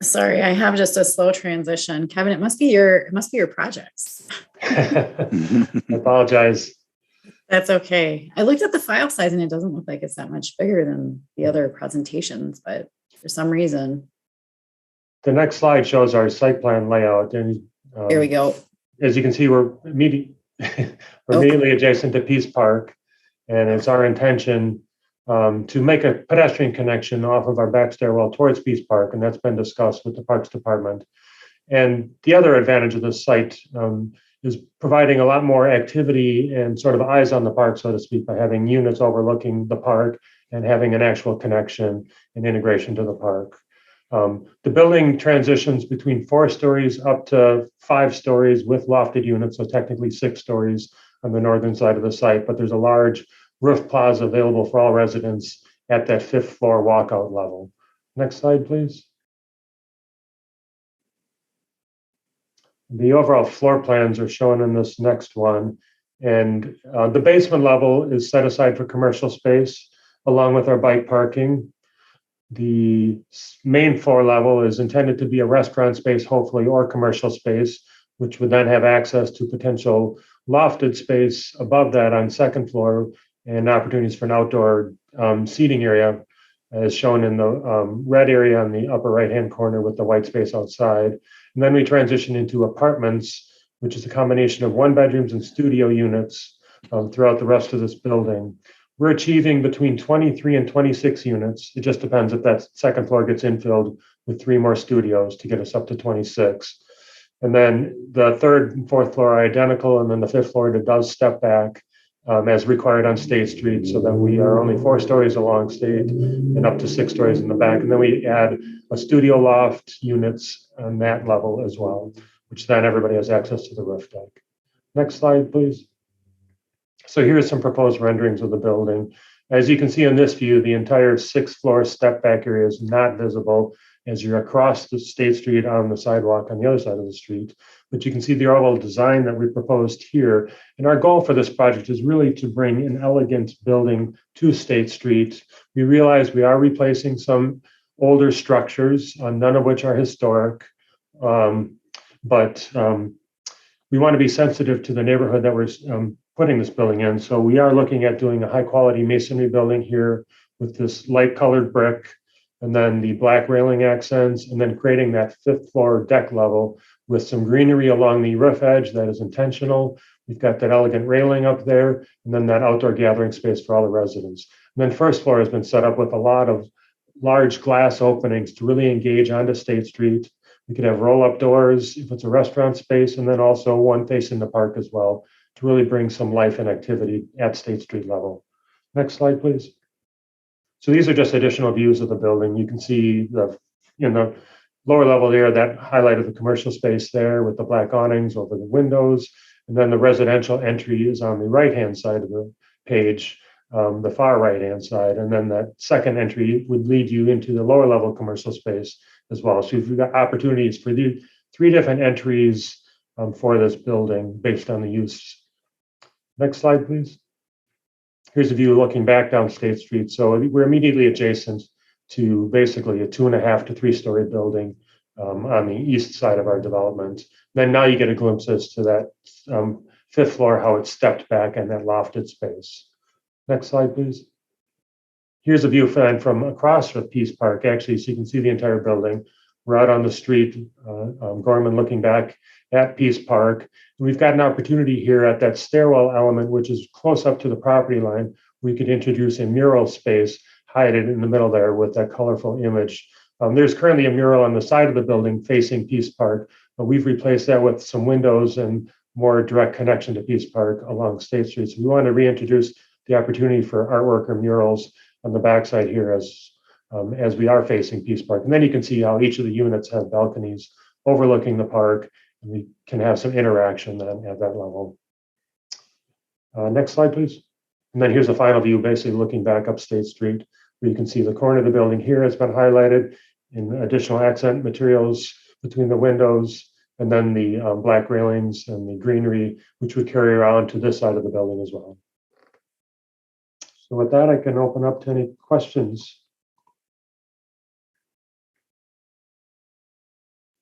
Sorry, I have just a slow transition. Kevin, it must be your projects. I apologize. That's okay. I looked at the file size and it doesn't look like it's that much bigger than the other presentations, but for some reason. The next slide shows our site plan layout, and Here we go. As you can see, we're immediately adjacent to Peace Park, and it's our intention to make a pedestrian connection off of our back stairwell towards Peace Park, and that's been discussed with the Parks Department. And the other advantage of this site is providing a lot more activity and sort of eyes on the park, so to speak, by having units overlooking the park and having an actual connection and integration to the park. The building transitions between 4 stories up to 5 stories with lofted units, so technically 6 stories on the northern side of the site, but there's a large roof plaza available for all residents at that 5th floor walkout level. Next slide, please. The overall floor plans are shown in this next one. And the basement level is set aside for commercial space, along with our bike parking. The main floor level is intended to be a restaurant space, hopefully, or commercial space, which would then have access to potential lofted space above that on 2nd floor and opportunities for an outdoor seating area, as shown in the red area on the upper right-hand corner with the white space outside. And then we transition into apartments, which is a combination of 1-bedrooms and studio units throughout the rest of this building. We're achieving between 23 and 26 units. It just depends if that 2nd floor gets infilled with 3 more studios to get us up to 26. And then the 3rd and 4th floor are identical, and then the 5th floor does step back as required on State Street, so that we are only 4 stories along State and up to 6 stories in the back. And then we add a studio loft units on that level as well, which then everybody has access to the roof deck. Next slide, please. So here's some proposed renderings of the building. As you can see in this view, the entire 6th floor step back area is not visible as you're across the State Street on the sidewalk on the other side of the street. But you can see the overall design that we proposed here. And our goal for this project is really to bring an elegant building to State Street. We realize we are replacing some older structures, none of which are historic. But we want to be sensitive to the neighborhood that we're putting this building in. So we are looking at doing a high quality masonry building here with this light colored brick, and then the black railing accents, and then creating that 5th floor deck level with some greenery along the roof edge that is intentional. We've got that elegant railing up there, and then that outdoor gathering space for all the residents. And then 1st floor has been set up with a lot of large glass openings to really engage onto State Street. We could have roll-up doors if it's a restaurant space, and then also one facing the park as well to really bring some life and activity at State Street level. Next slide, please. So these are just additional views of the building. You can see in the lower level there, that highlighted the commercial space there with the black awnings over the windows. And then the residential entry is on the right-hand side of the page, the far right-hand side. And then that second entry would lead you into the lower level commercial space as well. So you've got opportunities for the 3 different entries for this building based on the use. Next slide, please. Here's a view looking back down State Street. So we're immediately adjacent to basically a 2.5 to 3-story building on the east side of our development. Then now you get a glimpse as to that 5th floor, how it's stepped back and that lofted space. Next slide, please. Here's a view from across from Peace Park, actually, so you can see the entire building. We're out on the street, Gorman looking back at Peace Park. And we've got an opportunity here at that stairwell element, which is close up to the property line. We could introduce a mural space, hide it in the middle there with that colorful image. There's currently a mural on the side of the building facing Peace Park, but we've replaced that with some windows and more direct connection to Peace Park along State Street. So we want to reintroduce the opportunity for artwork or murals on the backside here as we are facing Peace Park. And then you can see how each of the units have balconies overlooking the park, and we can have some interaction then at that level. Next slide, please. And then here's the final view, basically looking back up State Street, where you can see the corner of the building here has been highlighted in additional accent materials between the windows, and then the black railings and the greenery, which would carry around to this side of the building as well. So with that, I can open up to any questions.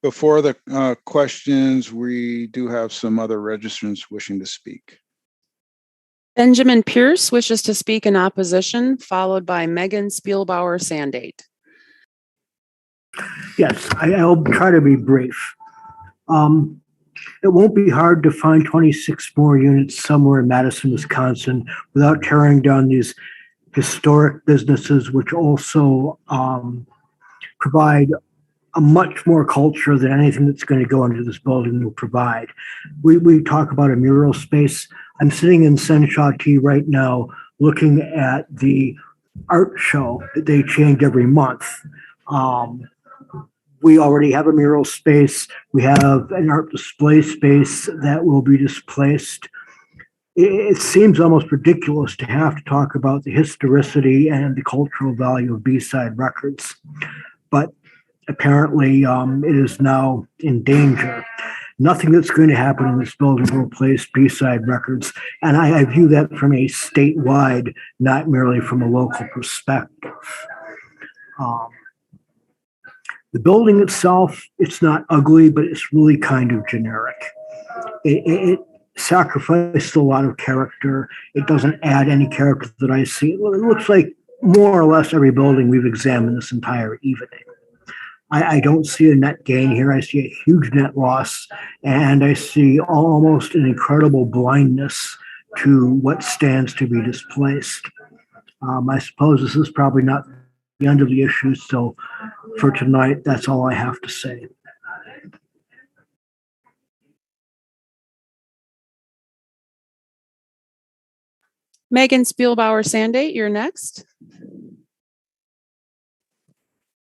Before the questions, we do have some other registrants wishing to speak. Benjamin Pierce wishes to speak in opposition, followed by Megan Spielbauer Sandate. Yes, I'll try to be brief. It won't be hard to find 26 more units somewhere in Madison, Wisconsin, without tearing down these historic businesses, which also provide a much more culture than anything that's going to go into this building will provide. We talk about a mural space. I'm sitting in Senshati right now looking at the art show that they change every month. We already have a mural space. We have an art display space that will be displaced. It seems almost ridiculous to have to talk about the historicity and the cultural value of B-side records, but apparently it is now in danger. Nothing that's going to happen in this building will replace B-side records, and I view that from a statewide, not merely from a local perspective. The building itself, it's not ugly, but it's really kind of generic. It sacrificed a lot of character. It doesn't add any character that I see. It looks like more or less every building we've examined this entire evening. I don't see a net gain here. I see a huge net loss, and I see almost an incredible blindness to what stands to be displaced. I suppose this is probably not the end of the issue, so for tonight, that's all I have to say. Megan Spielbauer Sandate, you're next.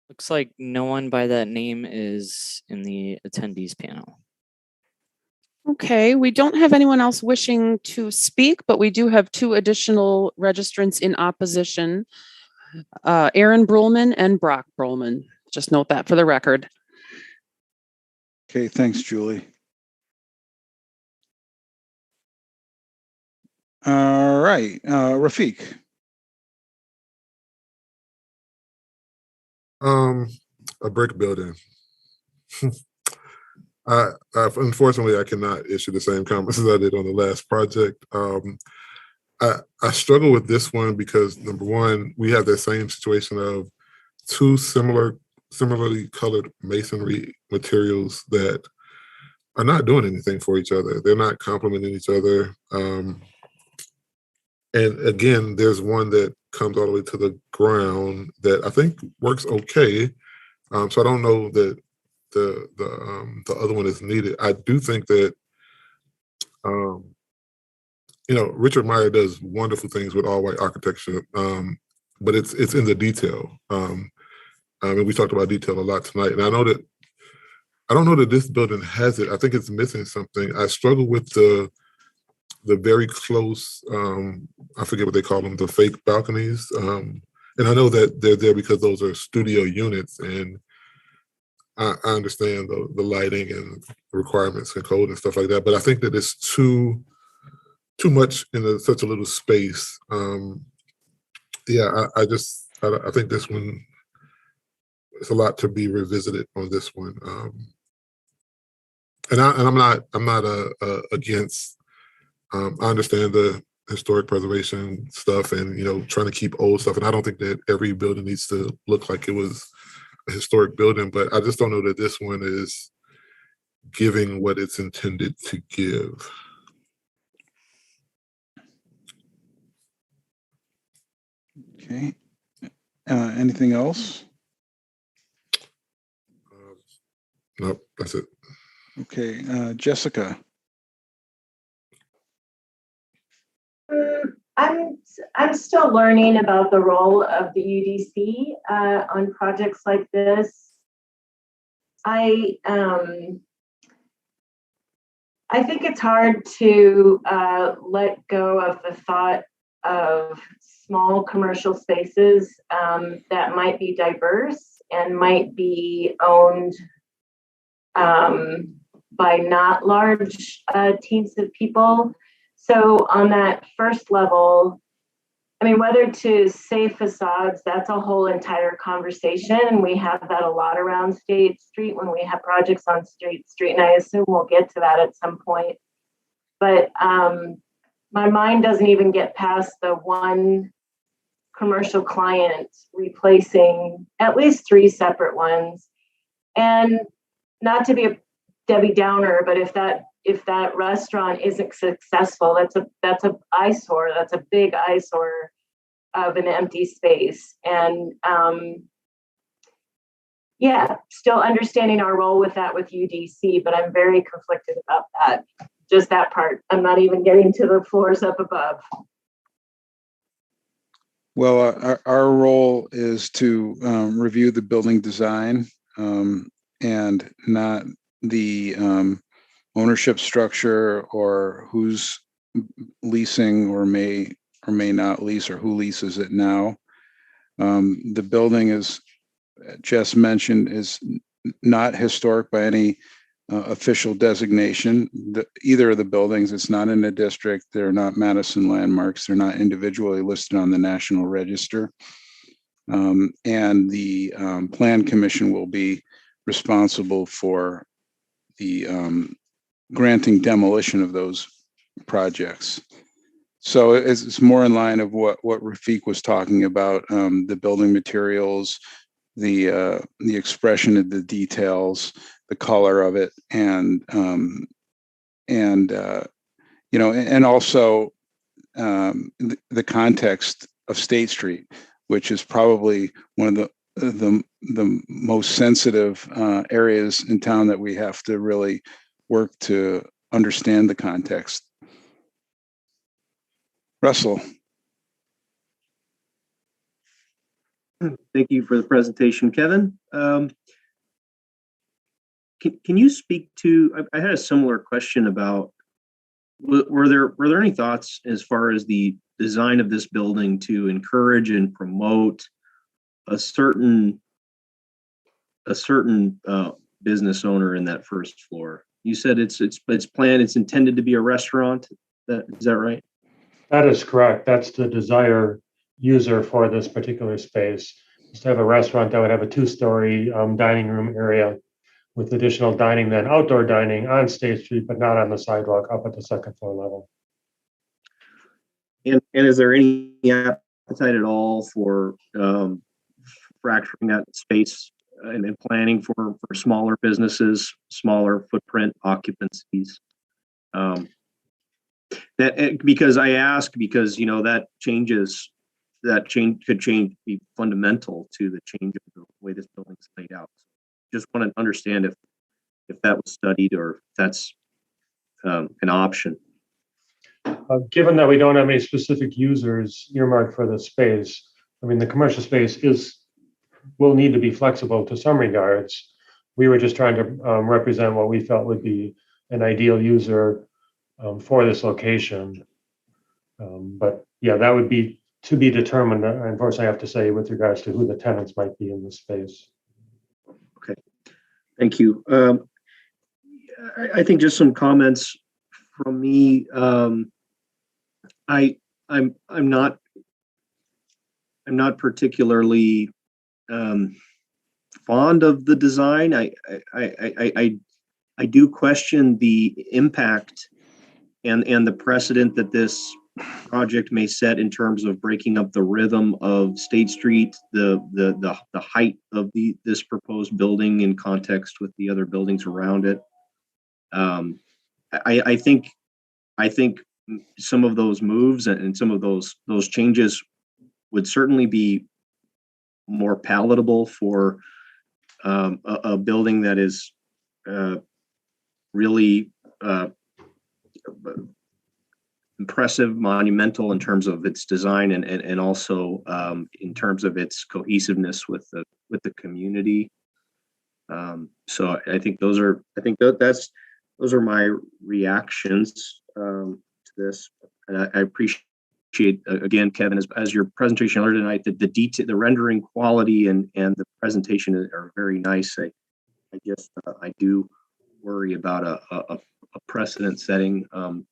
Looks like no one by that name is in the attendees panel. Okay, we don't have anyone else wishing to speak, but we do have 2 additional registrants in opposition, Aaron Brulman and Brock Brulman. Just note that for the record. Okay, thanks, Julie. All right, Rafiq. A brick building. Unfortunately, I cannot issue the same comments as I did on the last project. I struggle with this one because number one, we have that same situation of two similarly colored masonry materials that are not doing anything for each other. They're not complementing each other. And again, there's one that comes all the way to the ground that I think works okay. So I don't know that the other one is needed. I do think that Richard Meyer does wonderful things with all white architecture, but it's in the detail. And we talked about detail a lot tonight. And I don't know that this building has it. I think it's missing something. I struggle with the very close, I forget what they call them, the fake balconies. And I know that they're there because those are studio units, and I understand the lighting and requirements and code and stuff like that. But I think that it's too much in such a little space. Yeah, I think this one, it's a lot to be revisited on this one. And I'm not against. I understand the historic preservation stuff and trying to keep old stuff, and I don't think that every building needs to look like it was a historic building, but I just don't know that this one is giving what it's intended to give. Okay. Anything else? Nope, that's it. Okay, Jessica. I'm still learning about the role of the UDC on projects like this. I think it's hard to let go of the thought of small commercial spaces that might be diverse and might be owned by not large teams of people. So on that first level, I mean, whether to say facades, that's a whole entire conversation. And we have that a lot around State Street when we have projects on State Street. And I assume we'll get to that at some point. But my mind doesn't even get past the one commercial client replacing at least 3 separate ones. And not to be a Debbie Downer, but if that restaurant isn't successful, that's a eyesore. That's a big eyesore of an empty space. And still understanding our role with that with UDC, but I'm very conflicted about that. Just that part. I'm not even getting to the floors up above. Well, our role is to review the building design and not the ownership structure or who's leasing or may not lease or who leases it now. The building, as Jess mentioned, is not historic by any official designation. Either of the buildings, it's not in a district. They're not Madison landmarks. They're not individually listed on the National Register. And the Plan Commission will be responsible for the granting demolition of those projects. So it's more in line of what Rafiq was talking about, the building materials, the expression of the details, the color of it, and also the context of State Street, which is probably one of the most sensitive areas in town that we have to really work to understand the context. Russell. Thank you for the presentation, Kevin. Can you speak to, I had a similar question about, were there any thoughts as far as the design of this building to encourage and promote a certain business owner in that first floor? You said it's planned, it's intended to be a restaurant. Is that right? That is correct. That's the desire user for this particular space, is to have a restaurant that would have a 2-story dining room area with additional dining, then outdoor dining on State Street, but not on the sidewalk up at the second floor level. And is there any appetite at all for fracturing that space and planning for smaller businesses, smaller footprint occupancies? Because I ask because that change could be fundamental to the change of the way this building's laid out. Just want to understand if that was studied or if that's an option. Given that we don't have any specific users earmarked for the space, I mean, the commercial space will need to be flexible to some regards. We were just trying to represent what we felt would be an ideal user for this location. But yeah, that would be to be determined, unfortunately, I have to say, with regards to who the tenants might be in the space. Okay, thank you. I think just some comments from me. I'm not particularly fond of the design. I do question the impact and the precedent that this project may set in terms of breaking up the rhythm of State Street, the height of this proposed building in context with the other buildings around it. I think some of those moves and some of those changes would certainly be more palatable for a building that is really impressive, monumental in terms of its design and also in terms of its cohesiveness with the community. So I think those are my reactions to this, and I appreciate again, Kevin, as your presentation earlier tonight, the detail, the rendering quality and the presentation are very nice. I just I do worry about a precedent setting,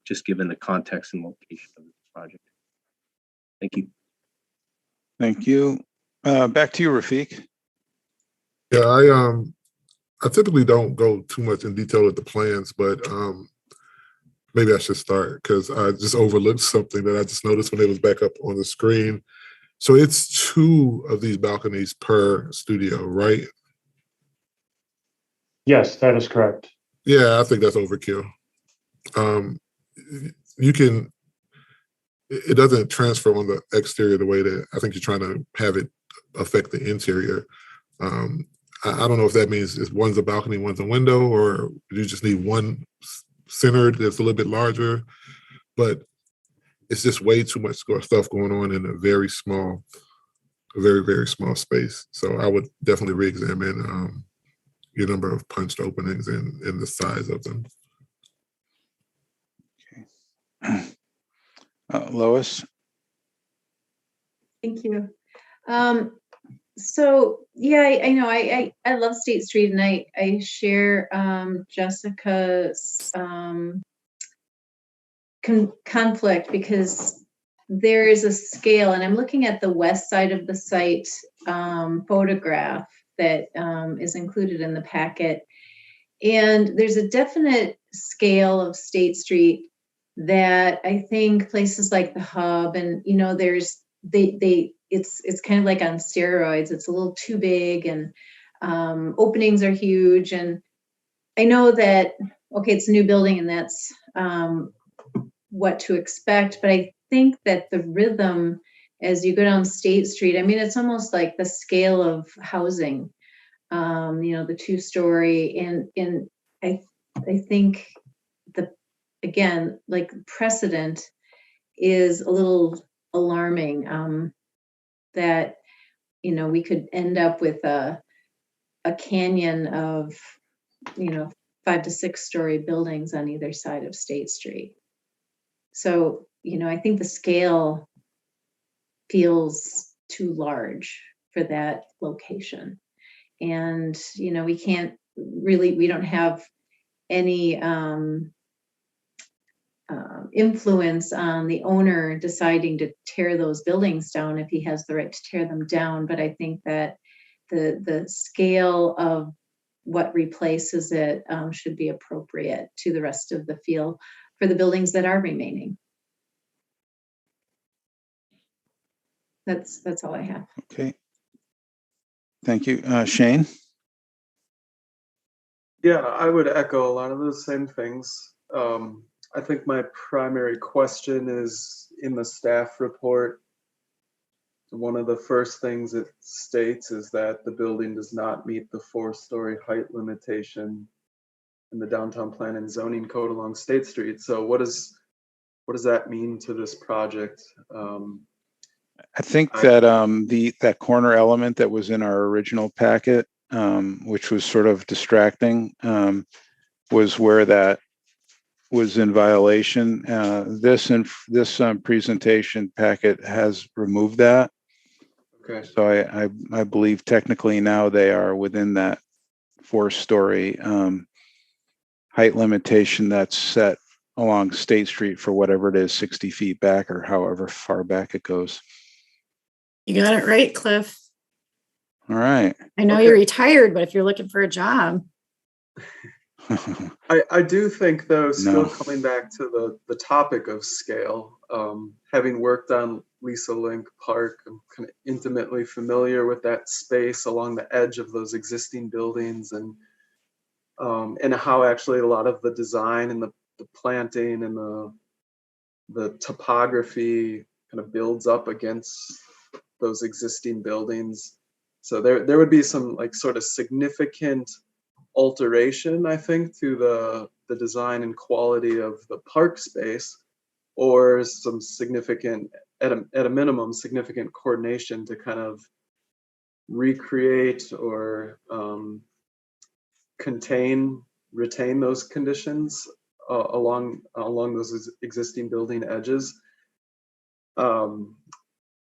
just given the context and location of this project. Thank you. Thank you. Back to you, Rafiq. Yeah, I typically don't go too much in detail with the plans, but maybe I should start because I just overlooked something that I just noticed when it was back up on the screen. So it's 2 of these balconies per studio, right? Yes, that is correct. Yeah, I think that's overkill. It doesn't transfer on the exterior the way that I think you're trying to have it affect the interior. I don't know if that means one's a balcony, one's a window, or you just need one centered that's a little bit larger, but it's just way too much stuff going on in a very, very small space. So I would definitely re-examine your number of punched openings and the size of them. Okay. Lois? Thank you. So yeah, I know I love State Street, and I share Jessica's conflict because there is a scale, and I'm looking at the west side of the site photograph that is included in the packet, and there's a definite scale of State Street that I think places like the Hub and there's it's kind of like on steroids. It's a little too big, and openings are huge. And I know that, okay, it's a new building and that's what to expect. But I think that the rhythm as you go down State Street, I mean, it's almost like the scale of housing, the 2-story. And I think again, like precedent is a little alarming, that we could end up with a canyon of 5 to 6-story buildings on either side of State Street. So I think the scale feels too large for that location, and we don't have any influence on the owner deciding to tear those buildings down if he has the right to tear them down. But I think that the scale of what replaces it should be appropriate to the rest of the feel for the buildings that are remaining. That's all I have. Okay. Thank you. Shane? Yeah, I would echo a lot of those same things. I think my primary question is in the staff report. One of the first things it states is that the building does not meet the 4-story height limitation in the downtown plan and zoning code along State Street. So what does that mean to this project? I think that that corner element that was in our original packet, which was sort of distracting, was where that was in violation. This presentation packet has removed that. Okay. So I believe technically now they are within that 4-story height limitation that's set along State Street for whatever it is, 60 feet back or however far back it goes. You got it right, Cliff. All right. I know you're retired, but if you're looking for a job. I do think, though, still No. coming back to the topic of scale, having worked on Lisa Link Park, I'm kind of intimately familiar with that space along the edge of those existing buildings, and how actually a lot of the design and the planting and the topography kind of builds up against those existing buildings. So there would be some like sort of significant alteration, I think, to the design and quality of the park space, or some significant, at a minimum, significant coordination to kind of recreate or retain those conditions along those existing building edges.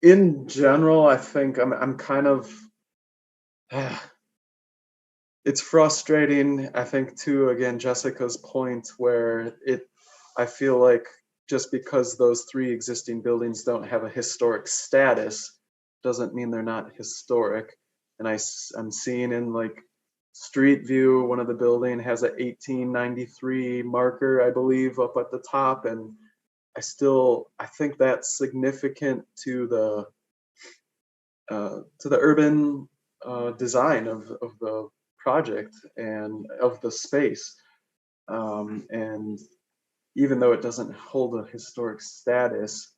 In general, I think I'm kind of it's frustrating, I think, too, again, Jessica's point, where I feel like just because those 3 existing buildings don't have a historic status doesn't mean they're not historic. And I'm seeing in like Street View, one of the building has a 1893 marker, I believe, up at the top, and I think that's significant to the urban design of the project and of the space. And even though it doesn't hold a historic status,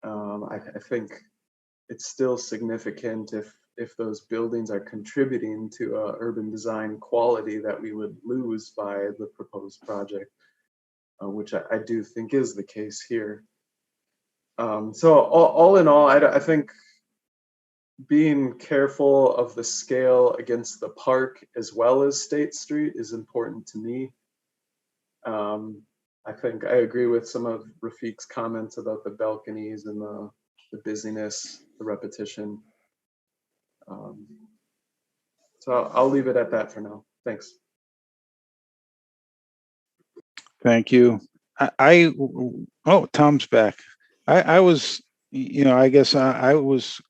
I think it's still significant if those buildings are contributing to urban design quality that we would lose by the proposed project, which I do think is the case here. So all in all, I think being careful of the scale against the park as well as State Street is important to me. I think I agree with some of Rafiq's comments about the balconies and the busyness, the repetition. So I'll leave it at that for now. Thanks. Thank you. Tom's back. I was, I guess I was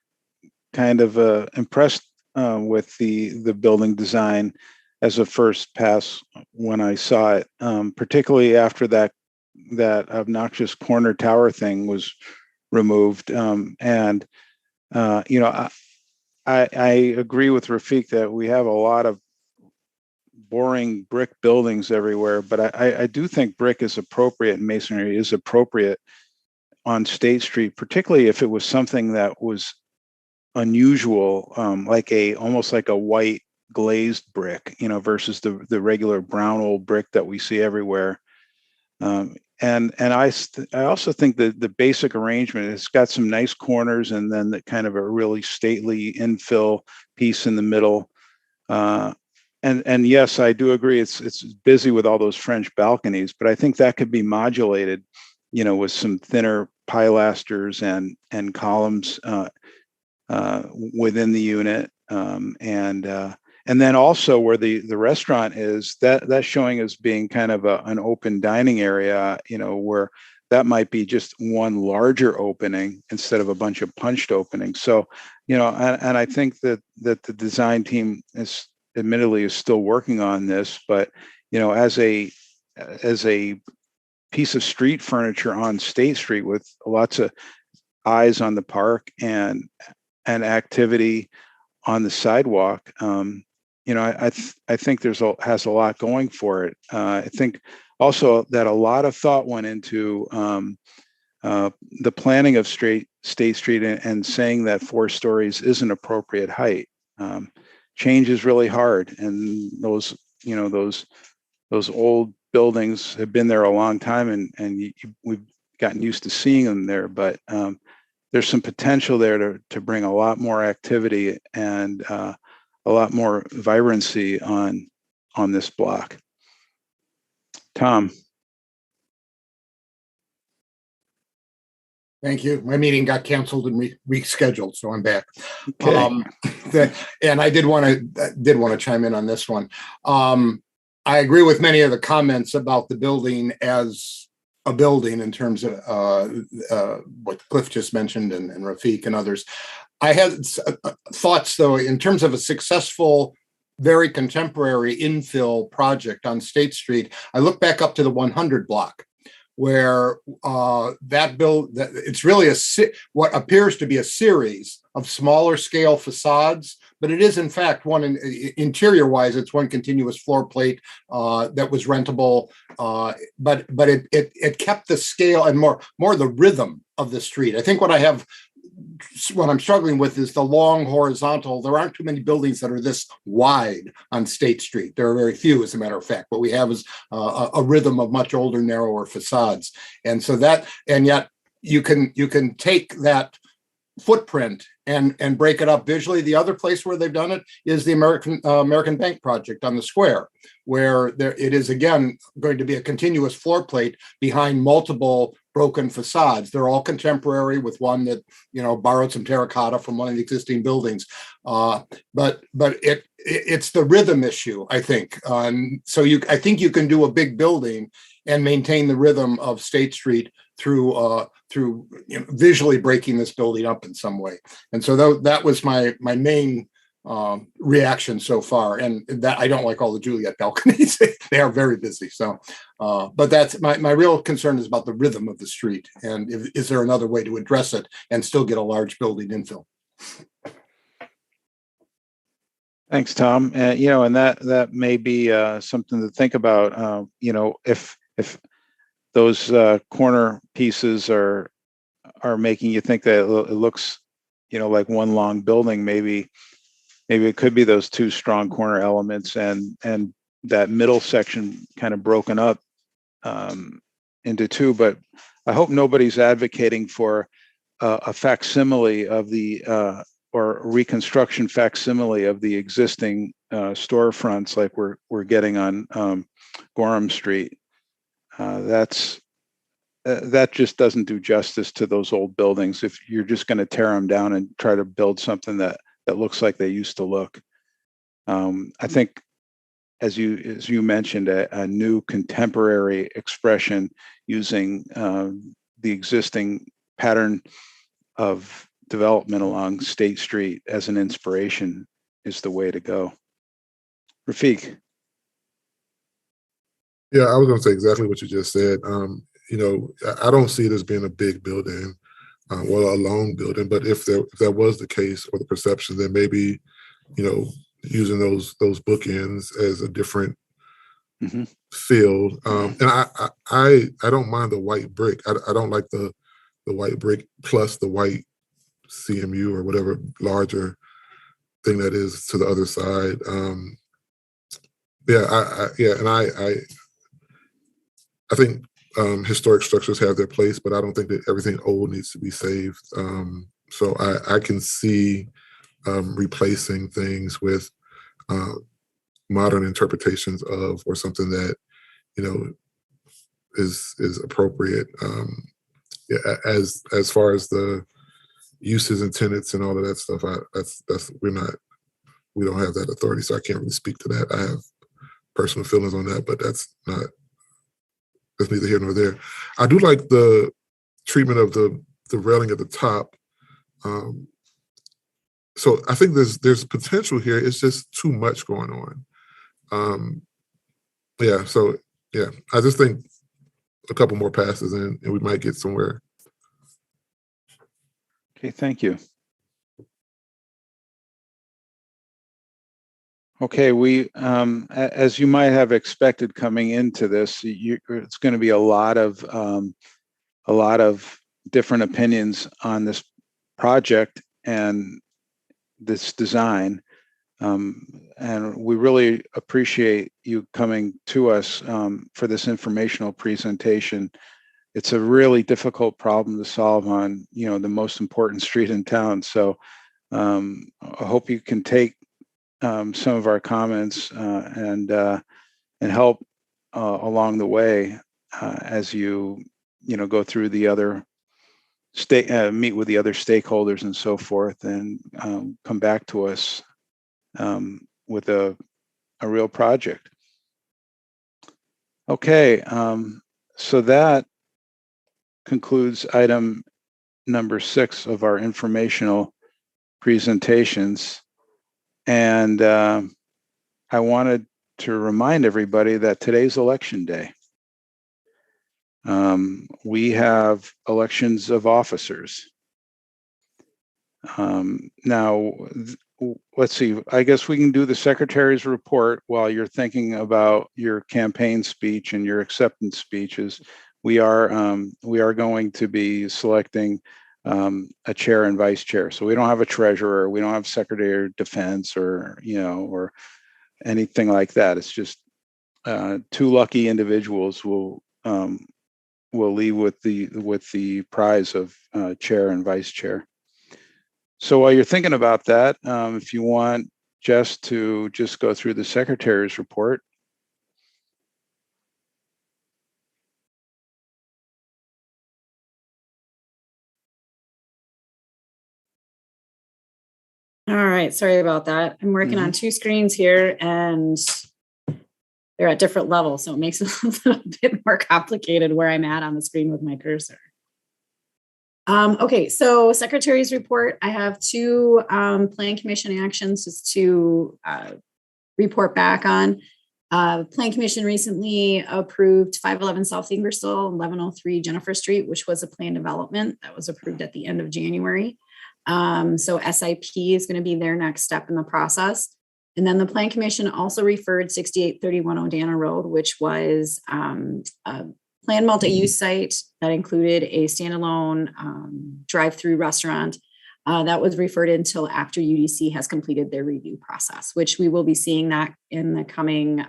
kind of impressed with the building design as a first pass when I saw it, particularly after that obnoxious corner tower thing was removed. I agree with Rafiq that we have a lot of boring brick buildings everywhere, but I do think brick is appropriate and masonry is appropriate on State Street, particularly if it was something that was unusual, almost like a white glazed brick, versus the regular brown old brick that we see everywhere. And I also think that the basic arrangement, it's got some nice corners and then the kind of a really stately infill piece in the middle. And yes, I do agree. It's busy with all those French balconies, but I think that could be modulated, with some thinner pilasters and columns within the unit. And then also where the restaurant is, that's showing as being kind of an open dining area, where that might be just one larger opening instead of a bunch of punched openings. So, and I think that the design team is still working on this, but, as a piece of street furniture on State Street with lots of, eyes on the park and activity on the sidewalk. I think has a lot going for it. I think also that a lot of thought went into the planning of State Street and saying that 4 stories is an appropriate height. Change is really hard, and those old buildings have been there a long time, and we've gotten used to seeing them there. But there's some potential there to bring a lot more activity and a lot more vibrancy on this block. Tom. Thank you. My meeting got canceled and rescheduled, so I'm back. Okay. And I did want to chime in on this one. I agree with many of the comments about the building as a building in terms of what Cliff just mentioned and Rafiq and others. I had thoughts, though, in terms of a successful, very contemporary infill project on State Street. I look back up to the 100 block, where it's really what appears to be a series of smaller scale facades, but it is in fact one interior wise, it's one continuous floor plate that was rentable, but it kept the scale and more the rhythm of the street. I think what I'm struggling with is the long horizontal. There aren't too many buildings that are this wide on State Street. There are very few, as a matter of fact. What we have is a rhythm of much older, narrower facades. And so yet you can take that footprint and break it up visually. The other place where they've done it is the American Bank project on the square, where it is again going to be a continuous floor plate behind multiple broken facades. They're all contemporary, with one that borrowed some terracotta from one of the existing buildings. But it's the rhythm issue, I think. So I think you can do a big building and maintain the rhythm of State Street through visually breaking this building up in some way. And so that was my main reaction so far. And that I don't like all the Juliet balconies. They are very busy. So, but that's my real concern is about the rhythm of the street. And is there another way to address it and still get a large building infill? Thanks, Tom. And that may be something to think about. If those corner pieces are making you think that it looks, like one long building, maybe it could be those 2 strong corner elements and that middle section kind of broken up into 2. But I hope nobody's advocating for a facsimile of the or reconstruction facsimile of the existing storefronts like we're getting on Gorham Street. That just doesn't do justice to those old buildings if you're just going to tear them down and try to build something that looks like they used to look. I think, as you mentioned, a new contemporary expression using the existing pattern of development along State Street as an inspiration is the way to go. Rafiq. Yeah, I was going to say exactly what you just said. I don't see it as being a big building, a long building. But if that was the case, or the perception, then maybe, using those bookends as a different field. And I don't mind the white brick. I don't like the white brick plus the white CMU or whatever larger thing that is to the other side. I think historic structures have their place, but I don't think that everything old needs to be saved. So I can see replacing things with modern interpretations of, or something that is appropriate. As far as the uses and tenants and all of that stuff, we don't have that authority, so I can't really speak to that. I have personal feelings on that, but that's neither here nor there. I do like the treatment of the railing at the top. So I think there's potential here. It's just too much going on. I just think a couple more passes and we might get somewhere. Okay, thank you. Okay, as you might have expected coming into this, it's going to be a lot of different opinions on this project and this design. And we really appreciate you coming to us for this informational presentation. It's a really difficult problem to solve on, the most important street in town. So I hope you can take some of our comments and help along the way as you go through the other meet with the other stakeholders and so forth, and come back to us with a real project. Okay, so that concludes item number 6 of our informational presentations. And I wanted to remind everybody that today's election day. We have elections of officers. Now, let's see, I guess we can do the secretary's report while you're thinking about your campaign speech and your acceptance speeches. We are going to be selecting a chair and vice chair. So we don't have a treasurer, we don't have secretary of defense or anything like that. It's just 2 lucky individuals will leave with the prize of chair and vice chair. So while you're thinking about that, if you want Jess to just go through the secretary's report. All right, sorry about that. I'm working on 2 screens here and they're at different levels, so it makes it a little bit more complicated where I'm at on the screen with my cursor. Okay, so secretary's report. I have 2 plan commission actions just to report back on. Plan commission recently approved 511 South Ingersoll, 1103 Jennifer Street, which was a plan development that was approved at the end of January. So SIP is going to be their next step in the process. And then the plan commission also referred 6831 Odana Road, which was a planned multi-use site that included a standalone drive-through restaurant that was referred until after UDC has completed their review process, which we will be seeing that in the coming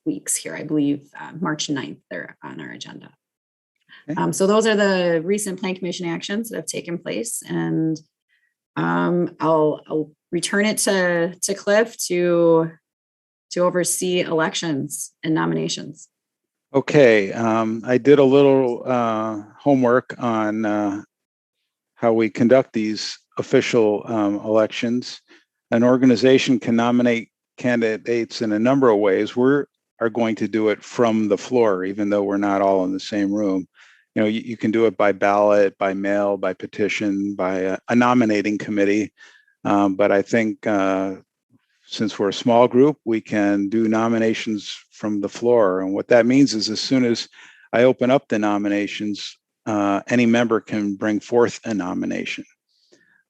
weeks here. I believe March 9th, they're on our agenda. Okay. So those are the recent plan commission actions that have taken place, and I'll return it to Cliff to oversee elections and nominations. Okay, I did a little homework on how we conduct these official elections. An organization can nominate candidates in a number of ways. We are going to do it from the floor, even though we're not all in the same room. You can do it by ballot, by mail, by petition, by a nominating committee. But I think since we're a small group, we can do nominations from the floor. And what that means is as soon as I open up the nominations, any member can bring forth a nomination.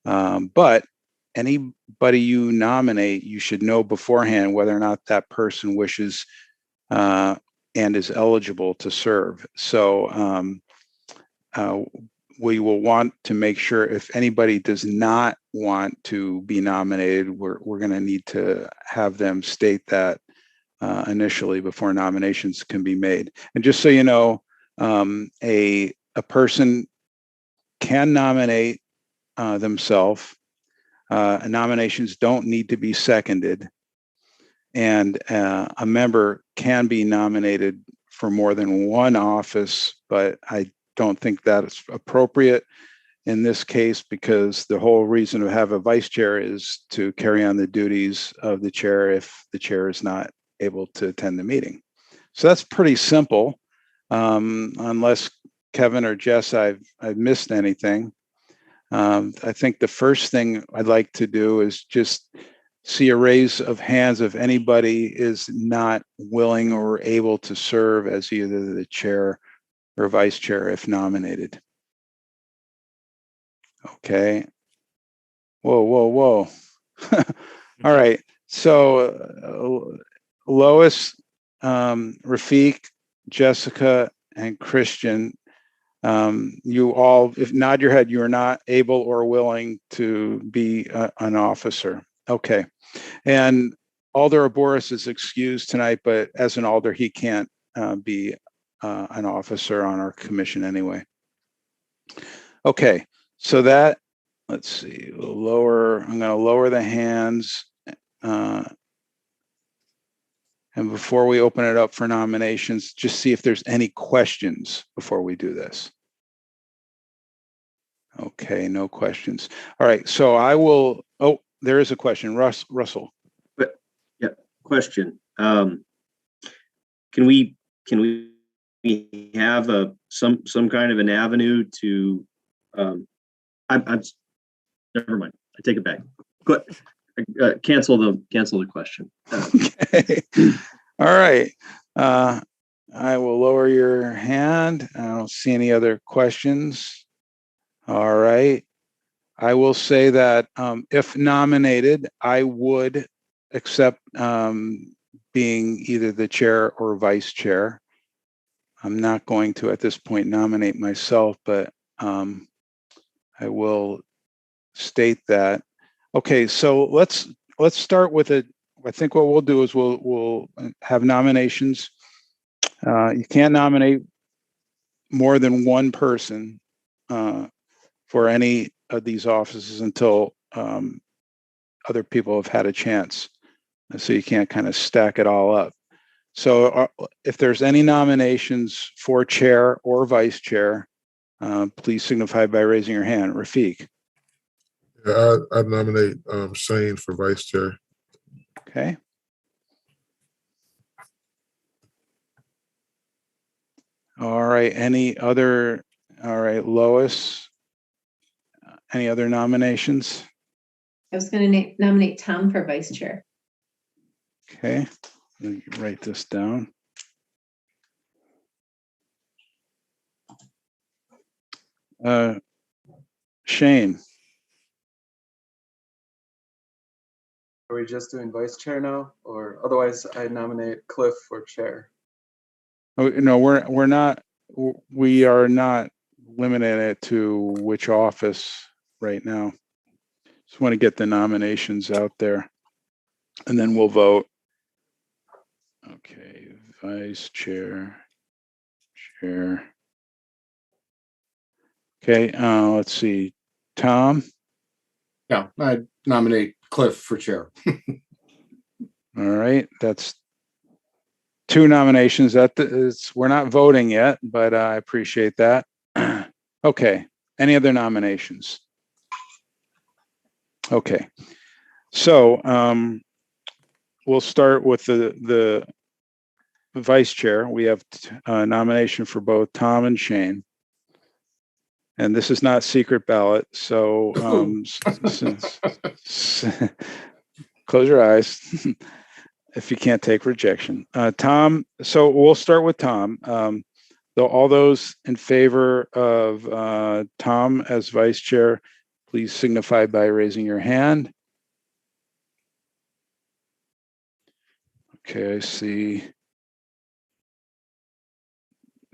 But anybody you nominate, you should know beforehand whether or not that person wishes and is eligible to serve. So we will want to make sure if anybody does not want to be nominated, we're going to need to have them state that initially before nominations can be made. And just so you know, a person can nominate themselves. Nominations don't need to be seconded. And a member can be nominated for more than one office, but I don't think that is appropriate in this case because the whole reason to have a vice chair is to carry on the duties of the chair if the chair is not able to attend the meeting. So that's pretty simple, unless Kevin or Jess, I've missed anything. I think the first thing I'd like to do is just see a raise of hands if anybody is not willing or able to serve as either the chair or vice chair if nominated. Okay. Whoa, whoa, whoa. All right. So Lois, Rafiq, Jessica, and Christian, you all, if nod your head, you are not able or willing to be an officer. Okay. And Alder Boris is excused tonight, but as an alder, he can't be an officer on our commission anyway. Okay. So that, let's see, lower, I'm going to lower the hands. And before we open it up for nominations, just see if there's any questions before we do this. Okay, no questions. All right, so I will, oh, there is a question. Russell. Yeah, question. Can we have some kind of an avenue to I'm never mind. I take it back. Cancel the question. Okay. All right. I will lower your hand. I don't see any other questions. All right. I will say that if nominated, I would accept being either the chair or vice chair. I'm not going to at this point nominate myself, but I will state that. Okay, so let's start with it. I think what we'll do is we'll have nominations. You can't nominate more than one person for any of these offices until other people have had a chance. So you can't kind of stack it all up. So if there's any nominations for chair or vice chair, please signify by raising your hand. Rafiq. Yeah, I nominate Shane for vice chair. Okay. All right. Any other? All right, Lois. Any other nominations? I was going to nominate Tom for vice chair. Okay. Let me write this down. Shane. Are we just doing vice chair now, or otherwise I nominate Cliff for chair? Oh, no, we're not. We are not limiting it to which office right now. Just want to get the nominations out there, and then we'll vote. Okay, vice chair, chair. Okay, let's see. Tom? Yeah, I nominate Cliff for chair. All right, that's two nominations. We're not voting yet, but I appreciate that. Okay, any other nominations? Okay, so we'll start with the vice chair. We have a nomination for both Tom and Shane. And this is not secret ballot, so close your eyes if you can't take rejection. Tom, so we'll start with Tom. All those in favor of Tom as vice chair, please signify by raising your hand. Okay, I see.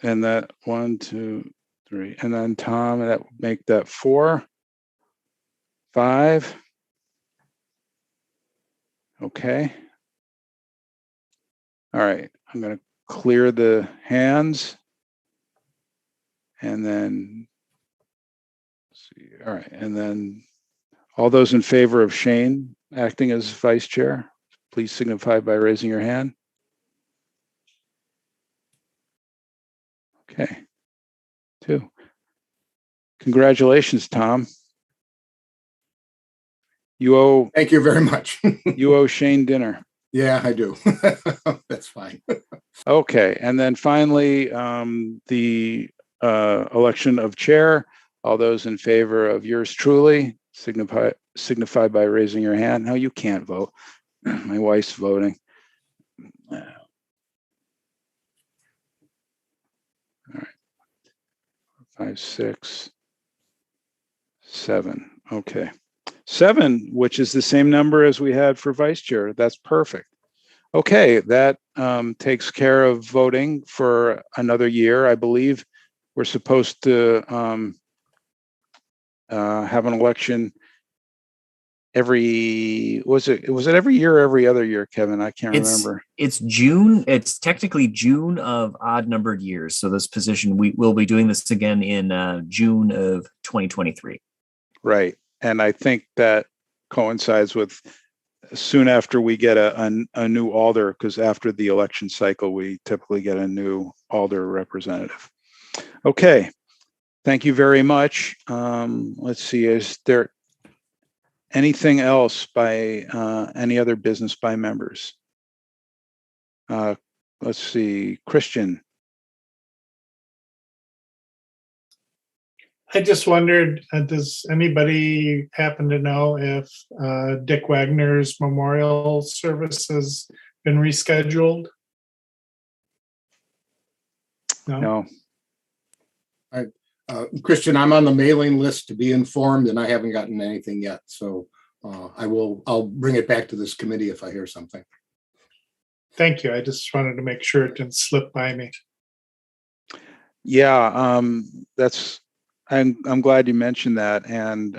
And that 1, 2, 3, and then Tom, and that would make that 4, 5. Okay. All right, I'm going to clear the hands. And then, let's see, all right, and then all those in favor of Shane acting as vice chair, please signify by raising your hand. Okay, 2. Congratulations, Tom. You owe. Thank you very much. You owe Shane dinner. Yeah, I do. That's fine. Okay, and then finally, the election of chair. All those in favor of yours truly, signify by raising your hand. No, you can't vote. My wife's voting. All right. 5, 6, 7. Okay. 7, which is the same number as we had for vice chair. That's perfect. Okay, that takes care of voting for another year. I believe we're supposed to have an election was it every year or every other year, Kevin? I can't remember. It's June. It's technically June of odd numbered years. So this position, we will be doing this again in June of 2023. Right. And I think that coincides with soon after we get a new alder, because after the election cycle, we typically get a new alder representative. Okay. Thank you very much. Let's see, is there anything else by any other business by members? Let's see, Christian. I just wondered, does anybody happen to know if Dick Wagner's memorial service has been rescheduled? No. Christian, I'm on the mailing list to be informed, and I haven't gotten anything yet. So I'll bring it back to this committee if I hear something. Thank you. I just wanted to make sure it didn't slip by me. Yeah, I'm glad you mentioned that, and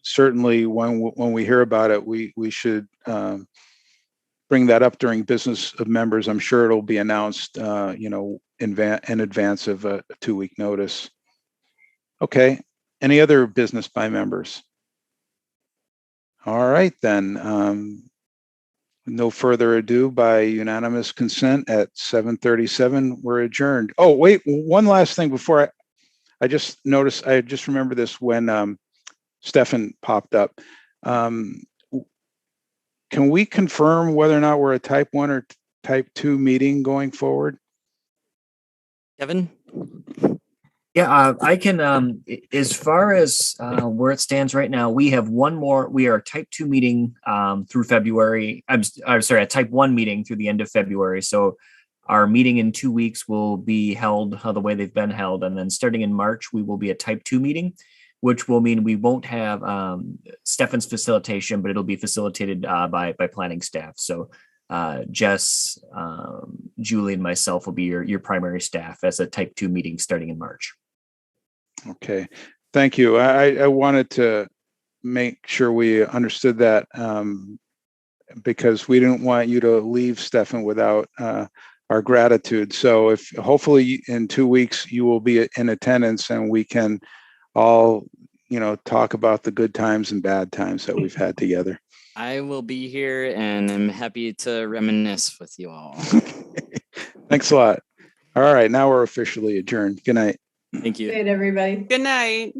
certainly when we hear about it, we should bring that up during business of members. I'm sure it'll be announced, in advance of a 2-week notice. Okay. Any other business by members? All right, then. No further ado, by unanimous consent at 7:37, we're adjourned. Oh, wait, one last thing before I just noticed, I just remember this when Stefan popped up. Can we confirm whether or not we're a type 1 or type 2 meeting going forward? Kevin? Yeah, I can, as far as where it stands right now, we have one more, we are a type 2 meeting through February. I'm sorry, a type 1 meeting through the end of February. So our meeting in 2 weeks will be held the way they've been held. And then starting in March, we will be a type 2 meeting, which will mean we won't have Stefan's facilitation, but it'll be facilitated by planning staff. So Jess, Julie, and myself will be your primary staff as a type 2 meeting starting in March. Okay, thank you. I wanted to make sure we understood that because we didn't want you to leave, Stefan, without our gratitude. So if hopefully in 2 weeks you will be in attendance and we can all, talk about the good times and bad times that we've had together. I will be here and I'm happy to reminisce with you all. Thanks a lot. All right, now we're officially adjourned. Good night. Thank you. Good, everybody. Good night.